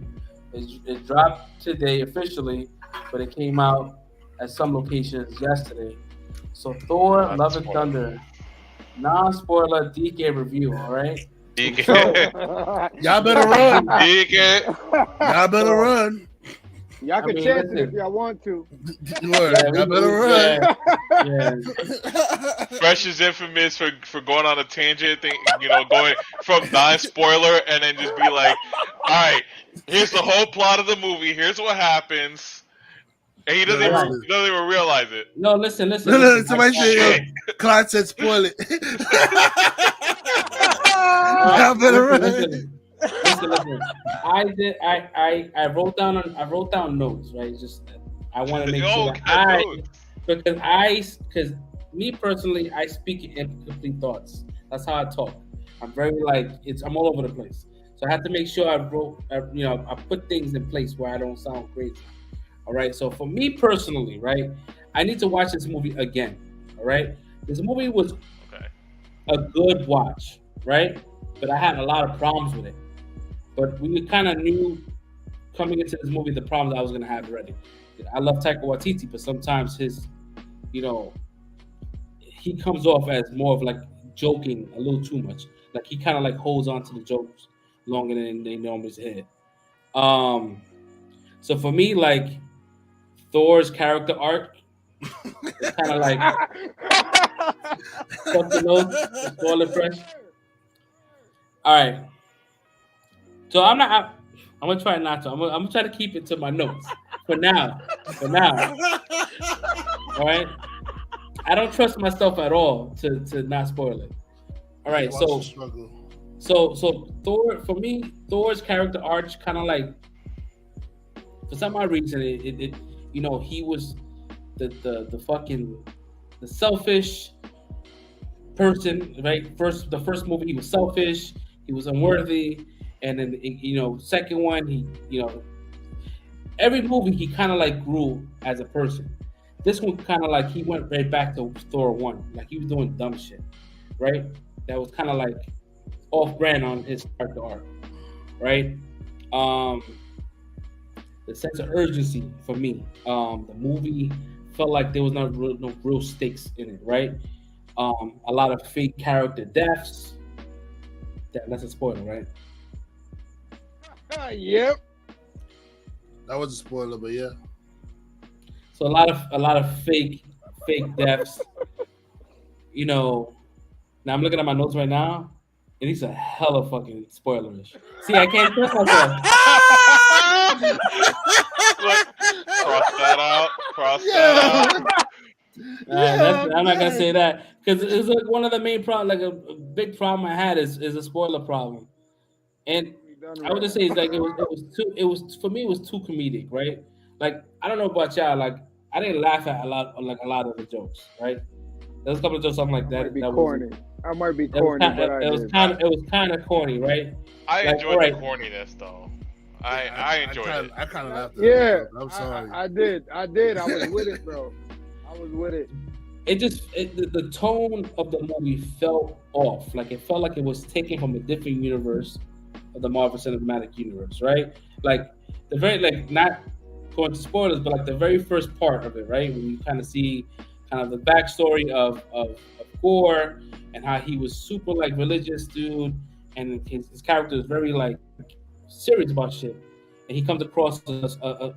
It dropped today officially, but it came out at some locations yesterday. So Thor: Love and Thunder, non-spoiler DK review. All right. DK. So, y'all better run. DK. Y'all better run. Y'all can chance it if y'all want to. Y'all better run. Yeah. Fresh is infamous for going on a tangent, going from non-spoiler and then just be like, all right, here's the whole plot of the movie. Here's what happens. And he doesn't even realize it. No, listen. No, somebody said, Clyde said spoil it. Listen. I wrote down notes, right? Just I want to make sure that because me personally, I speak in incomplete thoughts. That's how I talk. I'm very I'm all over the place. So I have to make sure I put things in place where I don't sound crazy. All right. So for me personally, right, I need to watch this movie again. All right. This movie was a good watch, right? But I had a lot of problems with it. But we kind of knew coming into this movie the problems I was going to have already. I love Taika Waititi, but sometimes his, he comes off as more of like joking a little too much. Like he kind of like holds on to the jokes longer than they normally hit. So for me, like Thor's character arc is kind of like something else, spoiler fresh. All right. So I'm gonna try not to. I'm gonna try to keep it to my notes for now. All right. I don't trust myself at all to not spoil it. All right. So Thor, for me, Thor's character arc kind of like, for some odd reason, it he was the fucking the selfish person, right? The first movie he was selfish, he was unworthy, and then second one he every movie he kind of like grew as a person. This one kind of like he went right back to Thor 1, like he was doing dumb shit, right? That was kind of like off brand on his character arc, right? The sense of urgency for me, the movie felt like there was no real stakes in it, right? A lot of fake character deaths. That's a spoiler, right? Yep. That was a spoiler, but yeah. So a lot of fake deaths. Now I'm looking at my notes right now, and these are hella fucking spoilerish. See, I can't trust myself. Cross that out. I'm not gonna say that because it's like one of the main problems. Like a big problem I had is a spoiler problem, and I would just say it's like it was for me it was too comedic, right? Like I don't know about y'all, like I didn't laugh at a lot of the jokes, right? There's a couple of jokes something like that. I might be corny, but it was kind of corny, right? I enjoyed the corniness though. I enjoyed it. I kind of laughed at it. I'm sorry. I did. I was with it, bro. I was with it. The tone of the movie felt off. Like it felt like it was taken from a different universe of the Marvel Cinematic Universe, right? Like the very not going to spoilers, but like the very first part of it, right? When you kind of see kind of the backstory of Thor and how he was super like religious dude, and his character is very like serious about shit, and he comes across as a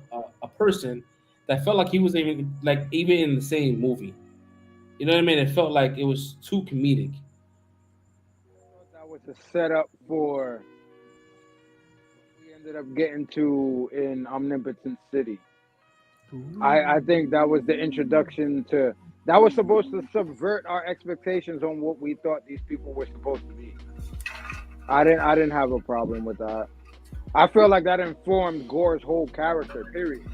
person that felt like he was even in the same movie. You know what I mean? It felt like it was too comedic. That was a setup for we ended up getting to in Omnipotent City. I think that was the introduction to. That was supposed to subvert our expectations on what we thought these people were supposed to be. I didn't have a problem with that. I feel like that informed Gore's whole character. Period.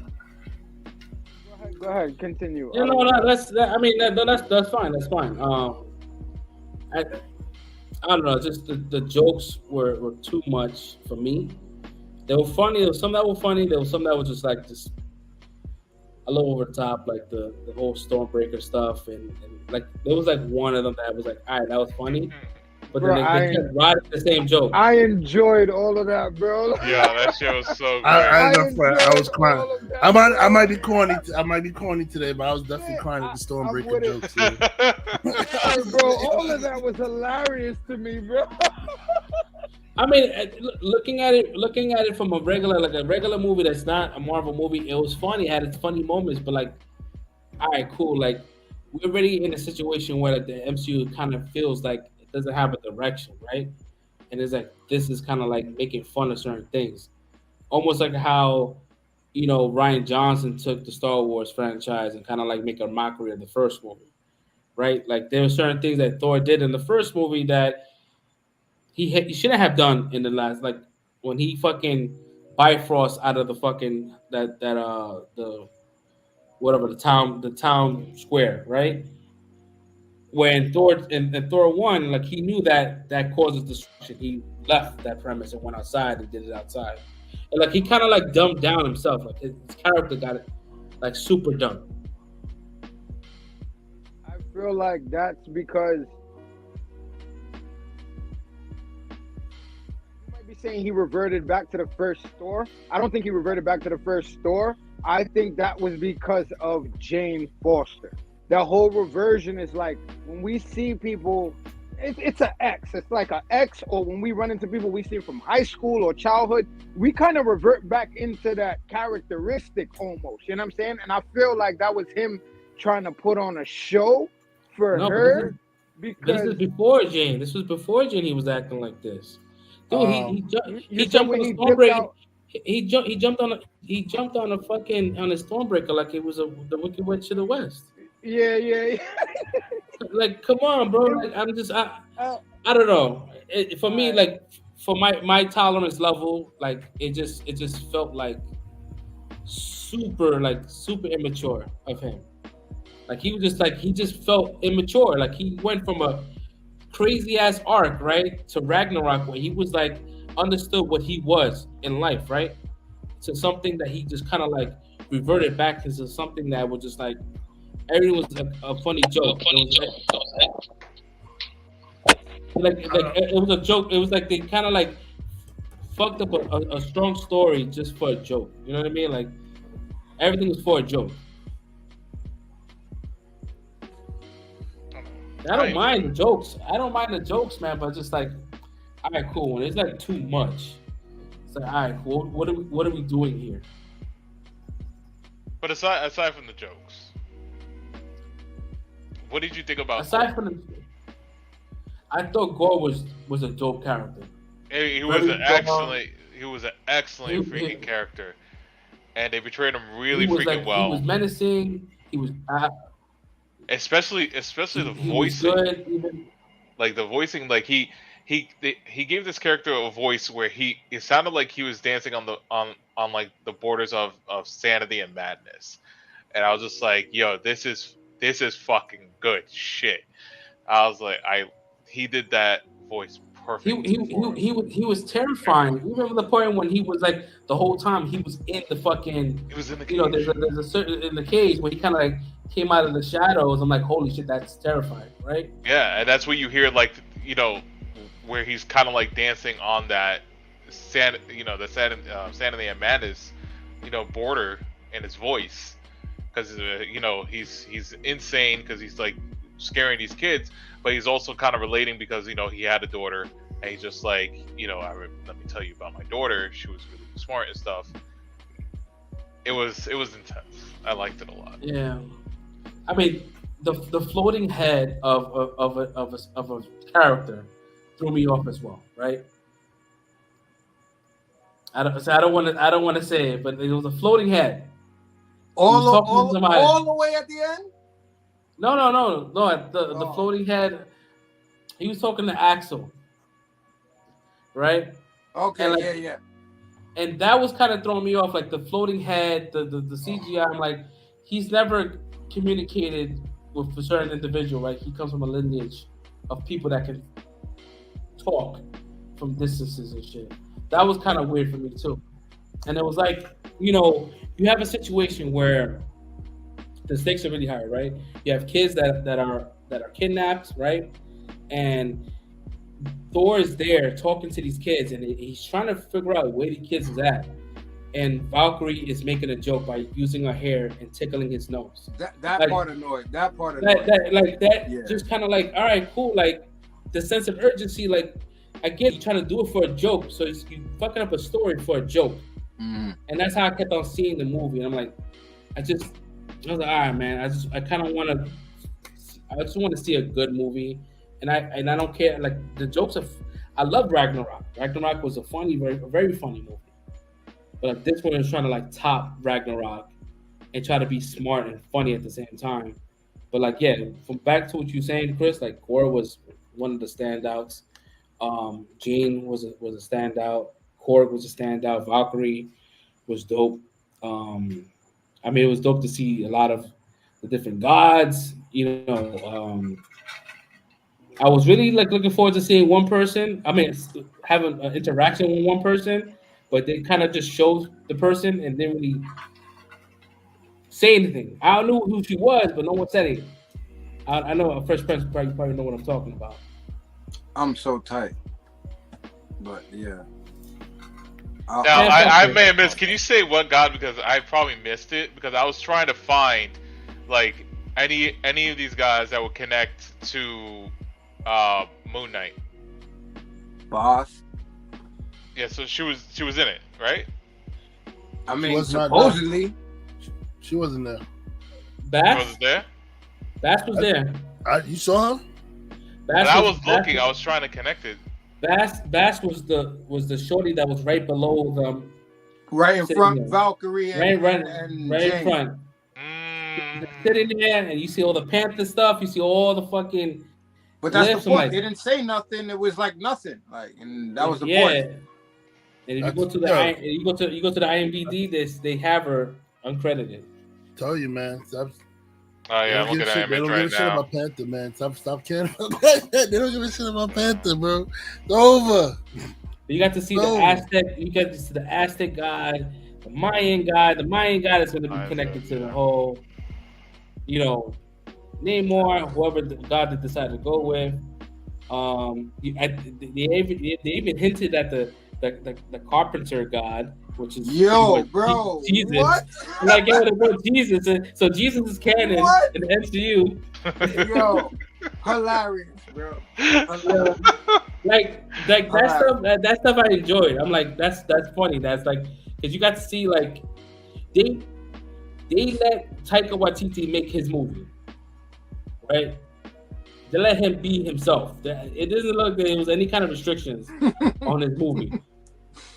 Go ahead, continue. That's fine. That's fine. I don't know. Just the jokes were too much for me. They were funny. There was some that were funny. There was some that was just a little over the top, like the whole Stormbreaker stuff, and like there was like one of them that was like, all right, that was funny. But then they kept riding the same joke. I enjoyed all of that, bro. Yeah, that shit was so good. I was crying. I might be corny. I might be corny today, but I was definitely crying at the Stormbreaker jokes. Bro, all of that was hilarious to me, bro. I mean, looking at it from a regular movie that's not a Marvel movie, it was funny. It had its funny moments, but like, all right, cool. Like, we're already in a situation where the MCU kind of feels like it doesn't have a direction, right? And it's like this is kind of like making fun of certain things, almost like how Rian Johnson took the Star Wars franchise and kind of like make a mockery of the first movie, right? Like there were certain things that Thor did in the first movie that he shouldn't have done in the last, like when he fucking Bifrost out of the fucking the whatever the town square, right? When Thor and Thor 1, like he knew that causes destruction. He left that premise and went outside and did it outside. And like he kind of like dumbed down himself. Like his character got it like super dumb. I feel like that's because you might be saying he reverted back to the first Thor. I don't think he reverted back to the first Thor. I think that was because of Jane Foster. The whole reversion is like when we see people, it's an X. It's like an X, or when we run into people we see from high school or childhood, we kind of revert back into that characteristic almost. You know what I'm saying? And I feel like that was him trying to put on a show for her. This is before Jane. This was before Jane. He was acting like this. Dude, he jumped on a Stormbreaker. He jumped on a fucking on a Stormbreaker like it was the Wicked Witch of the West. Yeah. Like, come on, bro. Like, I don't know. For me, like, for my tolerance level, like, it just felt like super immature of him. Like, he just felt immature. Like, he went from a crazy ass arc, right, to Ragnarok, where he was like understood what he was in life, right, to something that he just kind of like reverted back into something that was just like. Everything was a funny joke. It was a joke. It was like they kind of like fucked up a strong story just for a joke. You know what I mean? Like everything was for a joke. I don't mind the jokes. I don't mind the jokes, man. But just like, all right, cool. When it's like too much, it's like, all right, cool. What are we doing here? But aside from the jokes. What did you think about? Aside from the, I thought Gore was a dope character. He was an excellent freaking character, and they portrayed him really freaking well. He was menacing. He was especially the voicing. Like the voicing, like he gave this character a voice where it sounded like he was dancing on like the borders of sanity and madness, and I was just like, yo, this is fucking good shit. I was like, he did that voice perfect. He was terrifying. You remember the point when he was like the whole time he was in the fucking. He was in the cage. There's a certain in the cage where he kind of like came out of the shadows. I'm like, holy shit, that's terrifying, right? Yeah, and that's where you hear like where he's kind of like dancing on that sanity and madness border in his voice. Because he's insane because he's like scaring these kids, but he's also kind of relating because he had a daughter and he's just like let me tell you about my daughter. She was really smart and stuff. It was intense. I liked it a lot. Yeah, I mean the floating head of a character threw me off as well, right? I don't want to say it, but it was a floating head. All the way at the end? No. The floating head. He was talking to Axel, right? Okay, yeah. And that was kind of throwing me off. Like the floating head, the CGI. I'm like, he's never communicated with a certain individual, right? He comes from a lineage of people that can talk from distances and shit. That was kind of weird for me too. And it was like, you have a situation where the stakes are really high, right? You have kids that are kidnapped, right? And Thor is there talking to these kids, and he's trying to figure out where the kids is at. And Valkyrie is making a joke by using her hair and tickling his nose. That part annoyed. Just kind of like, all right, cool. Like the sense of urgency, like I get you trying to do it for a joke, so you fucking up a story for a joke. Mm-hmm. And that's how I kept on seeing the movie. And I'm like, I was like, all right, man. I just want to see a good movie, and I don't care. Like the jokes I love Ragnarok. Ragnarok was a very, very funny movie. but like this one is trying to like top Ragnarok and try to be smart and funny at the same time. But like, yeah, from back to what you saying, Chris, like Gore was one of the standouts. Jane was a standout. Korg was a standout. Valkyrie was dope. I mean, it was dope to see a lot of the different gods. You know, I was really like looking forward to seeing one person. I mean, having an interaction with one person, but they kind of just showed the person and didn't really say anything. I knew who she was, but no one said it. I know a first person probably know what I'm talking about. I'm so tight, but yeah. Now I may have missed. Can you say what god? Because I probably missed it because I was trying to find like any of these guys that would connect to Moon Knight. Boss. Yeah, so she was in it, right? I mean, supposedly. She wasn't there. Bass was there. Bass was there. You saw her? I was looking. I was trying to connect it. Bass was the shorty that was right below them. Right in front, there. Valkyrie and right Jane. In front. Sitting there, and you see all the Panther stuff. You see all the fucking. But that's the point. Like, they didn't say nothing. It was like nothing. Like, and that was the point. And if you go to the you go to the IMDb, they have her uncredited. Tell you, man. Oh yeah, I'm looking at it right now. They don't give a shit about Panther, man. Stop caring about Panther. They don't give a shit about Panther, bro. It's over. You got to see the Aztec. You got to see the Aztec god, the Mayan god. The Mayan god is going to be connected to the whole, you know, Namor, whoever the god they decided to go with. They even hinted at the carpenter god, which is bro, Jesus. What? Like, bro, Jesus. So Jesus is canon in the MCU. Yo, hilarious, bro. Like that stuff I enjoyed. I'm like, that's funny. That's like, because you got to see like they let Taika Waititi make his movie, right? They let him be himself. It doesn't look like there was any kind of restrictions on his movie.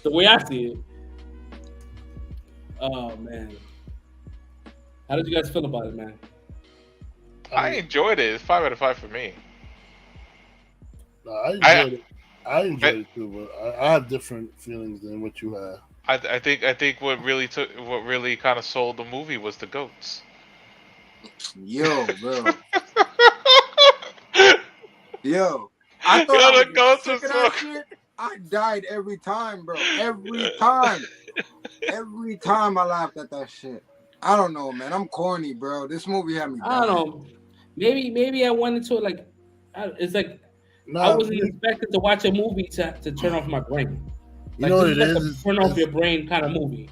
The way I see it. Oh man, how did you guys feel about it, man? I enjoyed it. It's 5 out of 5 for me. No, I enjoyed it too, but I have different feelings than what you have. I think what really kind of sold the movie was the goats. Yo, bro. Yo, I thought the goats was so shit. I died every time, bro. Every time. Every time I laughed at that shit. I don't know, man. I'm corny, bro. This movie had me dying. I don't know. Maybe I went into it like it's like I wasn't expecting to watch a movie to turn off my brain. Like, you know what it is? Like a turn off your brain kind of movie.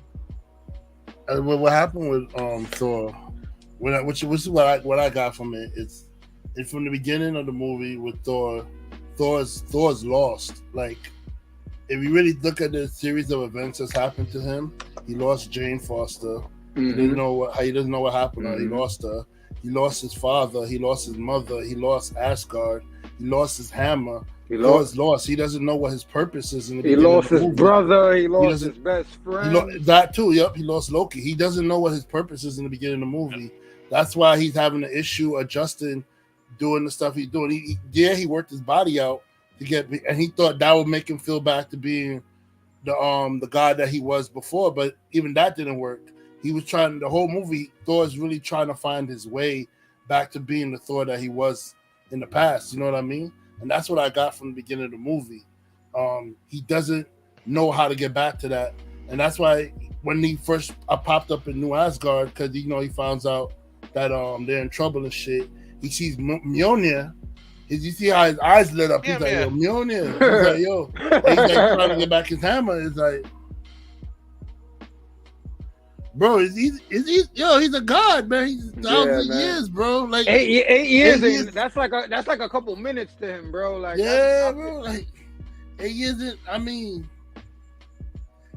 What happened with Thor? Which is what I got from it. It's from the beginning of the movie with Thor. Thor's lost. Like, if you really look at the series of events that's happened to him, he lost Jane Foster. Mm-hmm. He doesn't know what happened. Mm-hmm. He lost her. He lost his father. He lost his mother. He lost Asgard. He lost his hammer. Thor's lost. He doesn't know what his purpose is. He lost his brother. He lost his best friend. That too. Yep. He lost Loki. He doesn't know what his purpose is in the beginning of the movie. That's why he's having an issue adjusting, doing the stuff he's doing. He worked his body out to get, and he thought that would make him feel back to being the god that he was before. But even that didn't work. He was trying the whole movie. Thor's really trying to find his way back to being the Thor that he was in the past. You know what I mean? And that's what I got from the beginning of the movie. He doesn't know how to get back to that, and that's why when he first popped up in New Asgard, because he finds out that they're in trouble and shit. He sees Mjolnir. You see how his eyes lit up? He's like, yo, Mjolnir. He's like, yo. He's like trying to get back his hammer. It's like, bro, he's a god, man. He's thousands of years, bro. Like 8 years. That's like a couple minutes to him, bro. Like, bro. Like 8 years. I mean,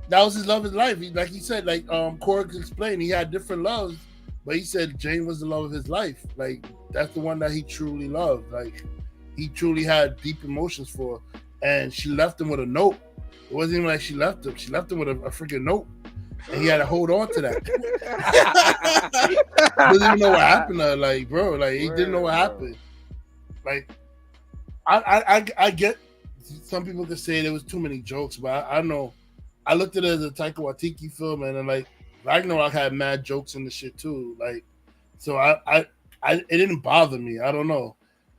that was his love of his life. Like he said, like Korg explained, he had different loves, but he said Jane was the love of his life. Like that's the one that he truly loved. Like he truly had deep emotions for, and she left him with a note. It wasn't even like she left him. She left him with a freaking note. and he had to hold on to that. Doesn't even know what happened to her. Like, bro, like he didn't know what happened. Like, I get some people could say there was too many jokes, but I know I looked at it as a Taika Waititi film, and then like Ragnarok had mad jokes in the shit too. Like, so it didn't bother me. I don't know.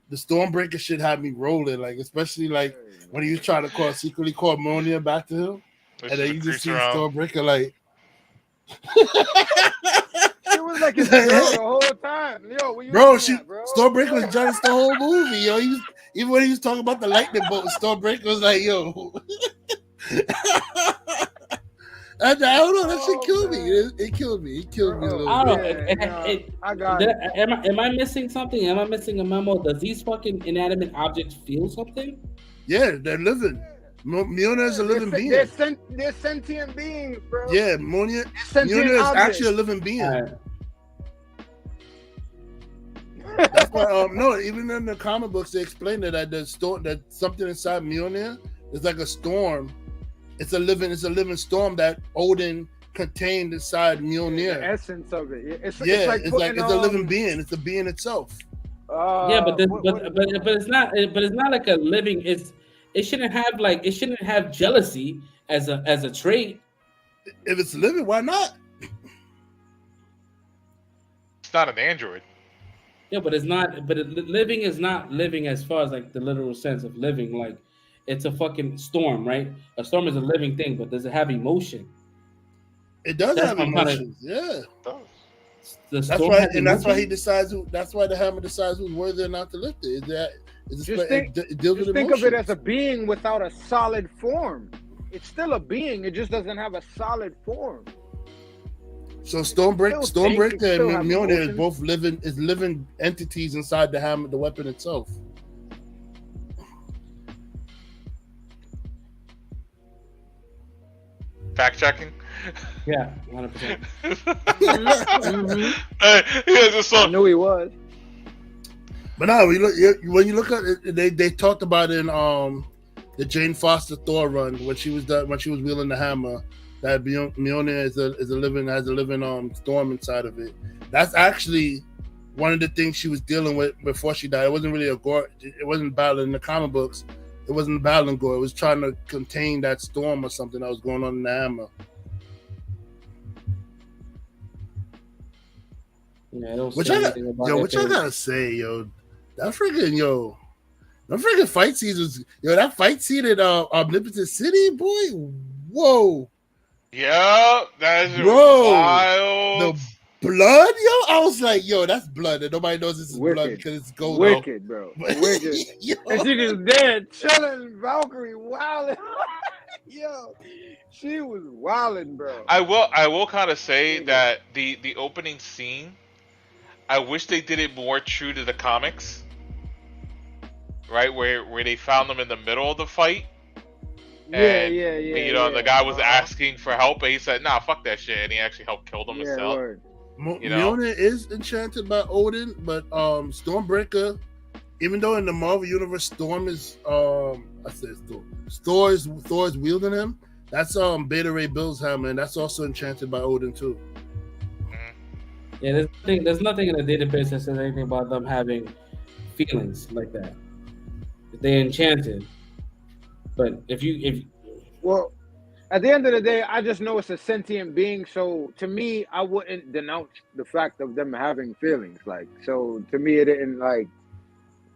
The Stormbreaker shit had me rolling, like especially like when he was trying to secretly call Monia back to him, and then you just see Stormbreaker like. It was like his girl the whole time. Yo, bro, Stormbreaker was jealous the whole movie. Yo, even when he was talking about the lightning bolt, Stormbreaker was like, "Yo." I don't know. That shit killed me. It killed me. It killed me a little bit. I got it. Am I missing something? Am I missing a memo? Does these fucking inanimate objects feel something? Yeah, they're living. Mjolnir is a living being. They're sentient beings, bro. Yeah, Mjolnir is actually a living being. That's why, no, even in the comic books, they explain that that something inside Mjolnir is like a storm. It's a living storm that Odin contained inside Mjolnir. The essence of it. It's a living being. It's a being itself. But it's not. But it's not like a living. It shouldn't have jealousy as a trait. If it's living, why not? It's not an android. Yeah, but it's not. But living is not living as far as like the literal sense of living. Like it's a fucking storm, right? A storm is a living thing, but does it have emotion? It does have emotions. Yeah. It does. That's why he decides. That's why the hammer decides who's worthy or not to lift it. It deals with emotions. Think of it as a being without a solid form. It's still a being. It just doesn't have a solid form. So Stormbreaker and Mjolnir is both living entities inside the hammer, the weapon itself. Fact checking. Yeah, 100%. I knew he was. But no, when you look at it, they talked about it in the Jane Foster Thor run when she was wielding the hammer. That Mjolnir has a living storm inside of it. That's actually one of the things she was dealing with before she died. It wasn't really a gore. It wasn't battling in the comic books. It wasn't battling gore. It was trying to contain that storm or something that was going on in the hammer. Yeah, which I gotta say, yo, that freaking fight scene was, that fight scene at Omnipotent City, boy, whoa. Yeah, that is wild. The blood, I was like, that's blood, and nobody knows this is blood because it's gold. Wicked, bro. Wicked. And she just dead, chilling, Valkyrie, wilding. Yo, she was wilding, bro. I will kind of say that the opening scene, I wish they did it more true to the comics, right? Where they found them in the middle of the fight. Yeah. The guy was asking for help, and he said, "Nah, fuck that shit," and he actually helped kill them himself. Mjolnir is enchanted by Odin, but Stormbreaker, even though in the Marvel universe Storm is Thor is wielding him. That's Beta Ray Bill's hammer, and that's also enchanted by Odin too. Yeah, there's nothing in the database that says anything about them having feelings like that. They're enchanted. But well, at the end of the day, I just know it's a sentient being. So to me, I wouldn't denounce the fact of them having feelings. Like, so to me, it didn't like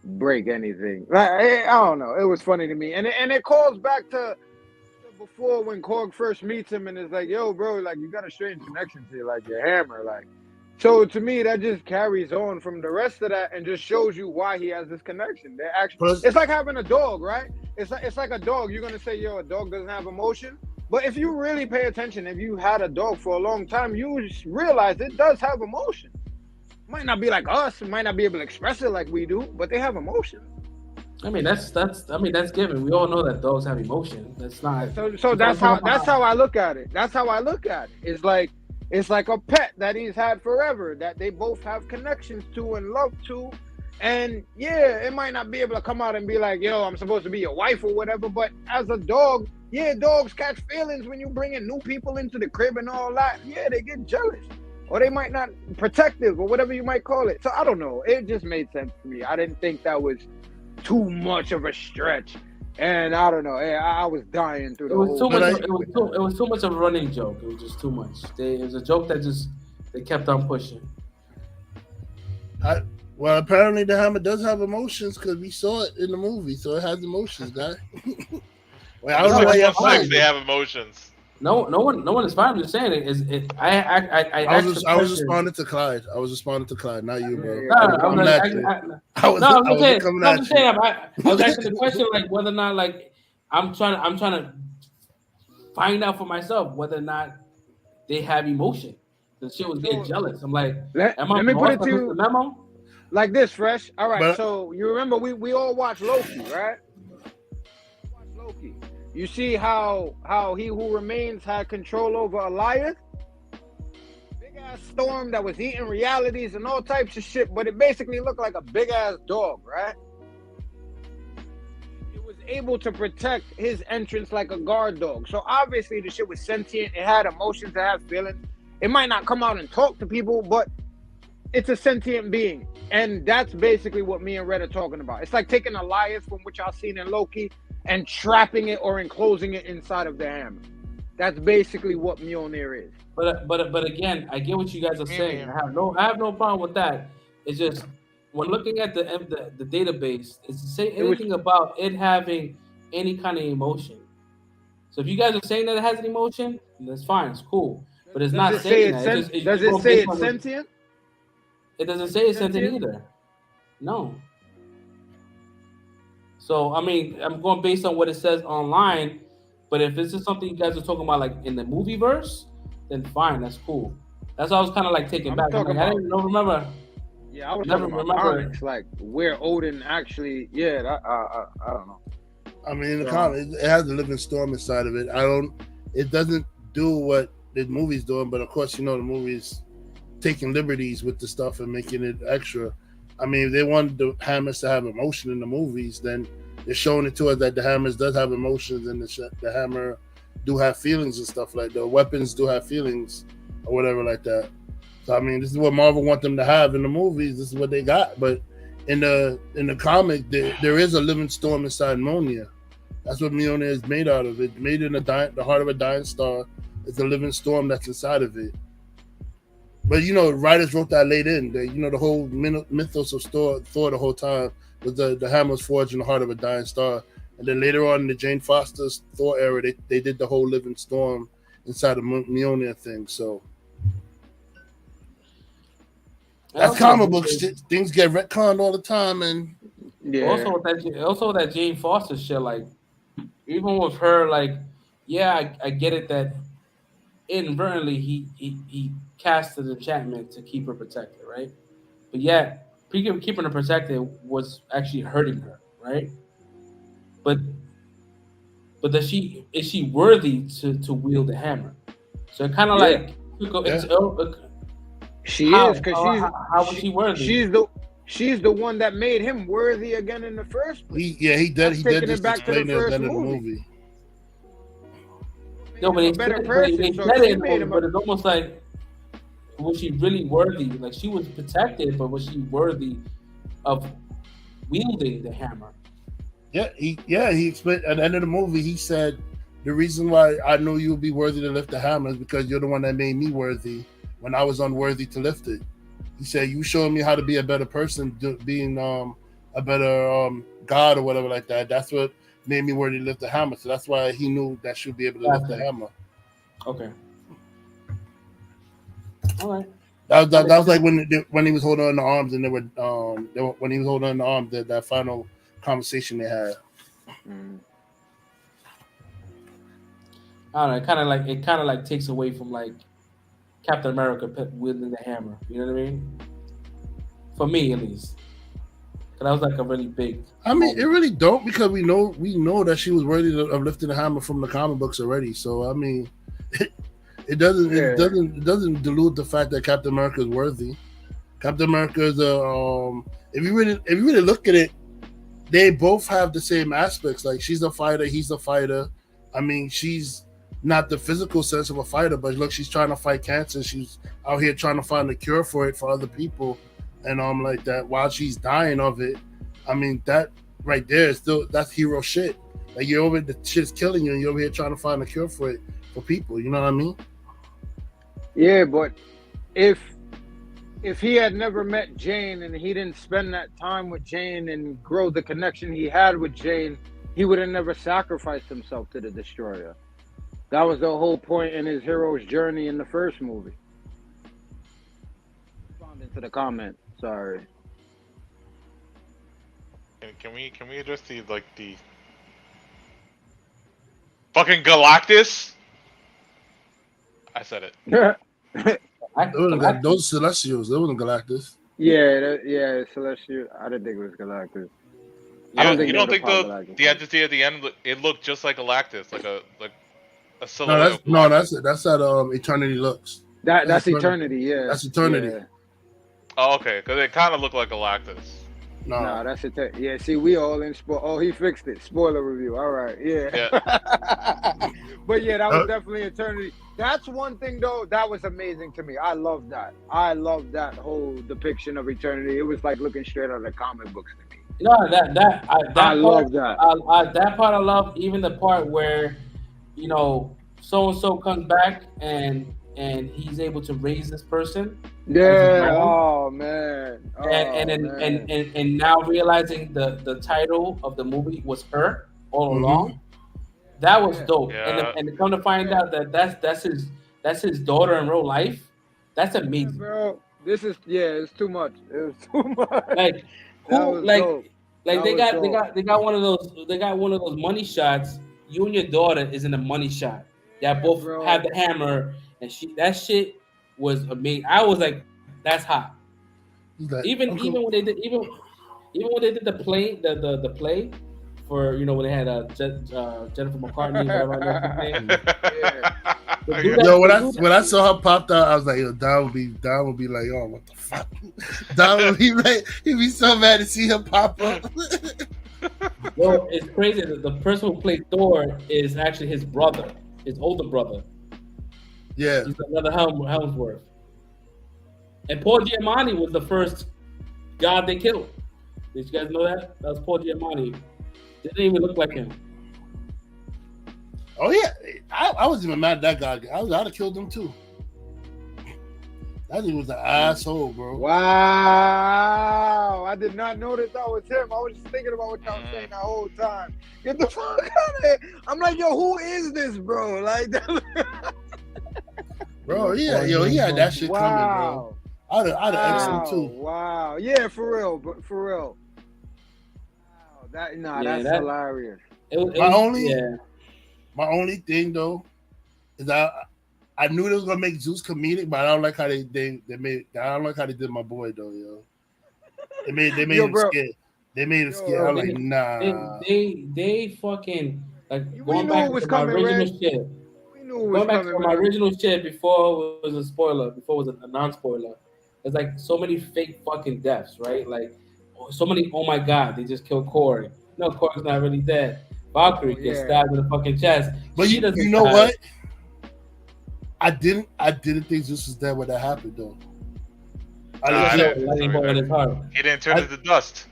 break anything. Like, I don't know. It was funny to me, and it calls back to before when Korg first meets him and is like, "Yo, bro, like you got a strange connection to like your hammer." Like, so to me, that just carries on from the rest of that and just shows you why he has this connection. It's like having a dog, right? It's like a dog. You're gonna say, "Yo, a dog doesn't have emotion," but if you really pay attention, if you had a dog for a long time, you realize it does have emotion. Might not be like us, might not be able to express it like we do, but they have emotion. I mean, that's given. We all know that dogs have emotion. That's not. So that's how I look at it. That's how I look at it. It's like a pet that he's had forever, that they both have connections to and love to. And yeah, it might not be able to come out and be like, "Yo, I'm supposed to be your wife" or whatever, but as a dog, Yeah, dogs catch feelings when you bringing new people into the crib and all that. Yeah, they get jealous. Or they might not protective or whatever you might call it. So I don't know. It just made sense to me. I didn't think that was too much of a stretch. And I don't know. I was dying through the It was whole too much. It was too much of a running joke. It was just too much. It was a joke that just they kept on pushing. Well, apparently the hammer does have emotions because we saw it in the movie, so it has emotions, guy. Well, I don't know why you're fine. They have emotions. No one is fine. I'm just saying it. I was responding to Clyde. I was responding to Clyde, not you, bro. I was asking the question like whether or not like I'm trying to find out for myself whether or not they have emotion. The shit was getting jealous. I'm like, let me put it to you memo? like this, Fresh. All right, so you remember we all watched Loki, right? Loki. You see how He Who Remains had control over Elias? Big ass storm that was eating realities and all types of shit, but it basically looked like a big ass dog, right? It was able to protect his entrance like a guard dog. So obviously the shit was sentient. It had emotions, it had feelings. It might not come out and talk to people, but it's a sentient being. And that's basically what me and Red are talking about. It's like taking Elias from which I've seen in Loki and trapping it or enclosing it inside of the hammer. That's basically what Mjolnir is. But again, I get what you guys are saying. I have no problem with that. It's just when looking at the database, it's to say anything about it having any kind of emotion. So if you guys are saying that it has an emotion, that's fine. It's cool. But it's not saying that. Does it say it's sentient? It doesn't say it's sentient either. No. So, I mean, I'm going based on what it says online, but if this is something you guys are talking about, like in the movie verse, then fine, that's cool. That's why I was kind of like taken back. Like, I didn't remember. Yeah, I was never talking about comics, like where Odin actually. Yeah, I don't know. I mean, in the comic, it has a living storm inside of it. It doesn't do what the movie's doing, but of course, you know, the movie's taking liberties with the stuff and making it extra. I mean, if they wanted the hammers to have emotion in the movies, then they're showing it to us that the hammers does have emotions and the hammer do have feelings and stuff like that. The weapons do have feelings or whatever like that. So, I mean, this is what Marvel want them to have in the movies. This is what they got. But in the comic, there is a living storm inside Mjolnir. That's what Mjolnir is made out of. It's made in the heart of a dying star. It's a living storm that's inside of it. But, you know, writers wrote that late in. The whole mythos of Thor the whole time was the hammer was forged in the heart of a dying star. And then later on in the Jane Foster's Thor era, they did the whole living storm inside of Mjolnir thing. So that's comic books. Things get retconned all the time. And also that Jane Foster shit, like, even with her, like, yeah, I get it that inadvertently he casted enchantment to keep her protected, right? But yet keeping her protected was actually hurting her, right? But is she worthy to wield the hammer? So it kind of she is, because how was she worthy? She's the one that made him worthy again in the first place. He did it back to the first movie. No, but it's better person. But it's almost like, was she really worthy? Like, she was protected, but was she worthy of wielding the hammer? Yeah, he explained at the end of the movie. He said, the reason why I knew you would be worthy to lift the hammer is because you're the one that made me worthy when I was unworthy to lift it. He said, you showed me how to be a better person, being a better god or whatever like that. That's what made me worthy to lift the hammer. So that's why he knew that she'd be able to lift the hammer. Okay. All right. That was like when he was holding on the arms, and when he was holding on the arms, that final conversation they had. I don't know. It kind of like takes away from like Captain America wielding the hammer. You know what I mean? For me, at least. That was like a really big. I mean, it really don't, because we know that she was worthy of lifting the hammer from the comic books already. So I mean, it doesn't dilute the fact that Captain America is worthy. Captain America is if you really look at it, they both have the same aspects. Like, she's a fighter, he's a fighter. I mean, she's not the physical sense of a fighter, but look, she's trying to fight cancer. She's out here trying to find a cure for it for other people, and like that while she's dying of it. I mean, that right there is still that's hero shit. Like you're over the shit's killing you, and you're over here trying to find a cure for it for people. You know what I mean? Yeah, but if he had never met Jane and he didn't spend that time with Jane and grow the connection he had with Jane, he would have never sacrificed himself to the Destroyer. That was the whole point in his hero's journey in the first movie. Responding to the comment, sorry. Can we address the fucking Galactus? I said it. Those Celestials, they wasn't Galactus. Yeah, Celestial. I didn't think it was Galactus. Yeah, you don't think the entity at the end it looked just like Galactus, like a silhouette? That's that Eternity looks. That's Eternity, yeah. That's Eternity. Yeah. Oh, okay, because it kind of looked like Galactus. No, that's it. Yeah, see, we all in spoil. Oh, he fixed it. Spoiler review. All right, yeah. But yeah, that was definitely Eternity. That's one thing though that was amazing to me. I love that. I love that whole depiction of Eternity. It was like looking straight out of the comic books to me. No, I love that. That part I love. Even the part where, so and so comes back and he's able to raise this person. Yeah. Oh man. And now realizing the title of the movie was her all along. That was dope. Yeah. And to come to find out that that's his daughter in real life. That's amazing. Yeah, bro, it's too much. It was too much. Like who they got one of those money shots. You and your daughter is in a money shot. That both have the hammer, and that shit was amazing. I was like, that's hot. Even when they did the play for when they had Jennifer McCartney, whatever her name. Yeah. Yo, when I saw her popped out, I was like, yo, Don would be like, oh, what the fuck? Don would be like, he'd be so mad to see her pop up. Well, it's crazy that the person who played Thor is actually his brother, his older brother. Yeah. He's another Helmsworth. And Paul Giamatti was the first god they killed. Did you guys know that? That was Paul Giamatti. Didn't even look like him. Oh yeah, I wasn't even mad at that guy. I'd have killed him too. That dude was an asshole, bro. Wow, I did not know that was him. I was just thinking about what y'all saying the whole time. Get the fuck out of here! I'm like, yo, who is this, bro? Like, bro, he had that shit coming, bro. I'd have X'd him too. Wow, yeah, for real. Wow, that's hilarious. My only thing though is I knew they was gonna make Zeus comedic, but I don't like how they made. I don't like how they did my boy though, yo. They made him scared. They made him scared. I'm like, nah. They fucking going back to my original shit. Going back to my original shit before it was a spoiler, before it was a non-spoiler. There's like so many fake fucking deaths, right? Like so many. Oh my god, they just killed Corey. No, Corey's not really dead. Valkyrie gets stabbed in the fucking chest. But you know what? I didn't think Zeus was dead when that happened though. He didn't turn into dust.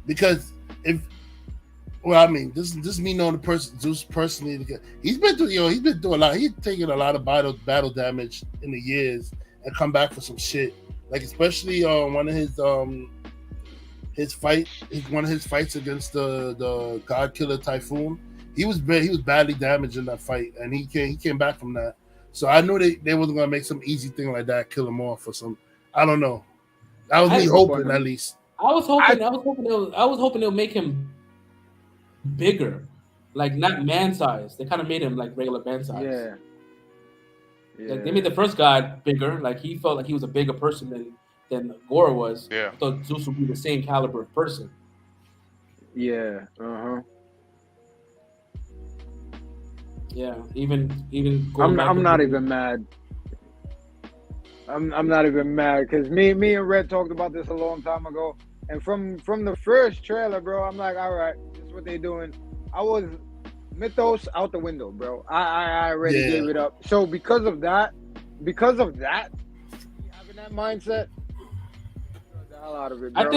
Because this is me knowing the person Zeus personally. He's been through a lot. He's taken a lot of battle damage in the years and come back for some shit. Like especially one of his fights against the God Killer Typhoon. He was badly damaged in that fight, and he came back from that. So I knew they wasn't gonna make some easy thing like that, kill him off or some. I don't know. That was me hoping at least. I was hoping they'll make him bigger, like not man size. They kind of made him like regular man size. Yeah. Like they made the first god bigger. Like he felt like he was a bigger person than Gore was. Yeah. I thought Zeus would be the same caliber of person. Yeah. Yeah. Even. I'm not even mad. I'm not even mad because me and Red talked about this a long time ago, and from the first trailer, bro, I'm like, all right, this is what they doing. I was Mythos out the window, bro. I already gave it up. So because of that, having that mindset, the hell out of it, bro. I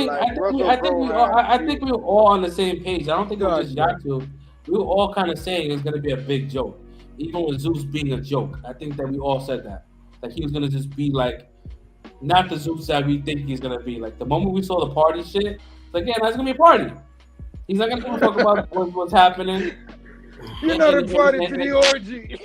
think we were all on the same page. I don't think it was just Yaku. We were all kind of saying it's gonna be a big joke, even with Zeus being a joke. I think that we all said that he was gonna just be like, not the Zeus that we think he's gonna be. Like the moment we saw the party shit, it's like, yeah, that's gonna be a party. He's not gonna give a fuck about what's happening. You're not invited to the orgy.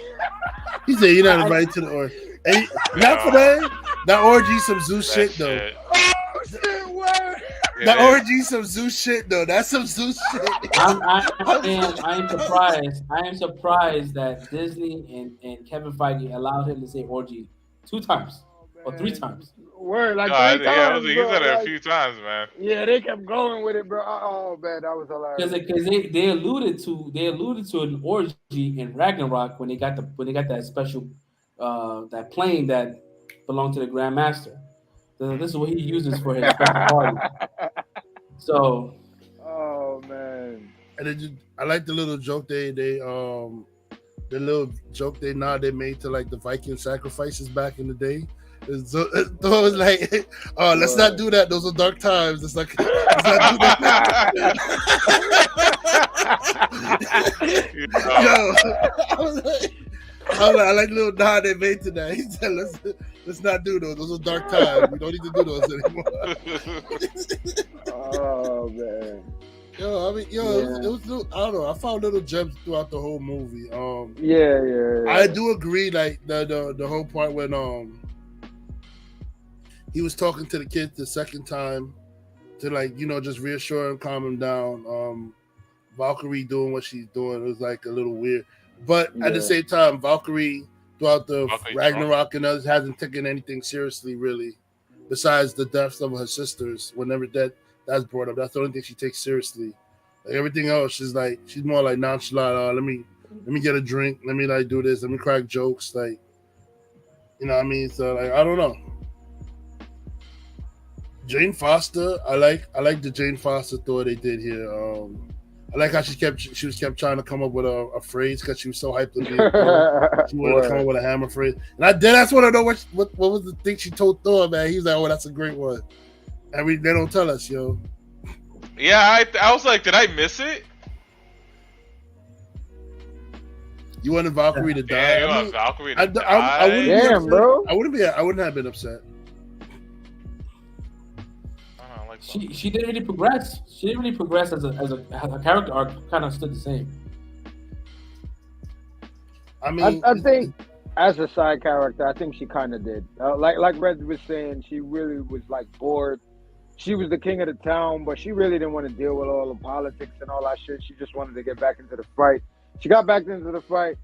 He said you're not invited to the orgy. And not for that. That orgy some Zeus shit though. Oh shit! What? That orgy some Zeus shit though. That's some Zeus shit. I am surprised. I am surprised that Disney and Kevin Feige allowed him to say orgy 2 times or 3 times. Word, like 3 times. Yeah, he said it like, a few times, man. Yeah, they kept going with it, bro. Oh man, that was hilarious. Because they alluded to an orgy in Ragnarok when they got that special that plane that belonged to the Grandmaster. So this is what he uses for his special party. So, oh man, and I like the little joke they made to like the Viking sacrifices back in the day. It was like, oh, let's not do that. Those are dark times. Let's not do that. I like the little nod they made to that. He said, let's not do those. Those are dark times. We don't need to do those anymore. Oh man. It was I don't know. I found little gems throughout the whole movie. Yeah. I do agree. Like the whole part when he was talking to the kids the second time to just reassure him, calm him down. Valkyrie doing what she's doing, it was like a little weird. But at the same time, Valkyrie throughout the Ragnarok and others hasn't taken anything seriously really, besides the deaths of her sisters. Whenever that's brought up, that's the only thing she takes seriously. Like everything else, she's more like nonchalant. Let me get a drink. Let me do this. Let me crack jokes. Like, you know what I mean? So I don't know. Jane Foster, I like the Jane Foster Thor they did here. I like how she kept trying to come up with a phrase because she was so hyped to be. She wanted to come up with a hammer phrase, and I just want to know what was the thing she told Thor, man. He's like, oh, that's a great one, and they don't tell us, yo. Yeah, I was like, did I miss it? You wanted Valkyrie to die? Yeah, you want Valkyrie to die? I wouldn't Damn, bro. I wouldn't have been upset. She didn't really progress. She didn't really progress as a character arc. Kind of stood the same. I mean, I think as a side character, I think she kind of did. Like Red was saying, she really was like bored. She was the king of the town, but she really didn't want to deal with all the politics and all that shit. She just wanted to get back into the fight. She got back into the fight,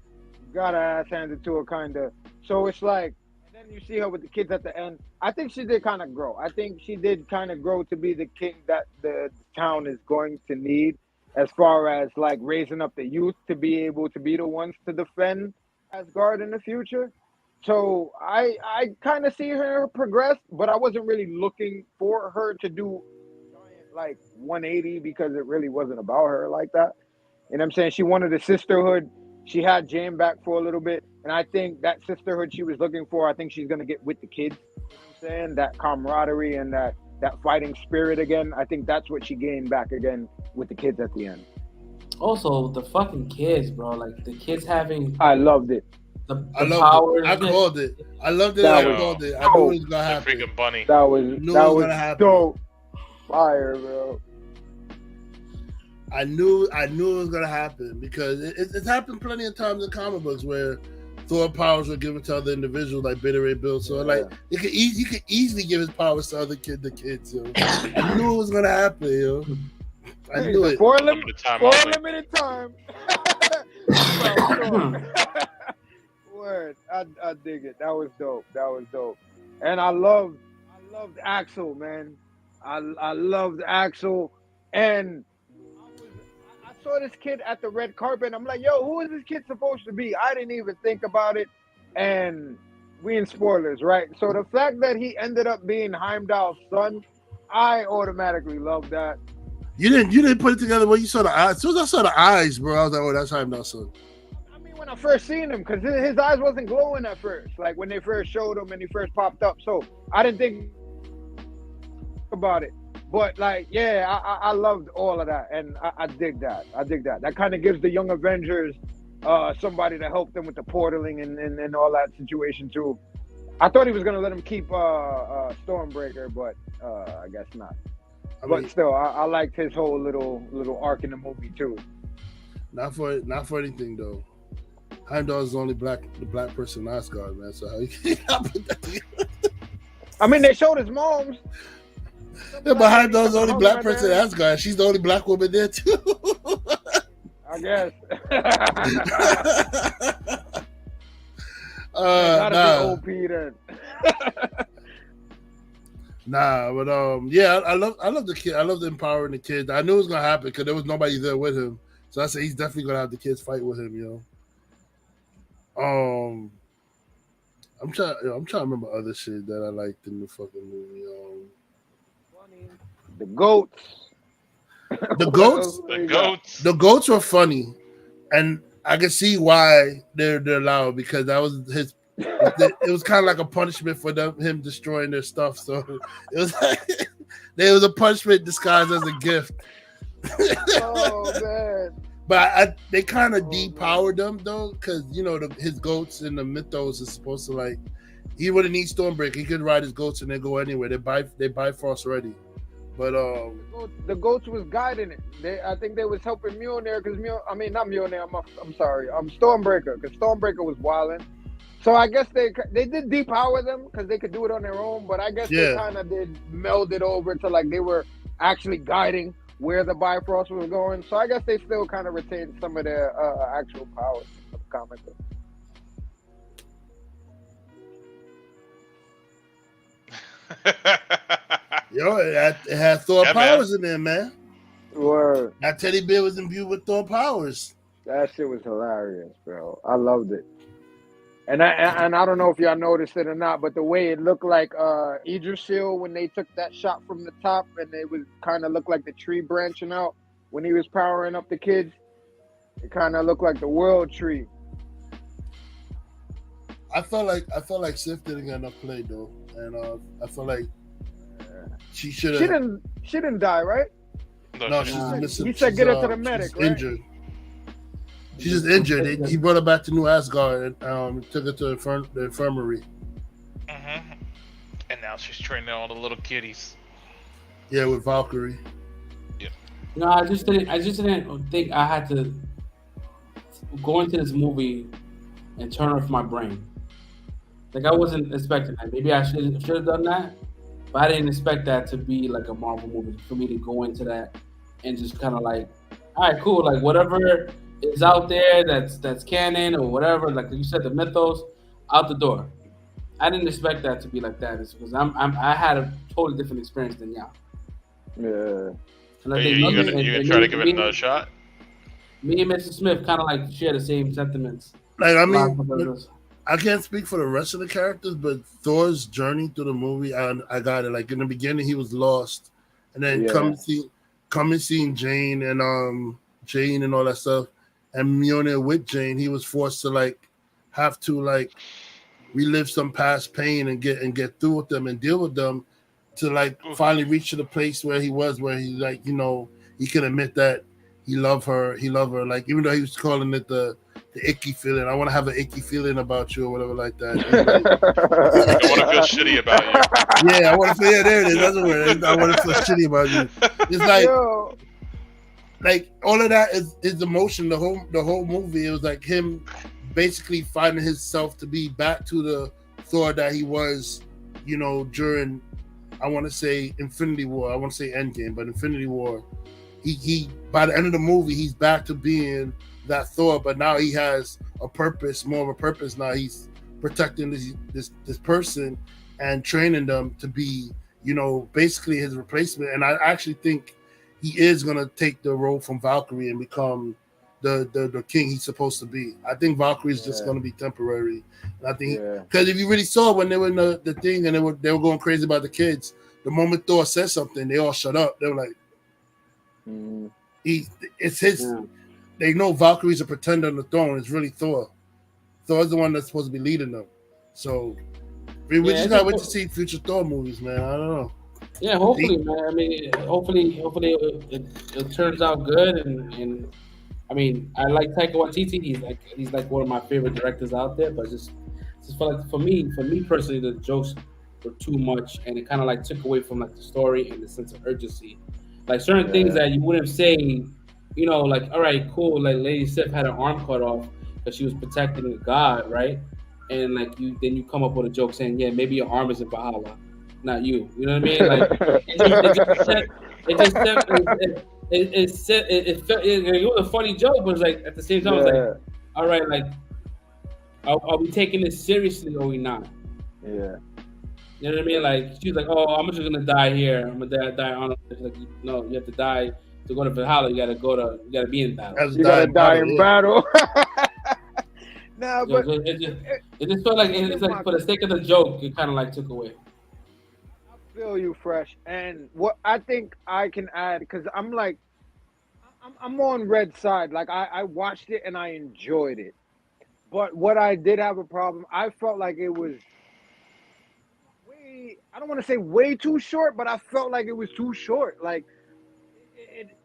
got her ass handed to her, kind of. So it's like, and then you see her with the kids at the end. I think she did kind of grow. I think she did kind of grow to be the king that the town is going to need, as far as like raising up the youth to be able to be the ones to defend Asgard in the future. So I kind of see her progress, but I wasn't really looking for her to do like 180 because it really wasn't about her like that. You know what I'm saying? She wanted a sisterhood. She had Jane back for a little bit, and I think that sisterhood she was looking for, I think she's going to get with the kids. You know what I'm saying? That camaraderie and that fighting spirit again. I think that's what she gained back again with the kids at the end. Also, the fucking kids, bro. Like, the kids having... I loved it. I loved it. I called it. I loved it. I called it. I knew it was going to happen. Freaking bunny. That was dope. Fire, bro. I knew it was gonna happen because it's happened plenty of times in comic books where Thor powers were given to other individuals like Bitter Ray Bill. So like you could easily give his powers to other kids. Yo. I knew it was gonna happen, yo. I knew it. For a limited time. Word. I dig it. That was dope. And I loved Axel, man. I loved Axel, and I saw this kid at the red carpet. I'm like, yo, who is this kid supposed to be? I didn't even think about it. And we in spoilers, right? So the fact that he ended up being Heimdall's son, I automatically love that. You didn't put it together when you saw the eyes. As soon as I saw the eyes, bro, I was like, oh, that's Hyam Nelson. I mean, when I first seen him, because his eyes wasn't glowing at first, like when they first showed him and he first popped up. So I didn't think about it. But like, yeah, I loved all of that, and I dig that. I dig that. That kind of gives the Young Avengers somebody to help them with the portaling and all that situation too. I thought he was gonna let him keep Stormbreaker, but I guess not. But still, I liked his whole little arc in the movie too. Not for anything though. Heimdall is the only black person in Asgard, man. So how you can't put that together? I mean, they showed his mom's. Yeah, but Heimdall's the only black person in Asgard. She's the only black woman there too. I guess. Nah. Be OP then. Nah, but yeah, I love the kid. I love empowering the kids. I knew it was gonna happen because there was nobody there with him. So I said he's definitely gonna have the kids fight with him, you know. I'm trying to remember other shit that I liked in the fucking movie. The goats. The goats were funny, and I can see why they're loud because that was his. It was kind of like a punishment for him destroying their stuff. So it was like there was a punishment disguised as a gift. Oh man! But they kind of depowered them though, because you know his goats in the mythos is supposed to like he wouldn't need Stormbreaker. He could ride his goats and they go anywhere. They Bifrost ready. But the goats was guiding it. I think they was helping Mjolnir because not Mjolnir. I'm sorry. Stormbreaker because Stormbreaker was wilding. So I guess they did depower them because they could do it on their own. But I guess they kind of did meld it over to like they were actually guiding where the Bifrost was going. So I guess they still kind of retained some of their actual powers of the comic book. Yo, it had Thor powers in there, man. Word. That teddy bear was imbued with Thor powers. That shit was hilarious, bro. I loved it. And I don't know if y'all noticed it or not, but the way it looked like Yggdrasil when they took that shot from the top and it was kind of looked like the tree branching out when he was powering up the kids. It kind of looked like the world tree. I felt like Sif didn't get enough play though, and I felt like she should have. She didn't die, right? No, she's missing. He said get her to the medic, right? Injured. She's just injured. He brought her back to New Asgard and took her to the infirmary. Mm-hmm. And now she's training all the little kitties. Yeah, with Valkyrie. Yeah. No, I just didn't think I had to go into this movie and turn off my brain. Like I wasn't expecting that. Maybe I should have done that, but I didn't expect that to be like a Marvel movie for me to go into that and just kind of like, all right, cool, like whatever is out there that's canon or whatever, like you said, the mythos, out the door. I didn't expect that to be like that. It's because I had a totally different experience than y'all. Yeah. And are you gonna try to give it another shot? Me and Mr. Smith kind of like share the same sentiments. Like I mean, I can't speak for the rest of the characters, but Thor's journey through the movie, I got it. Like in the beginning, he was lost, and then coming seeing Jane and all that stuff, and Mjolnir with Jane, he was forced to like have to like relive some past pain and get through with them and deal with them to like finally reach to the place where he was, where he like he can admit that he loved her, like even though he was calling it the icky feeling. I want to have an icky feeling about you or whatever like that. I want to feel shitty about you. Yeah, I want to feel. Yeah, there it is. That's the word. I want to feel shitty about you. It's like all of that is emotion. The whole movie. It was like him basically finding himself to be back to the Thor that he was, during. I want to say Infinity War. I want to say Endgame, but Infinity War. He by the end of the movie, he's back to being that Thor, but now he has a purpose, more of a purpose. Now he's protecting this person and training them to be, basically his replacement. And I actually think he is gonna take the role from Valkyrie and become the king he's supposed to be. I think Valkyrie is just gonna be temporary. And I think because if you really saw when they were in the thing and they were going crazy about the kids, the moment Thor said something, they all shut up. They were like, It's his. Yeah. They know Valkyrie's a pretender on the throne. It's really Thor. Thor's the one that's supposed to be leading them. So we just gotta wait to see future Thor movies, man. I don't know. Yeah, hopefully, man. I mean, hopefully it turns out good. And I mean, I like Taika Waititi. He's like one of my favorite directors out there. But just felt like for me personally, the jokes were too much, and it kind of like took away from like the story and the sense of urgency. Like certain things that you wouldn't say, you know, like all right, cool. Like Lady Sif had her arm cut off because she was protecting a god, right? And like you come up with a joke saying, yeah, maybe your arm is in Valhalla, not you. You know what I mean? Like it was a funny joke, but it's like at the same time, it's like, all right, like are we taking this seriously or are we not? Yeah. You know what I mean? Like she's like, oh, I'm just gonna die here. I'm gonna die on. Like, no, you have to die to go to Valhalla. You gotta be in battle. You gotta die in battle. Nah, but it just felt like it's like for the sake of the joke, it kind of like took away. I feel you, Fresh. And what I think I can add, because I'm like, I'm on Red's side. Like I watched it and I enjoyed it. But what I did have a problem, I felt like it was I don't want to say way too short, but I felt like it was too short. Like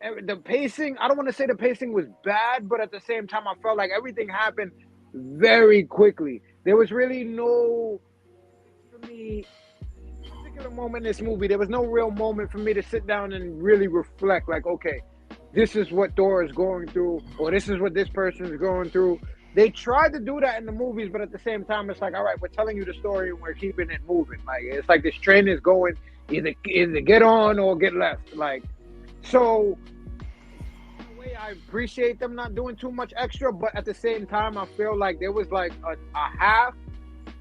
the pacing, I don't want to say the pacing was bad, but at the same time, I felt like everything happened very quickly. There was really no, for me, particular moment in this movie. There was no real moment for me to sit down and really reflect. Like, okay, this is what Thor is going through, or this is what this person is going through. They tried to do that in the movies, but at the same time, it's like, all right, we're telling you the story and we're keeping it moving. Like, it's like this train is going either get on or get left. Like, so in a way, I appreciate them not doing too much extra, but at the same time, I feel like there was like a half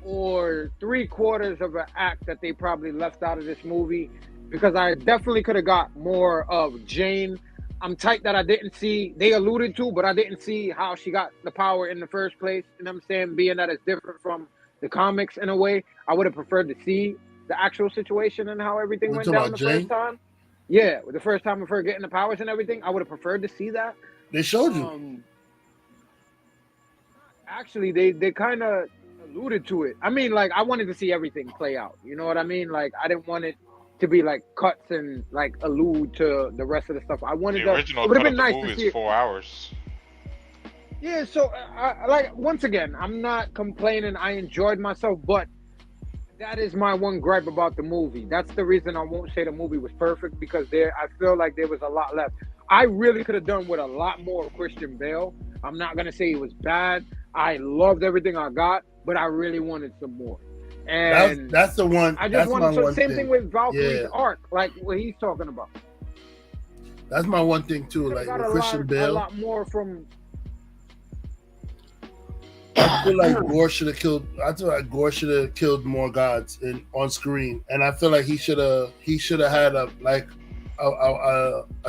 or 3/4 of an act that they probably left out of this movie, because I definitely could have got more of Jane. I'm tight that I didn't see, they alluded to, but I didn't see how she got the power in the first place. You know what I'm saying? Being that it's different from the comics in a way, I would have preferred to see the actual situation and how everything went down the first time. Yeah, the first time of her getting the powers and everything, I would have preferred to see that. They showed you. Actually, they kind of alluded to it. I mean, like, I wanted to see everything play out. You know what I mean? Like, I didn't want it to be like cuts and like allude to the rest of the stuff. I wanted the original it would have cut been of the nice movie to see is 4 hours. Yeah, so like once again, I'm not complaining. I enjoyed myself, but that is my one gripe about the movie. That's the reason I won't say the movie was perfect, because I feel like there was a lot left. I really could have done with a lot more of Christian Bale. I'm not gonna say it was bad. I loved everything I got, but I really wanted some more. And that's the one. I just wanted the same thing with Valkyrie's arc, like what he's talking about. That's my one thing too. Like with Christian Bale, a lot more from. I feel like Gore should have killed. I feel like Gore should have killed more gods on screen, and I feel like he should have had a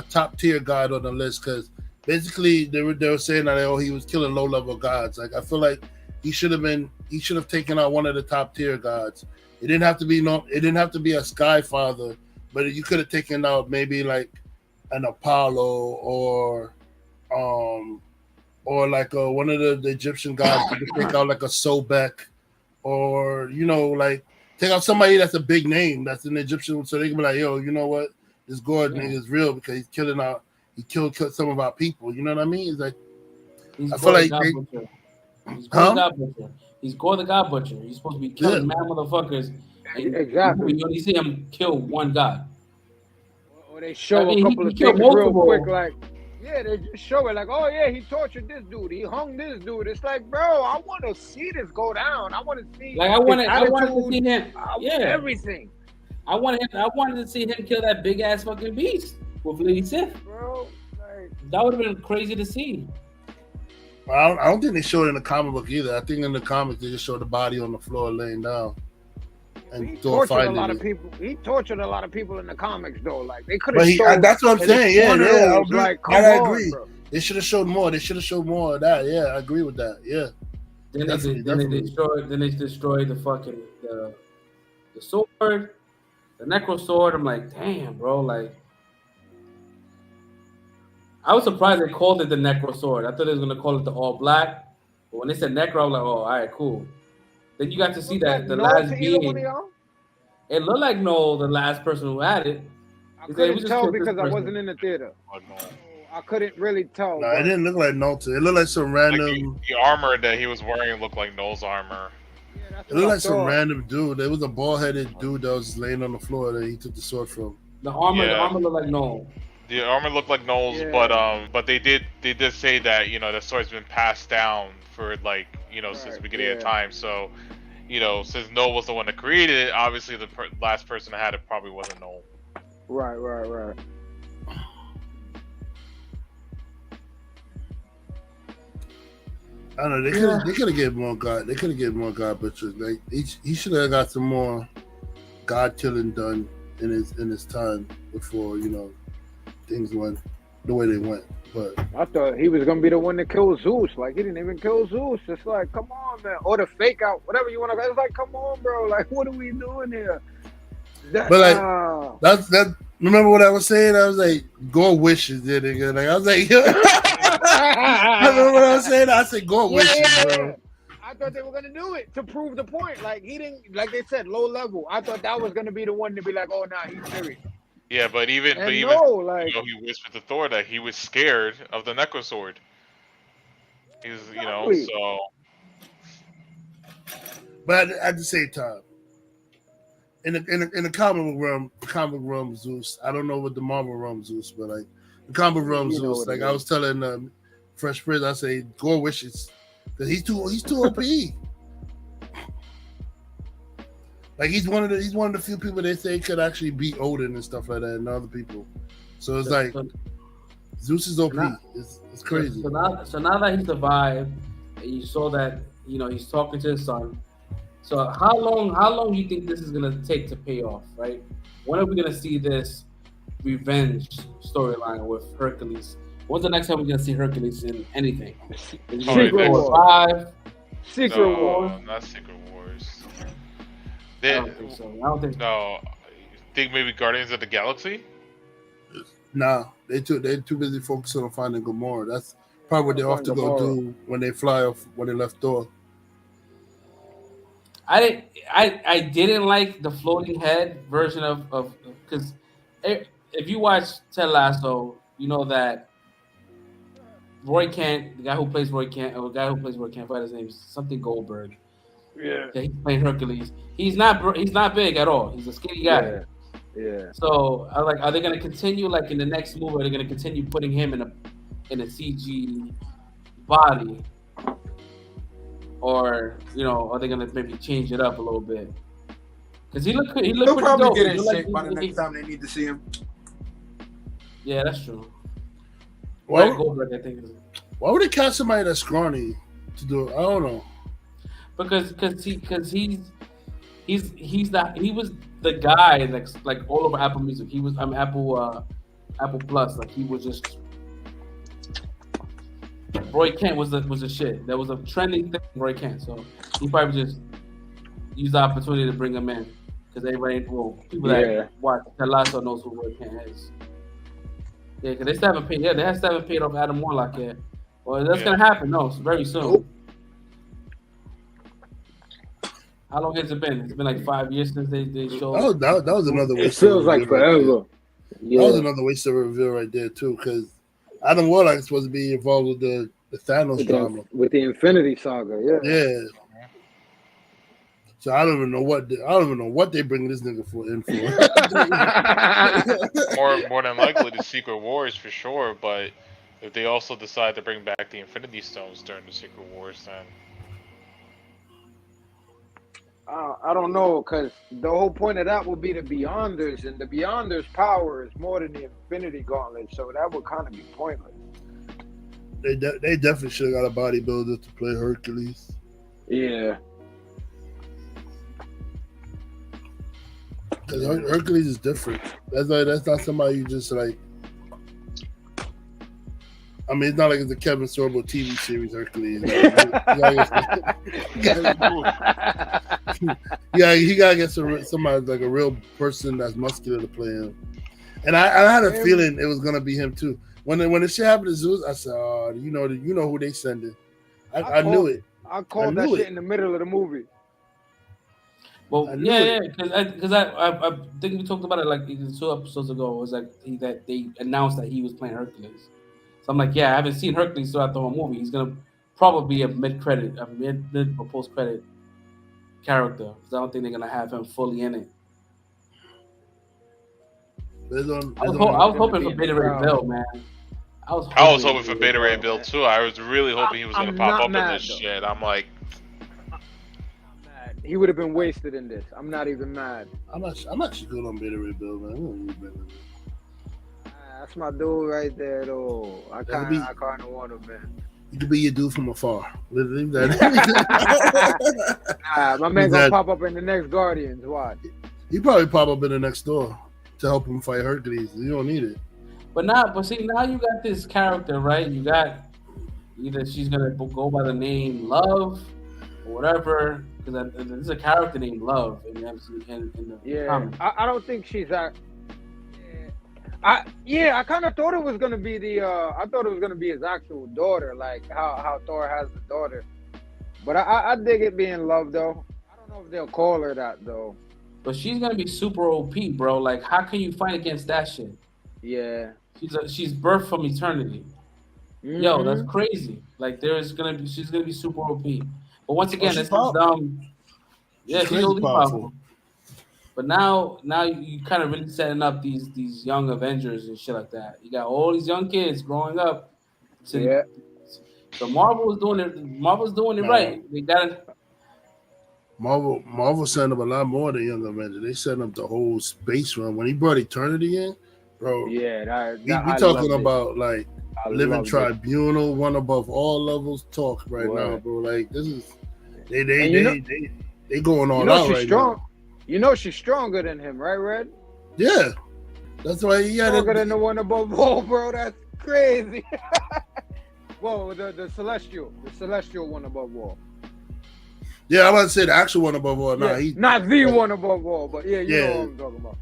top tier god on the list, because basically they were saying that he was killing low level gods. Like I feel like he should have taken out one of the top tier gods. It didn't have to be a Sky Father, but you could have taken out maybe like an Apollo or like one of the Egyptian gods. You could take out like a Sobek, or like take out somebody that's a big name that's an Egyptian, so they can be like, yo, you know what, this God nigga is real because he killed some of our people. You know what I mean? It's like I feel like He's Gore the God Butcher. He's supposed to be killing mad motherfuckers. Exactly. You only see him kill one god. Or they show a couple of things real quick, like they just show it like, oh yeah, he tortured this dude, he hung this dude. It's like, bro, I want to see this go down. I want to see. Like I wanted to see him. Everything. I wanted to see him kill that big ass fucking beast with Lady Sif. Bro, like, that would have been crazy to see. I don't think they showed it in the comic book either. I think in the comics they just showed the body on the floor laying down. And he tortured a lot of people. He tortured a lot of people in the comics, though. Like they could have. That's what I'm saying. Yeah. I agree. Bro. They should have showed more. They should have showed more of that. Yeah, I agree with that. Yeah. Then they destroyed the fucking the sword, the necro sword. I'm like, damn, bro. Like, I was surprised they called it the Necro Sword. I thought they was gonna call it the All Black, but when they said Necro, I was like, oh, all right, cool. Then you got to see that the last being. It looked like no, the last person who had it. I couldn't tell because I wasn't in the theater. I couldn't really tell. No, it didn't look like Nolte. It looked like some random. Like the armor that he was wearing looked like Noel's armor. Yeah, it looked like some random dude. There was a bald-headed dude that was laying on the floor that he took the sword from. The armor looked like Noel. The armor looked like Noel's, but they did say that the sword's been passed down for since the beginning of time. So since Noel was the one that created it, obviously the last person that had it probably wasn't Noel. Right. I don't know. They could have given more God. They could have given more God butchers. Like he should have got some more God killing done in his time before things went the way they went. But I thought he was gonna be the one to kill Zeus. Like he didn't even kill Zeus. It's like, come on, man. Or the fake out, whatever you want to. It's like, come on, bro. Like, what are we doing here? But like that. Remember what I was saying? I was like, "Gore wishes did it." Like I was like, I remember what I was saying? I said, "Gore wishes, bro." I thought they were gonna do it to prove the point. Like he didn't, like they said, low level. I thought that was gonna be the one to be like, "Oh, nah, he's serious." Yeah, but even he whispered to Thor that he was scared of the Necro Sword. He's so. But at the same time, in the comic realm Zeus. I don't know what the Marvel realm Zeus, but like the comic realm Zeus. Like I was telling Fresh Prince, I say Gore wishes because he's too OP. Like he's one of the few people they say could actually beat Odin and stuff like that, and other people. So it's like Zeus is OP. It's crazy. So now that he survived, and you saw that he's talking to his son. So how long do you think this is gonna take to pay off? Right? When are we gonna see this revenge storyline with Hercules? When's the next time we're gonna see Hercules in anything? Secret Wars. 5. Secret Wars. Not Secret Wars. I don't think so. No. You think maybe Guardians of the Galaxy? Nah, they're too busy focusing on finding Gamora. That's probably what they're off to go do when they fly off when they left Thor. I didn't like the floating head version of because if you watch Ted Lasso, you know that Roy Kent, the guy who plays Roy Kent, or the guy who plays Roy Kent, I forgot his name, something Goldberg. Yeah. He's playing Hercules. He's not big at all. He's a skinny guy. Yeah. So I was like, are they gonna continue like in the next movie? Are they gonna continue putting him in a CG body, or are they gonna maybe change it up a little bit? Because he looked pretty dope. He'll probably get in shape by the next time they need to see him. Yeah, that's true. Why would they cast somebody that's scrawny to do it? I don't know. Because he was the guy like all over Apple Music. He was Apple Plus. Like he was just Roy Kent was the shit. There was a trending thing Roy Kent. So he probably just used the opportunity to bring him in because everybody, people that watch Ted Lasso knows who Roy Kent is. Yeah, because they still haven't paid. Yeah, they still haven't paid off Adam Warlock yet. Well, that's gonna happen. No, it's very soon. Nope. How long has it been? It's been like 5 years since they showed. That was another waste. It feels like forever. Yeah. That was another waste of a reveal right there too, because Adam Warlock is supposed to be involved with the Thanos drama, with the Infinity Saga. Yeah. So I don't even know what they bring this nigga in for. More than likely the Secret Wars for sure, but if they also decide to bring back the Infinity Stones during the Secret Wars, then I don't know, because the whole point of that would be the Beyonders, and the Beyonders' power is more than the Infinity Gauntlet, so that would kind of be pointless. They definitely should have got a bodybuilder to play Hercules. Yeah. Because Hercules is different. That's not somebody you just like. I mean, it's not like it's a Kevin Sorbo TV series, Hercules. He gotta get somebody like a real person that's muscular to play him. And I had a feeling it was gonna be him too. when the shit happened to Zeus, I said, "Oh, you know who they sending." I knew it. I called that knew shit it. in the middle of the movie. Well, I knew yeah, it. because I think we talked about it like 2 episodes ago. It was like that they announced that he was playing Hercules. So I'm like, yeah, I haven't seen Hercules throughout the whole movie. He's gonna probably be a mid or post credit character because I don't think they're gonna have him fully in it. I was hoping for Beta Ray Bill, man. I was hoping for Beta Ray Bill too. I was really hoping he was gonna pop up in this shit. I'm like, he would have been wasted in this. I'm not even mad. I'm actually good on Beta Ray Bill, man. That's my dude right there, though. I kind of want him, man. You could be your dude from afar. Leave that. My man gonna pop up in the next Guardians. Watch. He probably pop up in the next door to help him fight Hercules. You don't need it. But see, now you got this character, right? You got either she's gonna go by the name Love or whatever, because there's a character named Love in the comics. I don't think she's that. I kind of thought it was gonna be I thought it was gonna be his actual daughter, like how Thor has the daughter. But I dig it being Love though. I don't know if they'll call her that though. But she's gonna be super OP, bro. Like, how can you fight against that shit? Yeah. She's birthed from eternity. Mm-hmm. Yo, that's crazy. Like, she's gonna be super OP. But once again, this is yeah, she's really powerful. But now you kind of really setting up these young Avengers and shit like that. You got all these young kids growing up. So Marvel's doing it right. They got it. Marvel set up a lot more than Young Avengers. They set up the whole space run. When he brought Eternity in, bro. Yeah, we talking about like living tribunal, one above all levels talk right now, bro. Like this is they going all out right now. You know she's stronger than him, right, Red? Yeah, that's why he got stronger than the one above all, bro. That's crazy. Whoa, the celestial one above all. Yeah, I'm about to say the actual one above all. Not the one above all, but you know what I'm talking about.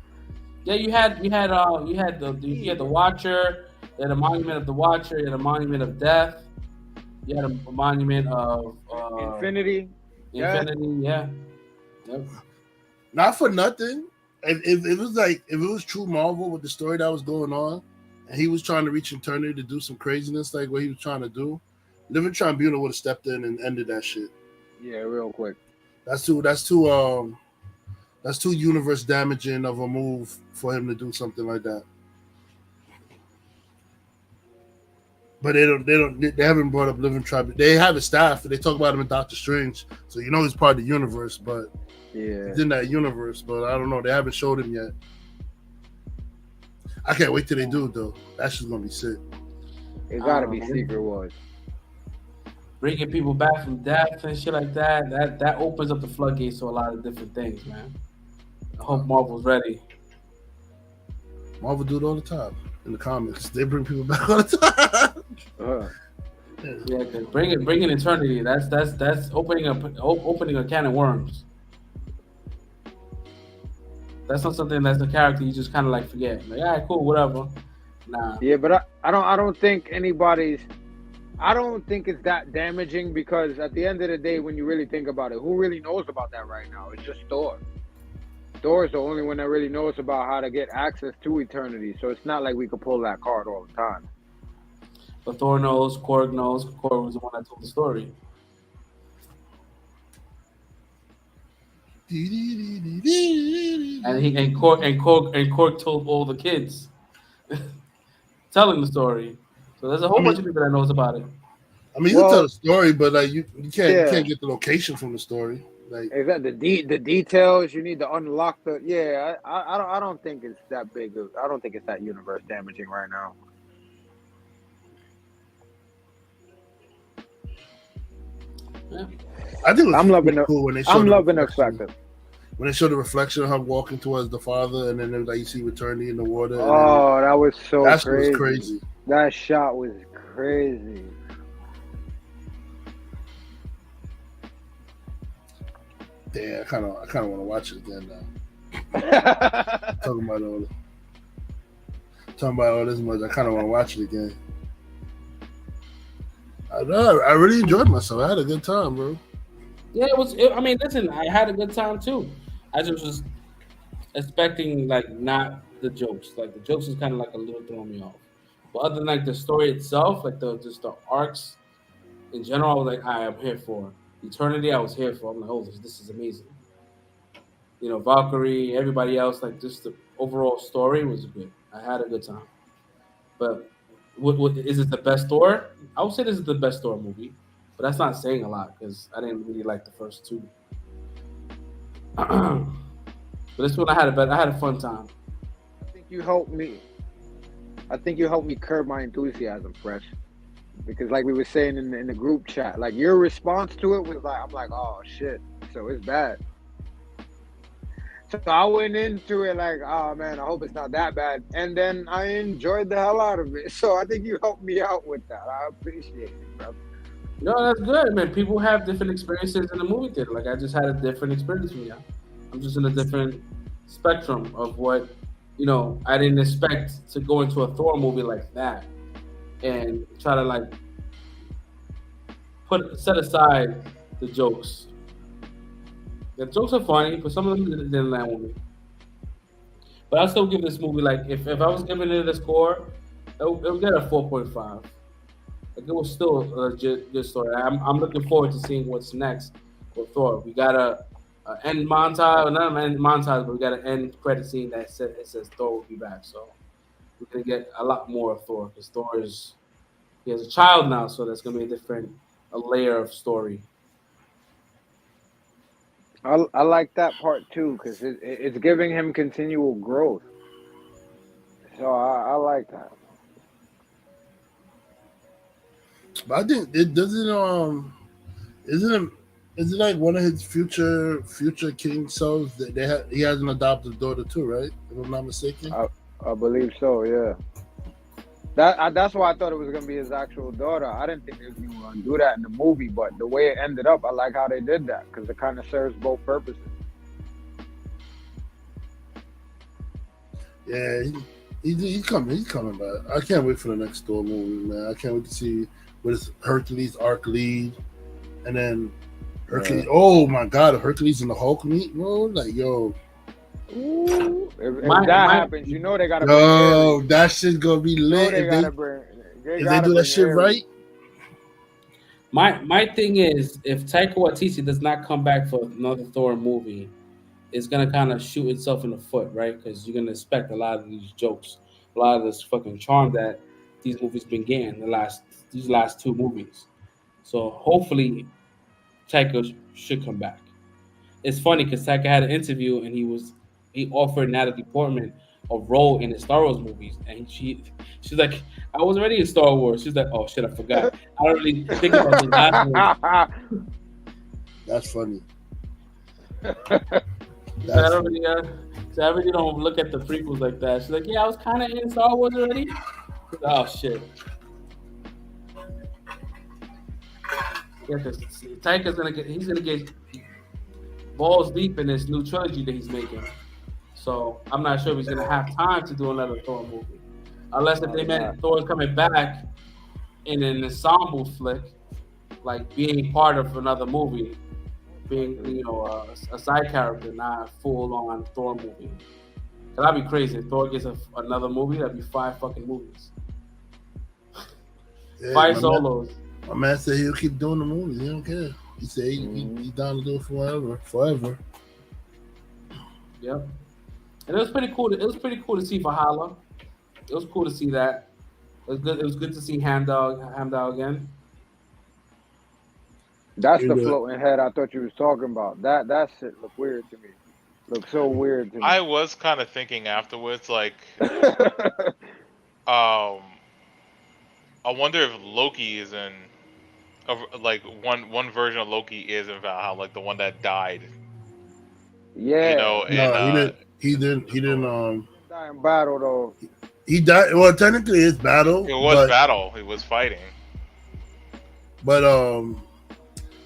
Yeah, you had the Watcher, you had a monument of the Watcher, you had a monument of Death, you had a monument of Infinity. Yeah. Yep. Not for nothing. If it was true Marvel with the story that was going on, and he was trying to reach eternity to do some craziness like what he was trying to do, Living Tribunal would have stepped in and ended that shit. Yeah, real quick. That's too universe damaging of a move for him to do something like that. But they haven't brought up Living Tribunal. They have a staff. They talk about him in Doctor Strange, so you know he's part of the universe. But he's in that universe. But I don't know. They haven't showed him yet. I can't wait till they do it though. That's just gonna be sick. It gotta be Secret Wars. Bringing people back from death and shit like that opens up the floodgates to a lot of different things, man. I hope Marvel's ready. Marvel do it all the time in the comics. They bring people back all the time. Yeah, cause bringing eternity. That's opening a can of worms. That's not something that's a character you just kind of like forget. Like, all right, cool, whatever. Nah. Yeah, but I don't think I don't think it's that damaging because at the end of the day, when you really think about it, who really knows about that right now? It's just Thor. Thor is the only one that really knows about how to get access to eternity. So it's not like we could pull that card all the time. But Thor knows, Korg knows. Korg was the one that told the story. And Korg told all the kids telling the story. So there's a whole bunch of people that knows about it. I mean, you can tell the story, but like you can't get the location from the story. Like exactly the details you need to unlock the. Yeah, I don't think it's that big. I don't think it's that universe damaging right now. Yeah. I think I'm loving it. Cool when they I'm loving the fact that when they show the reflection of her walking towards the father, and then like you see eternity in the water. Oh, that was so that's crazy. Was crazy. That shot was crazy. Yeah, I kind of want to watch it again now. Talking talking about all this much. I kind of want to watch it again. I really enjoyed myself. I had a good time, bro. Yeah, I mean, listen, I had a good time too. I just was expecting like not the jokes. Like the jokes is kind of like a little throwing me off. But other than like the story itself, like just the arcs in general, I was like, I'm here for Eternity. I was here for. I'm like, oh, this is amazing. You know, Valkyrie, everybody else, like just the overall story was good. I had a good time. But what is it the best Thor? I would say this is the best Thor movie, but that's not saying a lot because I didn't really like the first two. But this one I had a fun time. I think you helped me. Curb my enthusiasm, Fresh. Because like we were saying in the group chat, like your response to it was like, I'm like, oh shit, so it's bad. So I went into it like, oh man, I hope it's not that bad. And then I enjoyed the hell out of it. So I think you helped me out with that. I appreciate it, bro. No, that's good, man. People have different experiences in the movie theater. Like I just had a different experience from you. I'm just in a different spectrum of what, you know, I didn't expect to go into a Thor movie like that and try to like set aside the jokes. The jokes are funny, but some of them didn't land with me. But I'll still give this movie, like, if I was giving it a score, it would get a 4.5. Like, it was still a legit good story. I'm looking forward to seeing what's next with Thor. We got a end montage, not an end montage, but we got an end credit scene that says Thor will be back. So we're going to get a lot more of Thor, because he has a child now, so that's going to be a layer of story. I like that part too, because it's giving him continual growth. So I like that. But I think it doesn't. Isn't it like one of his future king selves that he has an adopted daughter too, right? If I'm not mistaken. I believe so. Yeah. That's why I thought it was gonna be his actual daughter. I didn't think they was gonna do that in the movie, but the way it ended up, I like how they did that because it kind of serves both purposes. Yeah, he's coming back. I can't wait for the next Thor movie, man. I can't wait to see what is Hercules arc lead, and then Hercules. Yeah. Oh my God, Hercules and the Hulk meet, bro. Like, yo. Ooh, if that happens, you know they gotta. Yo, that shit's gonna be lit. If they do that shit right. My thing is, if Taika Waititi does not come back for another Thor movie, it's gonna kind of shoot itself in the foot, right? Because you're gonna expect a lot of these jokes, a lot of this fucking charm that these movies been getting these last two movies. So hopefully, Taika should come back. It's funny because Taika had an interview and he offered Natalie Portman a role in the Star Wars movies, and she's like, I was already in Star Wars. She's like, oh shit, I forgot. I don't really think about the last one. That's funny. I really don't look at the prequels like that. She's like, yeah, I was kind of in Star Wars already. Like, oh shit. Yeah, because Taika's he's gonna get balls deep in this new trilogy that he's making. So I'm not sure if he's gonna have time to do another Thor movie, unless if they meant Thor's coming back in an ensemble flick, like being part of another movie, being a side character, not a full-on Thor movie. That'd be crazy. If Thor gets another movie, that'd be 5 fucking movies, yeah, 5 solos. My man said he'll keep doing the movies. He don't care. He said he's down to do it forever. Yep. And it was pretty cool. It was pretty cool to see Valhalla. It was cool to see that. It was good. It was good to see Heimdall again. That's the floating head I thought you was talking about. That shit looked weird to me. Looked so weird to me. I was kind of thinking afterwards, like, I wonder if Loki is in, like one version of Loki is in Valhalla, like the one that died. Yeah. No, he didn't. Die in battle though. He died. Well, technically, it's battle. It was battle. He was fighting. But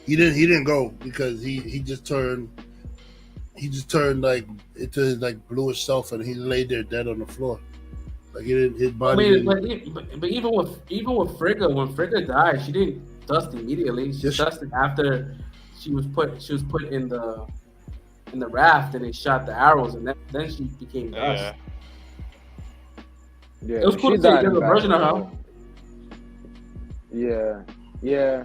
he didn't go because he just turned like into his like bluish self, and he laid there dead on the floor. Like his I body. mean, but even with Frigga, when Frigga died, she didn't dust immediately. She dusted after she was put in the raft, and they shot the arrows, and then she became dust. Yeah, It was cool to see a different version of her. Yeah.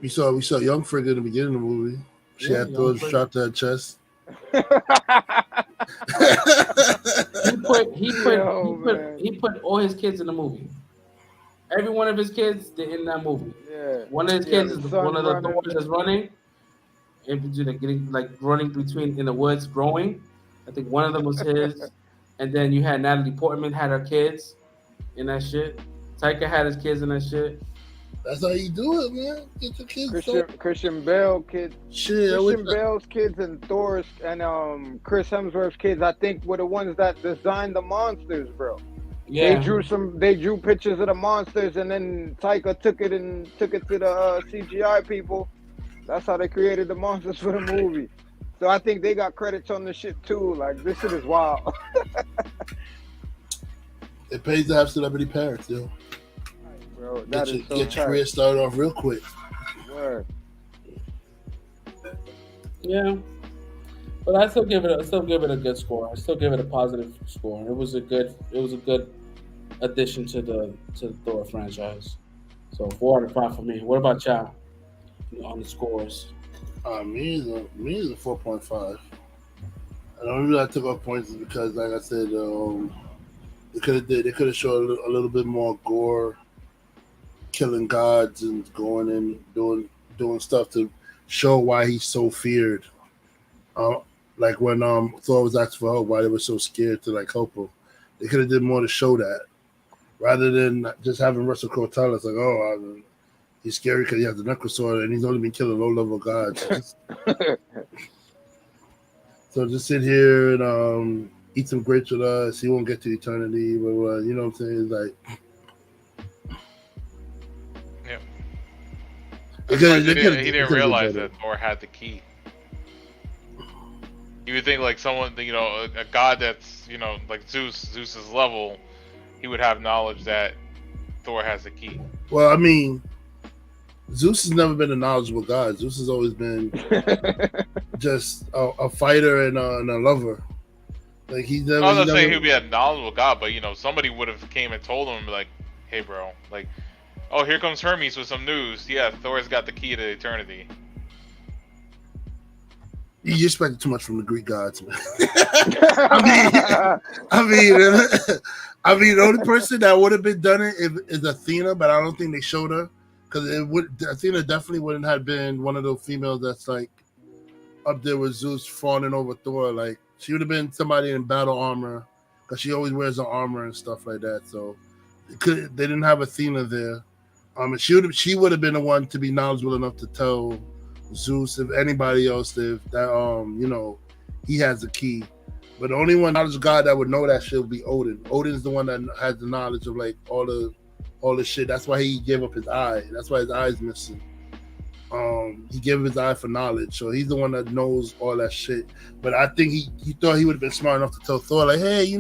We saw young Frigga in the beginning of the movie. She had Thor strapped to her chest. He put all his kids in the movie. Every one of his kids, they're in that movie. Yeah. One of his kids is one of the Thors that's running, getting like running between in the woods, growing. I think one of them was his, and then you had Natalie Portman had her kids in that shit. Taika had his kids in that shit. That's how you do it, man. Get your kids. Christian Bale kids. Shit, Christian Bale's kids and Thor's and Chris Hemsworth's kids, I think, were the ones that designed the monsters, bro. Yeah. They drew pictures of the monsters, and then Taika took it to the CGI people. That's how they created the monsters for the movie. So I think they got credits on the shit too. Like, this shit is wild. It pays to have celebrity parents, yo. Bro, get your career started off real quick. Word. Yeah, but I still give it a good score. I still give it a positive score. It was a good addition to the Thor franchise. So 4 out of 5 for me. What about y'all on the scores? Me is a 4.5. And the only reason I took off points is because, like I said, they could have showed a little bit more gore, killing gods and going and doing stuff to show why he's so feared. Like when Thor was asking for help, why they were so scared to like help him. They could have did more to show that, rather than just having Russell Crowe tell us like, oh, he's scary because he has the knuckle sword and he's only been killing low-level gods. So just sit here and eat some grapes with us. He won't get to eternity, but you know what I'm saying? It's like. Because he didn't realize that Thor had the key. You would think like someone, a god that's, like Zeus's level, he would have knowledge that Thor has the key. Well, I mean, Zeus has never been a knowledgeable god. Zeus has always been just a fighter and a lover. Like he's never. I was not saying he'd be a knowledgeable god, but somebody would have came and told him like, "Hey, bro, like." Oh, here comes Hermes with some news. Yeah, Thor's got the key to eternity. You expected too much from the Greek gods, man. I mean, the only person that would have been done it is Athena, but I don't think they showed her because Athena definitely wouldn't have been one of those females that's like up there with Zeus fawning over Thor. Like she would have been somebody in battle armor because she always wears her armor and stuff like that. So they didn't have Athena there. She would have been the one to be knowledgeable enough to tell Zeus, if anybody else, if that he has the key. But the only one knowledge God that would know that shit would be Odin. Odin's the one that has the knowledge of like all the shit. That's why he gave up his eye. That's why his eye is missing. He gave his eye for knowledge, so he's the one that knows all that shit. But I think he thought he would have been smart enough to tell Thor, like, hey,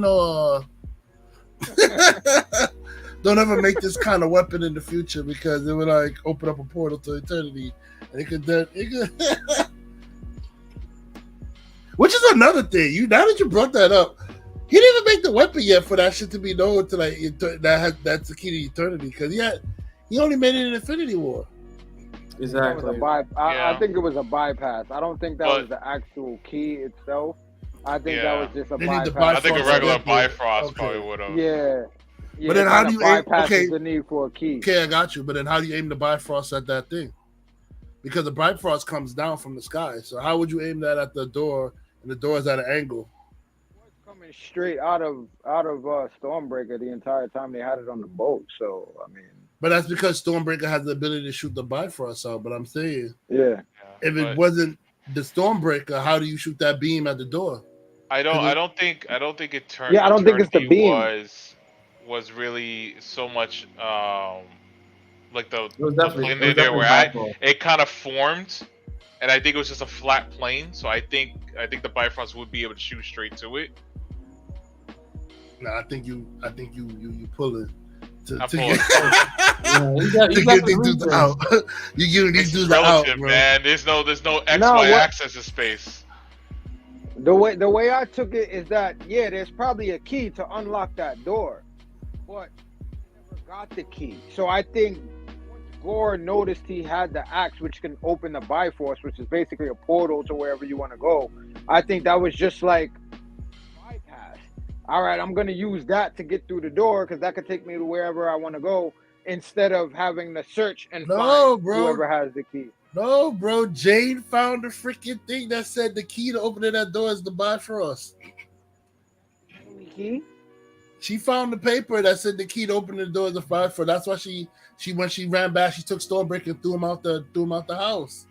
don't ever make this kind of weapon in the future because it would like open up a portal to eternity, and it could. Which is another thing. Now that you brought that up, he didn't even make the weapon yet for that shit to be known to like that's the key to eternity because he only made it in Infinity War. Exactly. I think it was a bypass. I don't think that was the actual key itself. I think that was just a bypass. I think a regular Bifrost probably would have. Yeah. But then how do you aim? Okay, the need for a key. Okay, I got you. But then how do you aim the Bifrost at that thing? Because the Bifrost comes down from the sky. So how would you aim that at the door? And the door is at an angle. It's coming straight out of Stormbreaker the entire time they had it on the boat. So I mean. But that's because Stormbreaker has the ability to shoot the Bifrost out. But I'm saying, if it wasn't the Stormbreaker, how do you shoot that beam at the door? I don't think it turned. Yeah, I don't think it's the beam. Was really so much like the plane they were at. It kind of formed, and I think it was just a flat plane. So I think the Bifrost would be able to shoot straight to it. Nah, I think you pulling to I'm get, pulling. to get these dudes out. You giving these It's dudes out, relative, bro. man. There's no XY Nah, what- axis in space. The way I took it is that there's probably a key to unlock that door, but he never got the key. So I think once Gore noticed he had the axe, which can open the Bifrost, which is basically a portal to wherever you want to go. I think that was just like bypass. All right, I'm gonna use that to get through the door because that could take me to wherever I want to go instead of having to search and find whoever has the key. No, bro. Jane found the freaking thing that said the key to opening that door is the Bifrost. Key? She found the paper that said the key to open the door is the Bifrost. That's why she when she ran back, she took Stormbreaker and threw him out the house.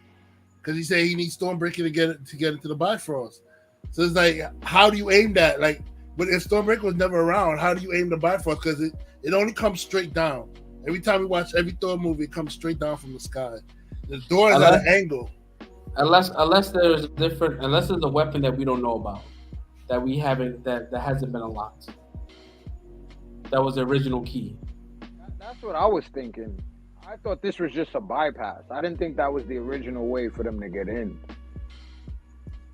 Because he said he needs Stormbreaker to get into the Bifrost. So it's like, how do you aim that? Like, but if Stormbreaker was never around, how do you aim the Bifrost? Because it only comes straight down. Every time we watch every Thor movie, it comes straight down from the sky. The door is at an angle. Unless there's a weapon that we don't know about, that we haven't that hasn't been unlocked. That was the original key. That's what I was thinking. I thought this was just a bypass. I didn't think that was the original way for them to get in.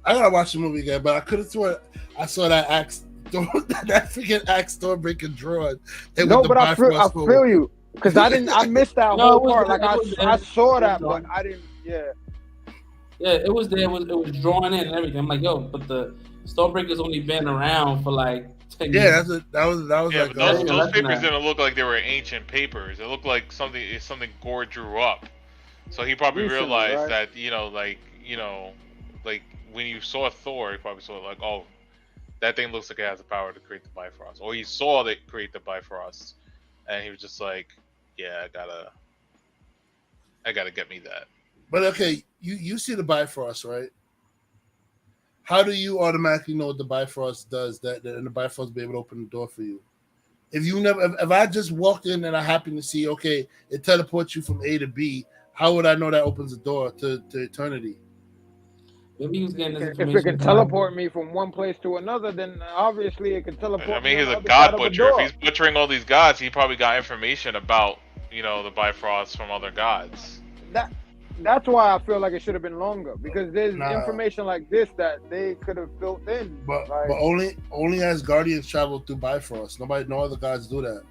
I gotta watch the movie again, but I could have sworn I saw that axe, that freaking axe Stormbreaker drawn. No, but I feel you. Because I missed that whole part. Like I saw that, but I didn't. Yeah, it was there. It was drawn in and everything. I'm like, yo, but the Stormbreaker's only been around for like 10 years. Yeah, that was like those papers didn't look like they were ancient papers. It looked like something Gore drew up. So he probably realized that like when you saw Thor, he probably saw like, oh, that thing looks like it has the power to create the Bifrost, or he saw it create the Bifrost. And he was just like, yeah, I gotta get me that. But okay, you see the Bifrost, right? How do you automatically know what the Bifrost does and the Bifrost be able to open the door for you? If I just walked in and I happen to see, okay, it teleports you from A to B, how would I know that opens the door to eternity? Maybe he was getting this If it can teleport me from one place to another, then obviously it can teleport. I mean, he's a god butcher. If he's butchering all these gods, he probably got information about the Bifrost from other gods. That's why I feel like it should have been longer, because there's information like this that they could have built in. But only as Guardians travel through Bifrost. No other gods do that.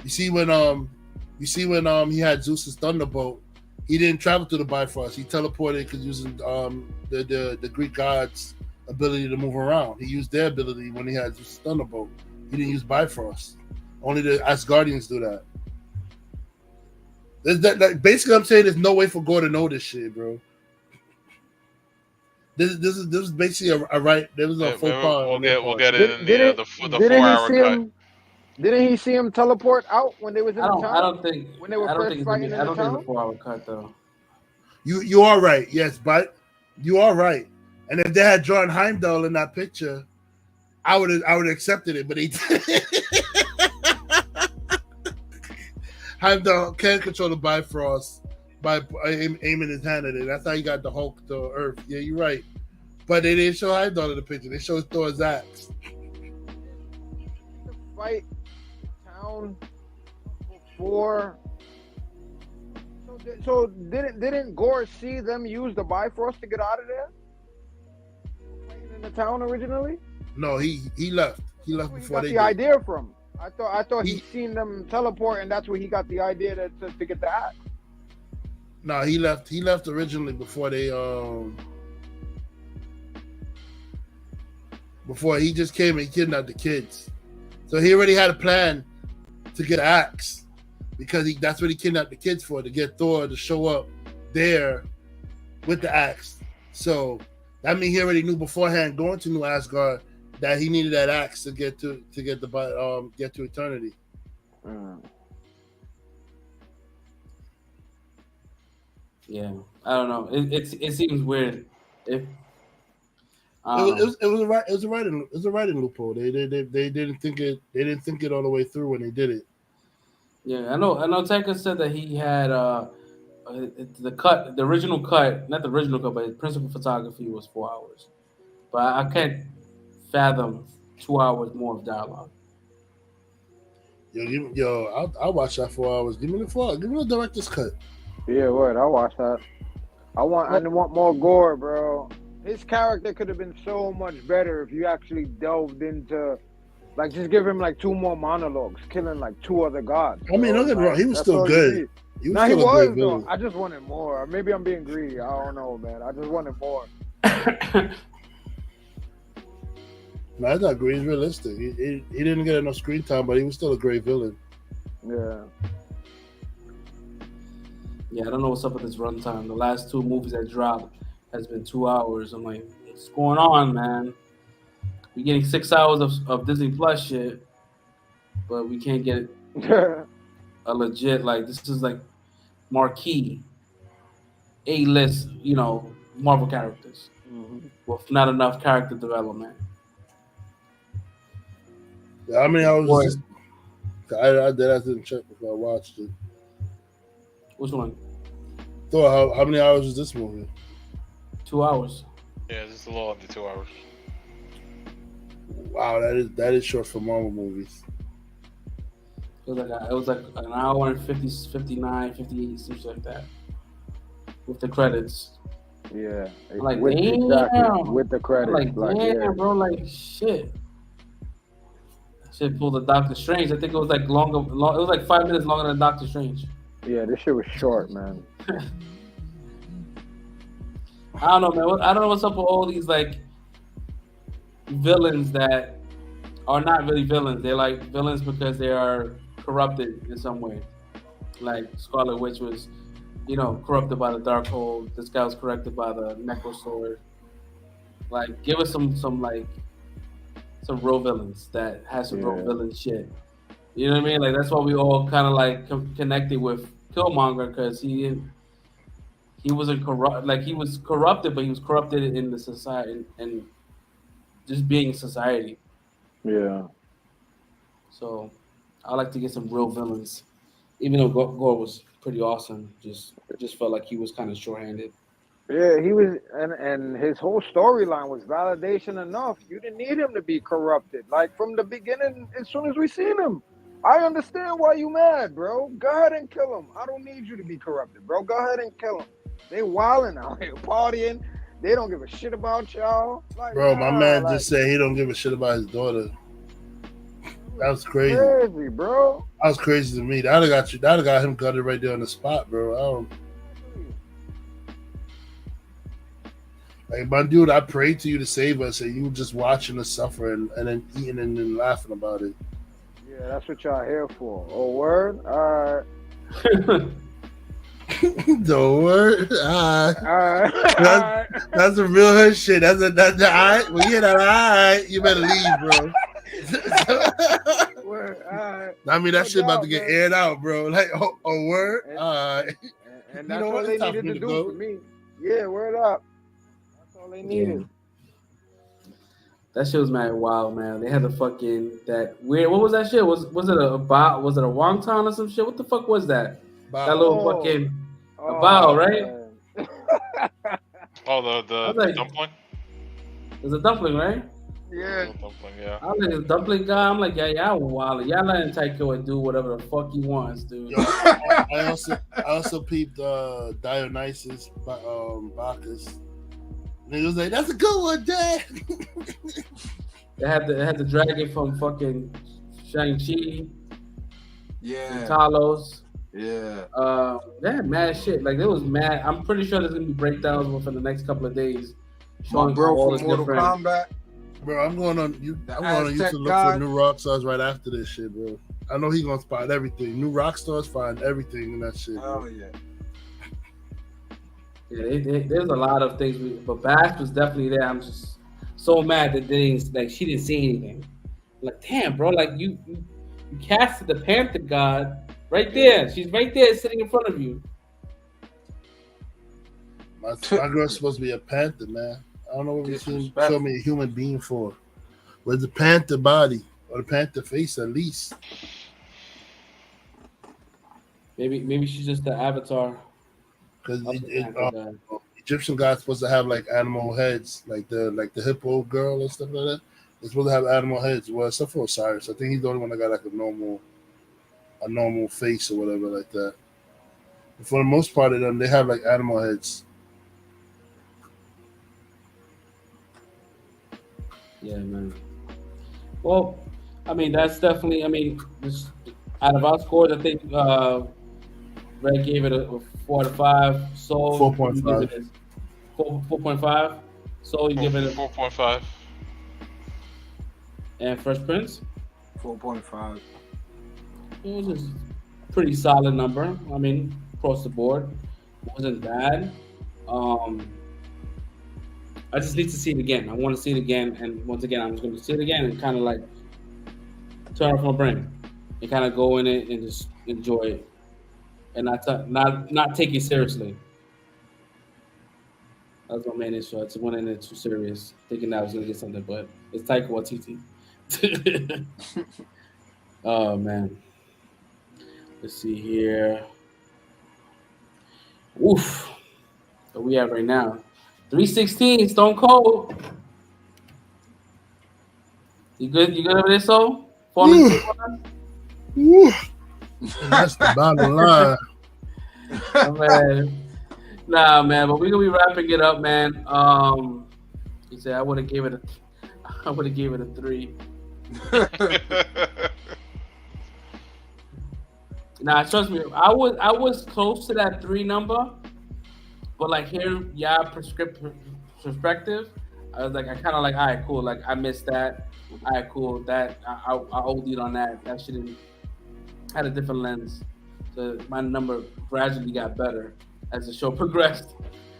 You see when he had Zeus's Thunderbolt. He didn't travel through the Bifrost. He teleported because using the Greek gods' ability to move around. He used their ability when he had Zeus' Thunderbolt. He didn't use Bifrost. Only the Asgardians do that. Basically, I'm saying there's no way for Gore to know this shit, bro. This is basically a right. There was a faux pas. We'll get it in the 4-hour cut. Didn't he see him teleport out when they was in the town? I don't think when they were first fighting in the town. I don't think it's a 4-hour cut though. You are right, yes, but you are right. And if they had drawn Heimdall in that picture, I would have accepted it, but he didn't. Heimdall can control the Bifrost by aiming his hand at it. That's how he got the Hulk to Earth. Yeah, you're right. But they didn't show Heimdall in the picture. They showed Thor's axe. Fight town before. So didn't Gore see them use the Bifrost to get out of there? Fighting in the town originally? No, he left. He left before they did. Got the idea from. I thought he seen them teleport, and that's where he got the idea to get the axe. No, he left. He left originally before they before he just came and kidnapped the kids. So he already had a plan to get an axe, because that's what he kidnapped the kids for, to get Thor to show up there with the axe. So that means he already knew beforehand, going to New Asgard, that he needed that axe to get to eternity. Yeah, I don't know. It seems weird. It was a writing loophole. They didn't think it all the way through when they did it. Yeah, I know. Taika said that he had the original cut, not the original cut, but his principal photography was 4 hours. But I can't fathom 2 hours more of dialogue. I'll watch that 4 hours. Give me the director's cut. Yeah, what? I'll watch that. I want more gore, bro. His character could have been so much better if you actually delved into, like, just give him like 2 more monologues, killing like 2 other gods. I mean, don't get me wrong, he was still good. He was though. I just wanted more. Maybe I'm being greedy. I don't know, man. I just wanted more. No, I thought Green's realistic. He didn't get enough screen time, but he was still a great villain. Yeah. Yeah, I don't know what's up with this runtime. The last 2 movies that dropped has been 2 hours. I'm like, what's going on, man? We're getting 6 hours of Disney Plus shit, but we can't get a legit, like, this is like marquee, A-list, Marvel characters with not enough character development. Yeah, I mean, I didn't check before I watched it. Which one? Thor, how many hours is this movie? 2 hours. Yeah, this is a little under 2 hours. Wow, that is short for Marvel movies. It was like an hour and 50, 59, 58, something like that. With the credits. Yeah. Like, exactly, with the credits. Like, damn, bro, like, shit. Shit pulled the Doctor Strange. I think it was like longer. It was like 5 minutes longer than Doctor Strange. Yeah, this shit was short, man. I don't know, man. I don't know what's up with all these like villains that are not really villains. They're like villains because they are corrupted in some way. Like Scarlet Witch was, corrupted by the Darkhold. This guy was corrupted by the Necrosword. Like, give us some real villains that has some real villain shit. You know what I mean? Like, that's why we all kind of like connected with Killmonger, because he wasn't corrupt. Like, he was corrupted, but he was corrupted in the society and just being in society. Yeah. So I like to get some real villains, even though Gore was pretty awesome. It just felt like he was kind of short-handed. Yeah, he was, and his whole storyline was validation enough. You didn't need him to be corrupted. Like, from the beginning, as soon as we seen him, I understand why you mad, bro. Go ahead and kill him. I don't need you to be corrupted, bro. Go ahead and kill him. They wilding out here, partying. They don't give a shit about y'all. Like, bro, my man just said he don't give a shit about his daughter. That was crazy. Crazy, bro. That was crazy to me. That'd have got him gutted right there on the spot, bro. Like, my dude, I prayed to you to save us, and you were just watching us suffer and then eating and then laughing about it. Yeah, that's what y'all here for. Oh, word? All right. The word? All right. That's a real hood shit. That's all right. Well, yeah, all right. You better leave, bro. Word, all right. I mean, that shit about to get aired out, bro. Like, oh word? All right. And that's what they needed to do for me. Yeah, word up. That's all they needed. Yeah. That shit was mad wild, man. They had the fucking that weird. What was that shit? Was it a bow? Was it a wonton or some shit? What the fuck was that? Bow. That little fucking a bow, right? Oh, the like, dumpling. There's a dumpling, right? Yeah. Dumpling, yeah. I'm like a dumpling guy. I'm like, yeah, y'all wild. Y'all letting Taiko do whatever the fuck he wants, dude. Yo, I also peeped Dionysus Bacchus. And he was like, "That's a good one, Dad." They had the dragon from fucking Shang-Chi. Yeah. Talos. Yeah. They had mad shit. Like, there was mad. I'm pretty sure there's gonna be breakdowns within the next couple of days. My bro all from Mortal Kombat. Bro, I'm going on YouTube to look for new rock stars right after this shit, bro. I know he's gonna spot everything. New rock stars find everything in that shit. Oh yeah. Yeah, there's a lot of things, but Bash was definitely there. I'm just so mad that she didn't see anything. Like, damn, bro, like you casted the Panther God right there. She's right there, sitting in front of you. My girl's supposed to be a panther, man. I don't know what you show me a human being for. Where's the panther body or the panther face at least? Maybe she's just the avatar. Because Egyptian gods supposed to have like animal heads, like the hippo girl and stuff like that. They're supposed to have animal heads. Well, except for Osiris. I think he's the only one that got like a normal face or whatever like that. But for the most part of them, they have like animal heads. Yeah, man. Well, I mean, that's definitely. I mean, out of our scores, I think Red gave it a 4 out of 5. So 4.5. 4.5. So you give it a 4.5. And Fresh Prince 4.5. It was just a pretty solid number. I mean, across the board, it wasn't bad. I just need to see it again. I want to see it again, and once again, I'm just going to see it again and kind of like turn off my brain and kind of go in it and just enjoy it, and not take it seriously. That's my main issue. I just went in it too serious, thinking that I was going to get something, but it's Taika Waititi. Oh man, let's see here. Oof, what we have right now? 316, Stone Cold. You good? You good over there, so? Falling asleep on us? Woo. That's the bottom line. Oh, man. Nah, man, but we're gonna be wrapping it up, man. He said I would have gave it a 3. Nah, trust me, I was close to that 3 number, but like here, perspective, I was like, I kind of like, all right, cool, like I missed that. All right, cool, that I OD'd on that. That shouldn't had a different lens, so my number gradually got better as the show progressed.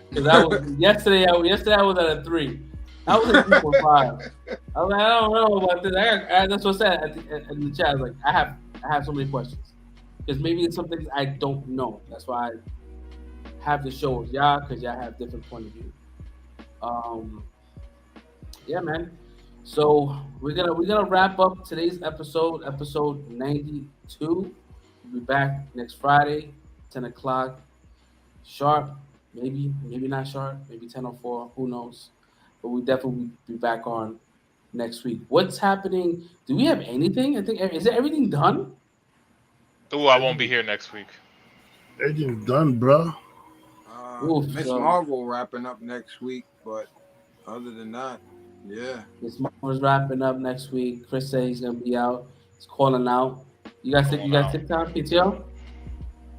Because I was yesterday I was at a 3. I was at 3.5. I was like, I don't know about this. That's what I said in the chat. I was like, I have so many questions because maybe it's something I don't know. That's why I have the show with y'all, because y'all have different point of view. Yeah, man. So we're gonna wrap up today's episode 92. We'll be back next Friday, 10 o'clock sharp. Maybe not sharp. Maybe 10:04. Who knows? But we definitely be back on next week. What's happening? Do we have anything? I think is everything done? Oh, I won't be here next week. Everything's done, bro. Miss Marvel wrapping up next week, but other than that, yeah. Miss Marvel's wrapping up next week. Chris said he's gonna be out. He's calling out. You guys TikTok, PTO?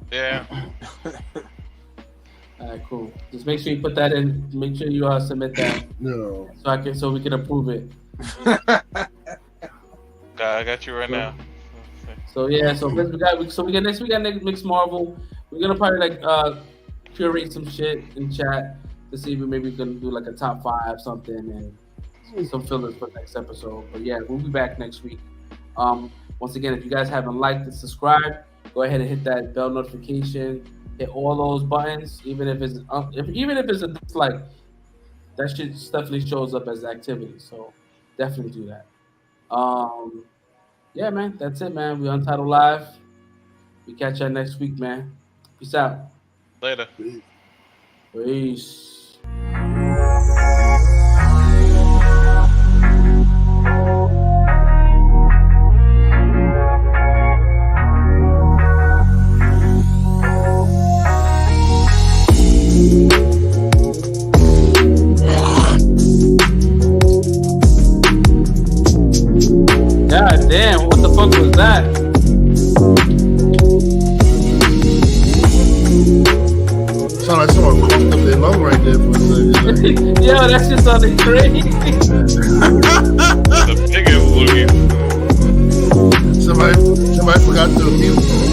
Yeah. All right, cool. Just make sure you put that in. Make sure you submit that. No. So we can approve it. I got you right now. So yeah, so we got next week. We got Mixed Marvel. We're gonna probably curate some shit in chat to see if we maybe gonna do like a top 5 something and some fillers for the next episode. But yeah, we'll be back next week. Once again, if you guys haven't liked and subscribed, go ahead and hit that bell notification. Hit all those buttons, even if it's a dislike. That shit definitely shows up as activity. So definitely do that. Yeah, man, that's it, man. We Untitled Live. We catch y'all next week, man. Peace out. Later. Peace. God damn, what the fuck was that? Sound like someone coughed up their lung right there for a second. Yo, that shit sounded crazy. The biggest looking. Somebody forgot to mute.